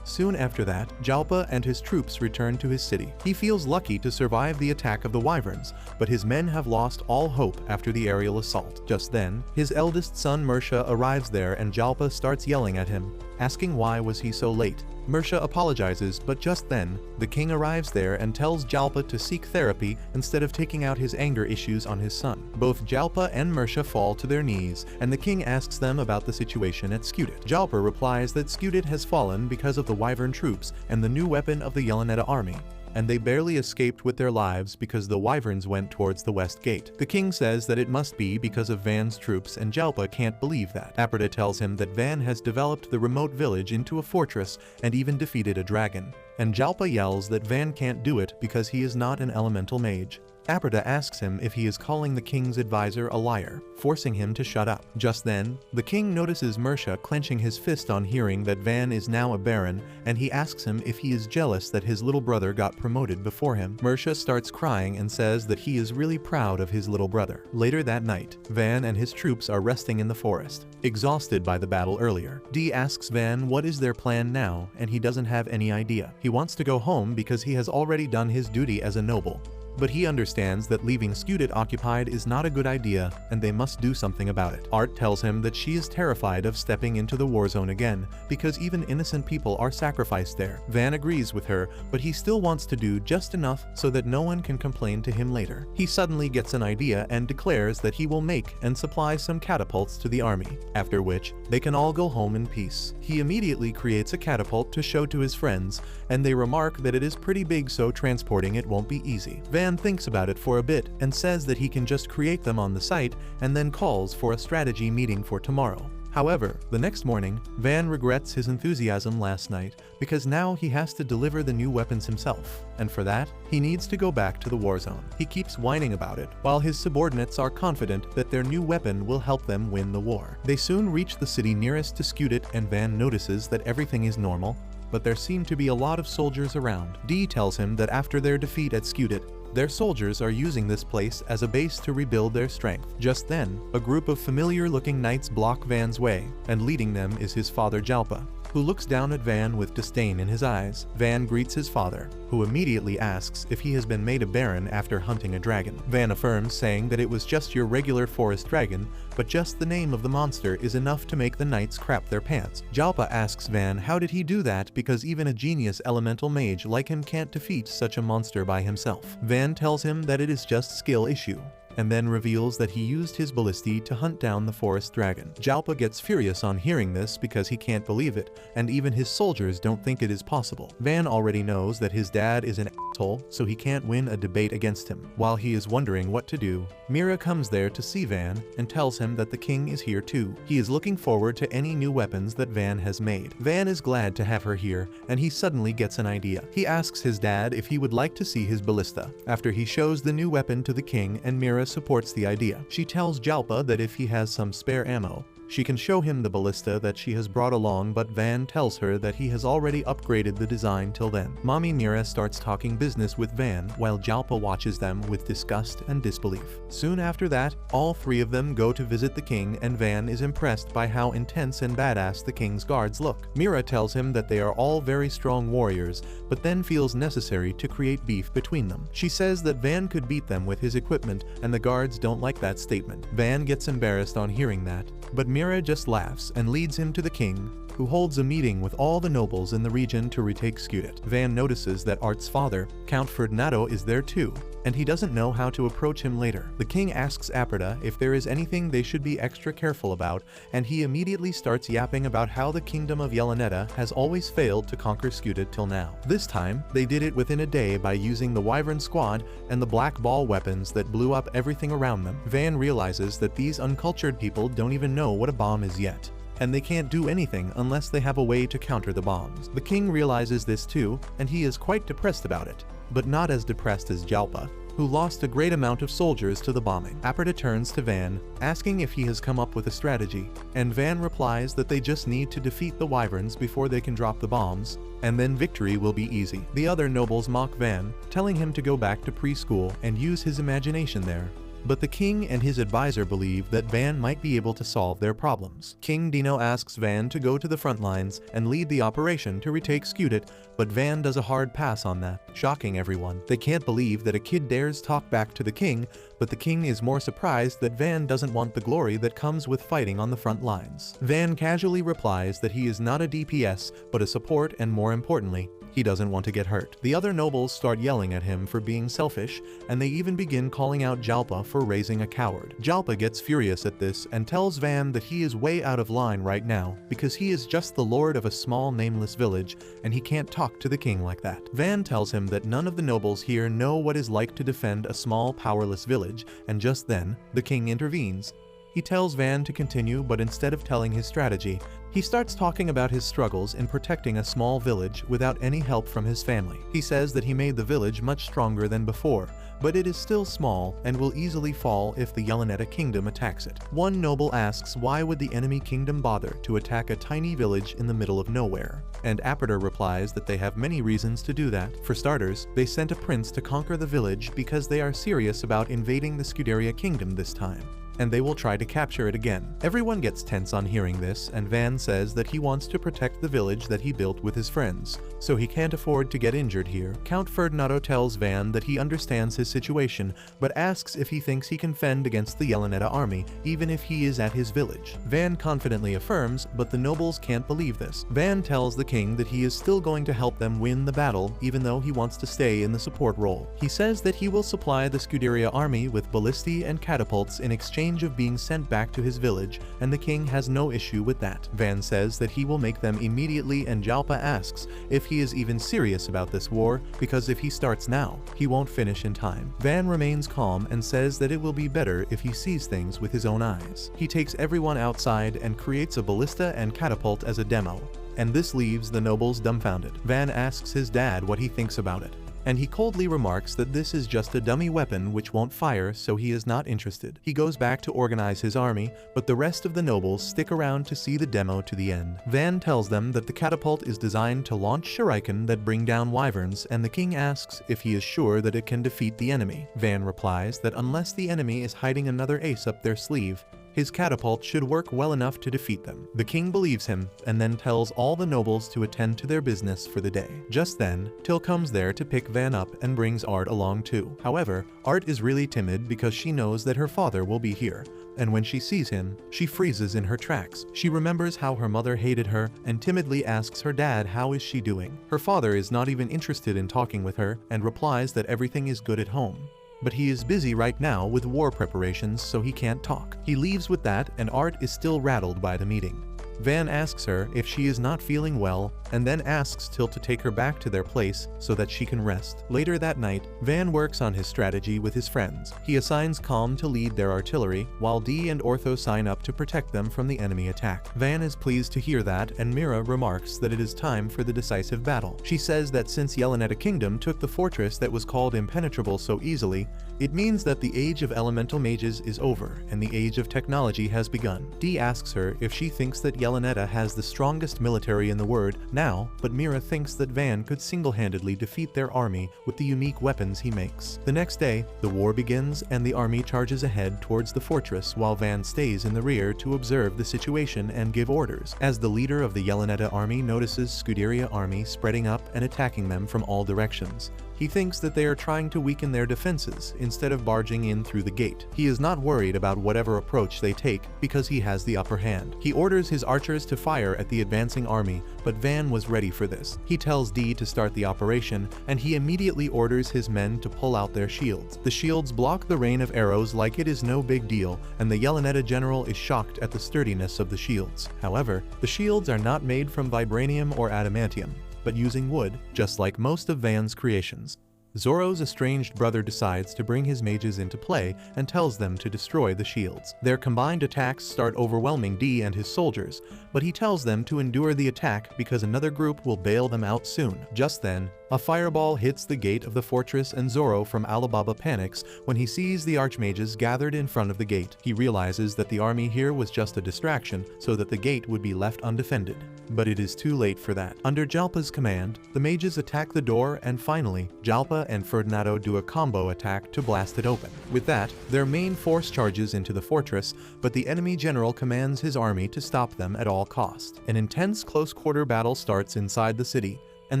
Soon after that, Jalpa and his troops return to his city. He feels lucky to survive the attack of the wyverns, but his men have lost all hope after the aerial assault. Just then, his eldest son Mersha arrives there and Jalpa starts yelling at him, asking why was he so late. Mersha apologizes, but just then, the king arrives there and tells Jalpa to seek therapy instead of taking out his anger issues on his son. Both Jalpa and Mersha fall to their knees, and the king asks them about the situation at Skudit. Jalpa replies that Skudit has fallen because of the wyvern troops and the new weapon of the Yeleneta army, and they barely escaped with their lives because the wyverns went towards the west gate. The king says that it must be because of Van's troops, and Jalpa can't believe that. Abridged tells him that Van has developed the remote village into a fortress and even defeated a dragon, and Jalpa yells that Van can't do it because he is not an elemental mage. Abridged asks him if he is calling the king's advisor a liar, forcing him to shut up. Just then, the king notices Mersha clenching his fist on hearing that Van is now a baron, and he asks him if he is jealous that his little brother got promoted before him. Mersha starts crying and says that he is really proud of his little brother. Later that night, Van and his troops are resting in the forest, exhausted by the battle earlier. Dee asks Van what is their plan now, and he doesn't have any idea. He wants to go home because he has already done his duty as a noble, but he understands that leaving Skudit occupied is not a good idea and they must do something about it. Art tells him that she is terrified of stepping into the war zone again because even innocent people are sacrificed there. Van agrees with her, but he still wants to do just enough so that no one can complain to him later. He suddenly gets an idea and declares that he will make and supply some catapults to the army, after which they can all go home in peace. He immediately creates a catapult to show to his friends, and they remark that it is pretty big, so transporting it won't be easy. Van thinks about it for a bit and says that he can just create them on the site and then calls for a strategy meeting for tomorrow. However, the next morning, Van regrets his enthusiasm last night because now he has to deliver the new weapons himself, and for that, he needs to go back to the war zone. He keeps whining about it, while his subordinates are confident that their new weapon will help them win the war. They soon reach the city nearest to Skudit, and Van notices that everything is normal, but there seem to be a lot of soldiers around. Dee tells him that after their defeat at Skudit, their soldiers are using this place as a base to rebuild their strength. Just then, a group of familiar-looking knights block Van's way, and leading them is his father Jalpa, who looks down at Van with disdain in his eyes. Van greets his father, who immediately asks if he has been made a baron after hunting a dragon. Van affirms, saying that it was just your regular forest dragon, but just the name of the monster is enough to make the knights crap their pants. Jalpa asks Van how did he do that because even a genius elemental mage like him can't defeat such a monster by himself. Van tells him that it is just skill issue, and then reveals that he used his Abilitiy to hunt down the forest dragon. Jalpa gets furious on hearing this because he can't believe it, and even his soldiers don't think it is possible. Van already knows that his dad is an asshole, so he can't win a debate against him. While he is wondering what to do, Mira comes there to see Van and tells him that the king is here too. He is looking forward to any new weapons that Van has made. Van is glad to have her here, and he suddenly gets an idea. He asks his dad if he would like to see his ballista. After he shows the new weapon to the king, and Mira supports the idea. She tells Jalpa that if he has some spare ammo, She can show him the ballista that she has brought along, but Van tells her that he has already upgraded the design till then. Mommy Mira starts talking business with Van while Jalpa watches them with disgust and disbelief. Soon after that, all three of them go to visit the king, and Van is impressed by how intense and badass the king's guards look. Mira tells him that they are all very strong warriors, but then feels necessary to create beef between them. She says that Van could beat them with his equipment, and the guards don't like that statement. Van gets embarrassed on hearing that, but Mira just laughs and leads him to the king, who holds a meeting with all the nobles in the region to retake Skudit. Van notices that Art's father, Count Ferdinando, is there too, and he doesn't know how to approach him later. The king asks Abrida if there is anything they should be extra careful about, and he immediately starts yapping about how the kingdom of Yeleneta has always failed to conquer Skudit till now. This time, they did it within a day by using the Wyvern Squad and the black ball weapons that blew up everything around them. Van realizes that these uncultured people don't even know what a bomb is yet, and they can't do anything unless they have a way to counter the bombs. The king realizes this too, and he is quite depressed about it, but not as depressed as Jalpa, who lost a great amount of soldiers to the bombing. Abrida turns to Van, asking if he has come up with a strategy, and Van replies that they just need to defeat the wyverns before they can drop the bombs, and then victory will be easy. The other nobles mock Van, telling him to go back to preschool and use his imagination there. But the king and his advisor believe that Van might be able to solve their problems. King Dino asks Van to go to the front lines and lead the operation to retake Skudit, but Van does a hard pass on that, shocking everyone. They can't believe that a kid dares talk back to the king, but the king is more surprised that Van doesn't want the glory that comes with fighting on the front lines. Van casually replies that he is not a DPS, but a support, and more importantly, he doesn't want to get hurt. The other nobles start yelling at him for being selfish, and they even begin calling out Jalpa for raising a coward. Jalpa gets furious at this and tells Van that he is way out of line right now because he is just the lord of a small nameless village and he can't talk to the king like that. Van tells him that none of the nobles here know what it's like to defend a small powerless village, and just then, the king intervenes. He tells Van to continue, but instead of telling his strategy, he starts talking about his struggles in protecting a small village without any help from his family. He says that he made the village much stronger than before, but it is still small and will easily fall if the Yeleneta kingdom attacks it. One noble asks why would the enemy kingdom bother to attack a tiny village in the middle of nowhere, and Abrida replies that they have many reasons to do that. For starters, they sent a prince to conquer the village because they are serious about invading the Scuderia kingdom this time, and they will try to capture it again. Everyone gets tense on hearing this, and Van says that he wants to protect the village that he built with his friends, so he can't afford to get injured here. Count Ferdinando tells Van that he understands his situation, but asks if he thinks he can fend against the Yeleneta army, even if he is at his village. Van confidently affirms, but the nobles can't believe this. Van tells the king that he is still going to help them win the battle, even though he wants to stay in the support role. He says that he will supply the Scuderia army with ballistae and catapults in exchange of being sent back to his village, and the king has no issue with that. Van says that he will make them immediately, and Jalpa asks if he is even serious about this war, because if he starts now, he won't finish in time. Van remains calm and says that it will be better if he sees things with his own eyes. He takes everyone outside and creates a ballista and catapult as a demo, and this leaves the nobles dumbfounded. Van asks his dad what he thinks about it, and he coldly remarks that this is just a dummy weapon which won't fire, so he is not interested. He goes back to organize his army, but the rest of the nobles stick around to see the demo to the end. Van tells them that the catapult is designed to launch shuriken that bring down wyverns, and the king asks if he is sure that it can defeat the enemy. Van replies that unless the enemy is hiding another ace up their sleeve, his catapult should work well enough to defeat them. The king believes him, and then tells all the nobles to attend to their business for the day. Just then, Till comes there to pick Van up and brings Art along too. However, Art is really timid because she knows that her father will be here, and when she sees him, she freezes in her tracks. She remembers how her mother hated her and timidly asks her dad how is she doing. Her father is not even interested in talking with her and replies that everything is good at home, but he is busy right now with war preparations, so he can't talk. He leaves with that, and Art is still rattled by the meeting. Van asks her if she is not feeling well, and then asks Till to take her back to their place so that she can rest. Later that night, Van works on his strategy with his friends. He assigns Calm to lead their artillery, while Dee and Ortho sign up to protect them from the enemy attack. Van is pleased to hear that, and Mira remarks that it is time for the decisive battle. She says that since Yeleneta Kingdom took the fortress that was called impenetrable so easily, it means that the age of elemental mages is over, and the age of technology has begun. Dee asks her if she thinks that Yeleneta has the strongest military in the world now, but Mira thinks that Van could single-handedly defeat their army with the unique weapons he makes. The next day, the war begins and the army charges ahead towards the fortress while Van stays in the rear to observe the situation and give orders. As the leader of the Yeleneta army notices Scuderia army spreading up and attacking them from all directions, he thinks that they are trying to weaken their defenses instead of barging in through the gate. He is not worried about whatever approach they take because he has the upper hand. He orders his archers to fire at the advancing army, but Van was ready for this. He tells Dee to start the operation, and he immediately orders his men to pull out their shields. The shields block the rain of arrows like it is no big deal, and the Yeleneta general is shocked at the sturdiness of the shields. However, the shields are not made from vibranium or adamantium, but using wood, just like most of Van's creations. Zoro's estranged brother decides to bring his mages into play and tells them to destroy the shields. Their combined attacks start overwhelming Dee and his soldiers, but he tells them to endure the attack because another group will bail them out soon. Just then, a fireball hits the gate of the fortress and Zoro from Alibaba panics when he sees the archmages gathered in front of the gate. He realizes that the army here was just a distraction so that the gate would be left undefended. But it is too late for that. Under Jalpa's command, the mages attack the door, and finally, Jalpa and Ferdinando do a combo attack to blast it open. With that, their main force charges into the fortress, but the enemy general commands his army to stop them at all cost. An intense close-quarter battle starts inside the city, and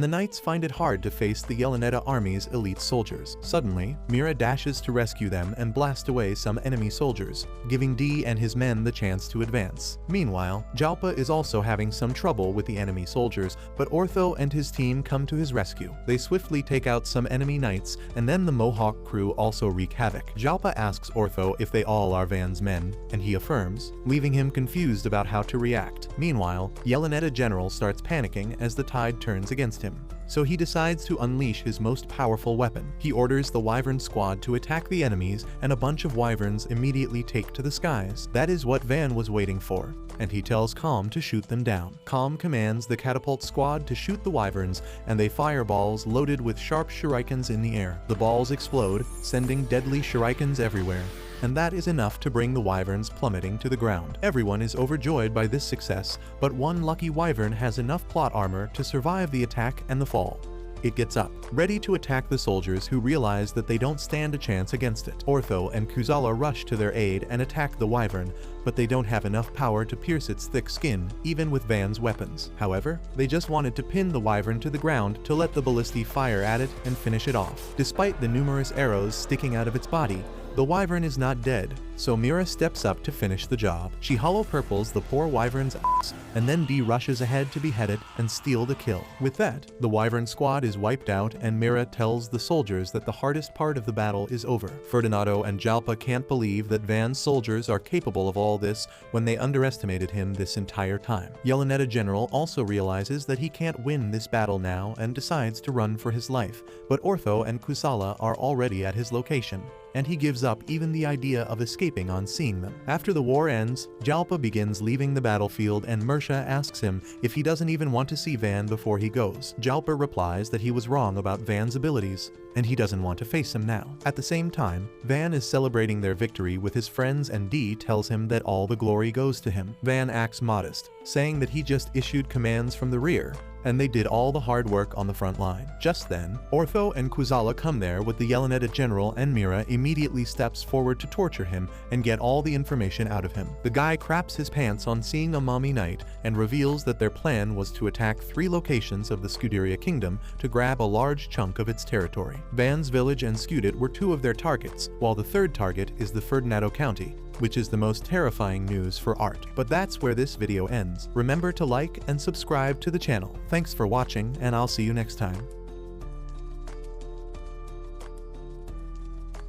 the knights find it hard to face the Yeleneta army's elite soldiers. Suddenly, Mira dashes to rescue them and blast away some enemy soldiers, giving Dee and his men the chance to advance. Meanwhile, Jalpa is also having some trouble with the enemy soldiers, but Ortho and his team come to his rescue. They swiftly take out some enemy knights, and then the Mohawk crew also wreak havoc. Jalpa asks Ortho if they all are Van's men, and he affirms, leaving him confused about how to react. Meanwhile, Yeleneta general starts panicking as the tide turns against him. So he decides to unleash his most powerful weapon. He orders the Wyvern squad to attack the enemies, and a bunch of wyverns immediately take to the skies. That is what Van was waiting for, and he tells Calm to shoot them down. Calm commands the catapult squad to shoot the wyverns, and they fire balls loaded with sharp shurikens in the air. The balls explode, sending deadly shurikens everywhere, and that is enough to bring the wyverns plummeting to the ground. Everyone is overjoyed by this success, but one lucky wyvern has enough plot armor to survive the attack and the fall. It gets up, ready to attack the soldiers who realize that they don't stand a chance against it. Ortho and Kuzala rush to their aid and attack the wyvern, but they don't have enough power to pierce its thick skin, even with Van's weapons. However, they just wanted to pin the wyvern to the ground to let the Abilitiy fire at it and finish it off. Despite the numerous arrows sticking out of its body, the wyvern is not dead, so Mira steps up to finish the job. She hollow purples the poor wyvern's ass, and then Dee rushes ahead to behead it and steal the kill. With that, the wyvern squad is wiped out, and Mira tells the soldiers that the hardest part of the battle is over. Ferdinando and Jalpa can't believe that Van's soldiers are capable of all this when they underestimated him this entire time. Yeleneta General also realizes that he can't win this battle now and decides to run for his life, but Ortho and Kusala are already at his location, and he gives up even the idea of escaping on seeing them. After the war ends, Jalpa begins leaving the battlefield, and Mersha asks him if he doesn't even want to see Van before he goes. Jalpa replies that he was wrong about Van's abilities, and he doesn't want to face him now. At the same time, Van is celebrating their victory with his friends, and Dee tells him that all the glory goes to him. Van acts modest, saying that he just issued commands from the rear, and they did all the hard work on the front line. Just then, Ortho and Kusala come there with the Yeleneta General, and Mira immediately steps forward to torture him and get all the information out of him. The guy craps his pants on seeing a mommy knight and reveals that their plan was to attack 3 locations of the Scuderia Kingdom to grab a large chunk of its territory. Van's village and Scudit were 2 of their targets, while the 3rd target is the Ferdinando County, which is the most terrifying news for art. But that's where this video ends. Remember to like and subscribe to the channel. Thanks for watching, and I'll see you next time.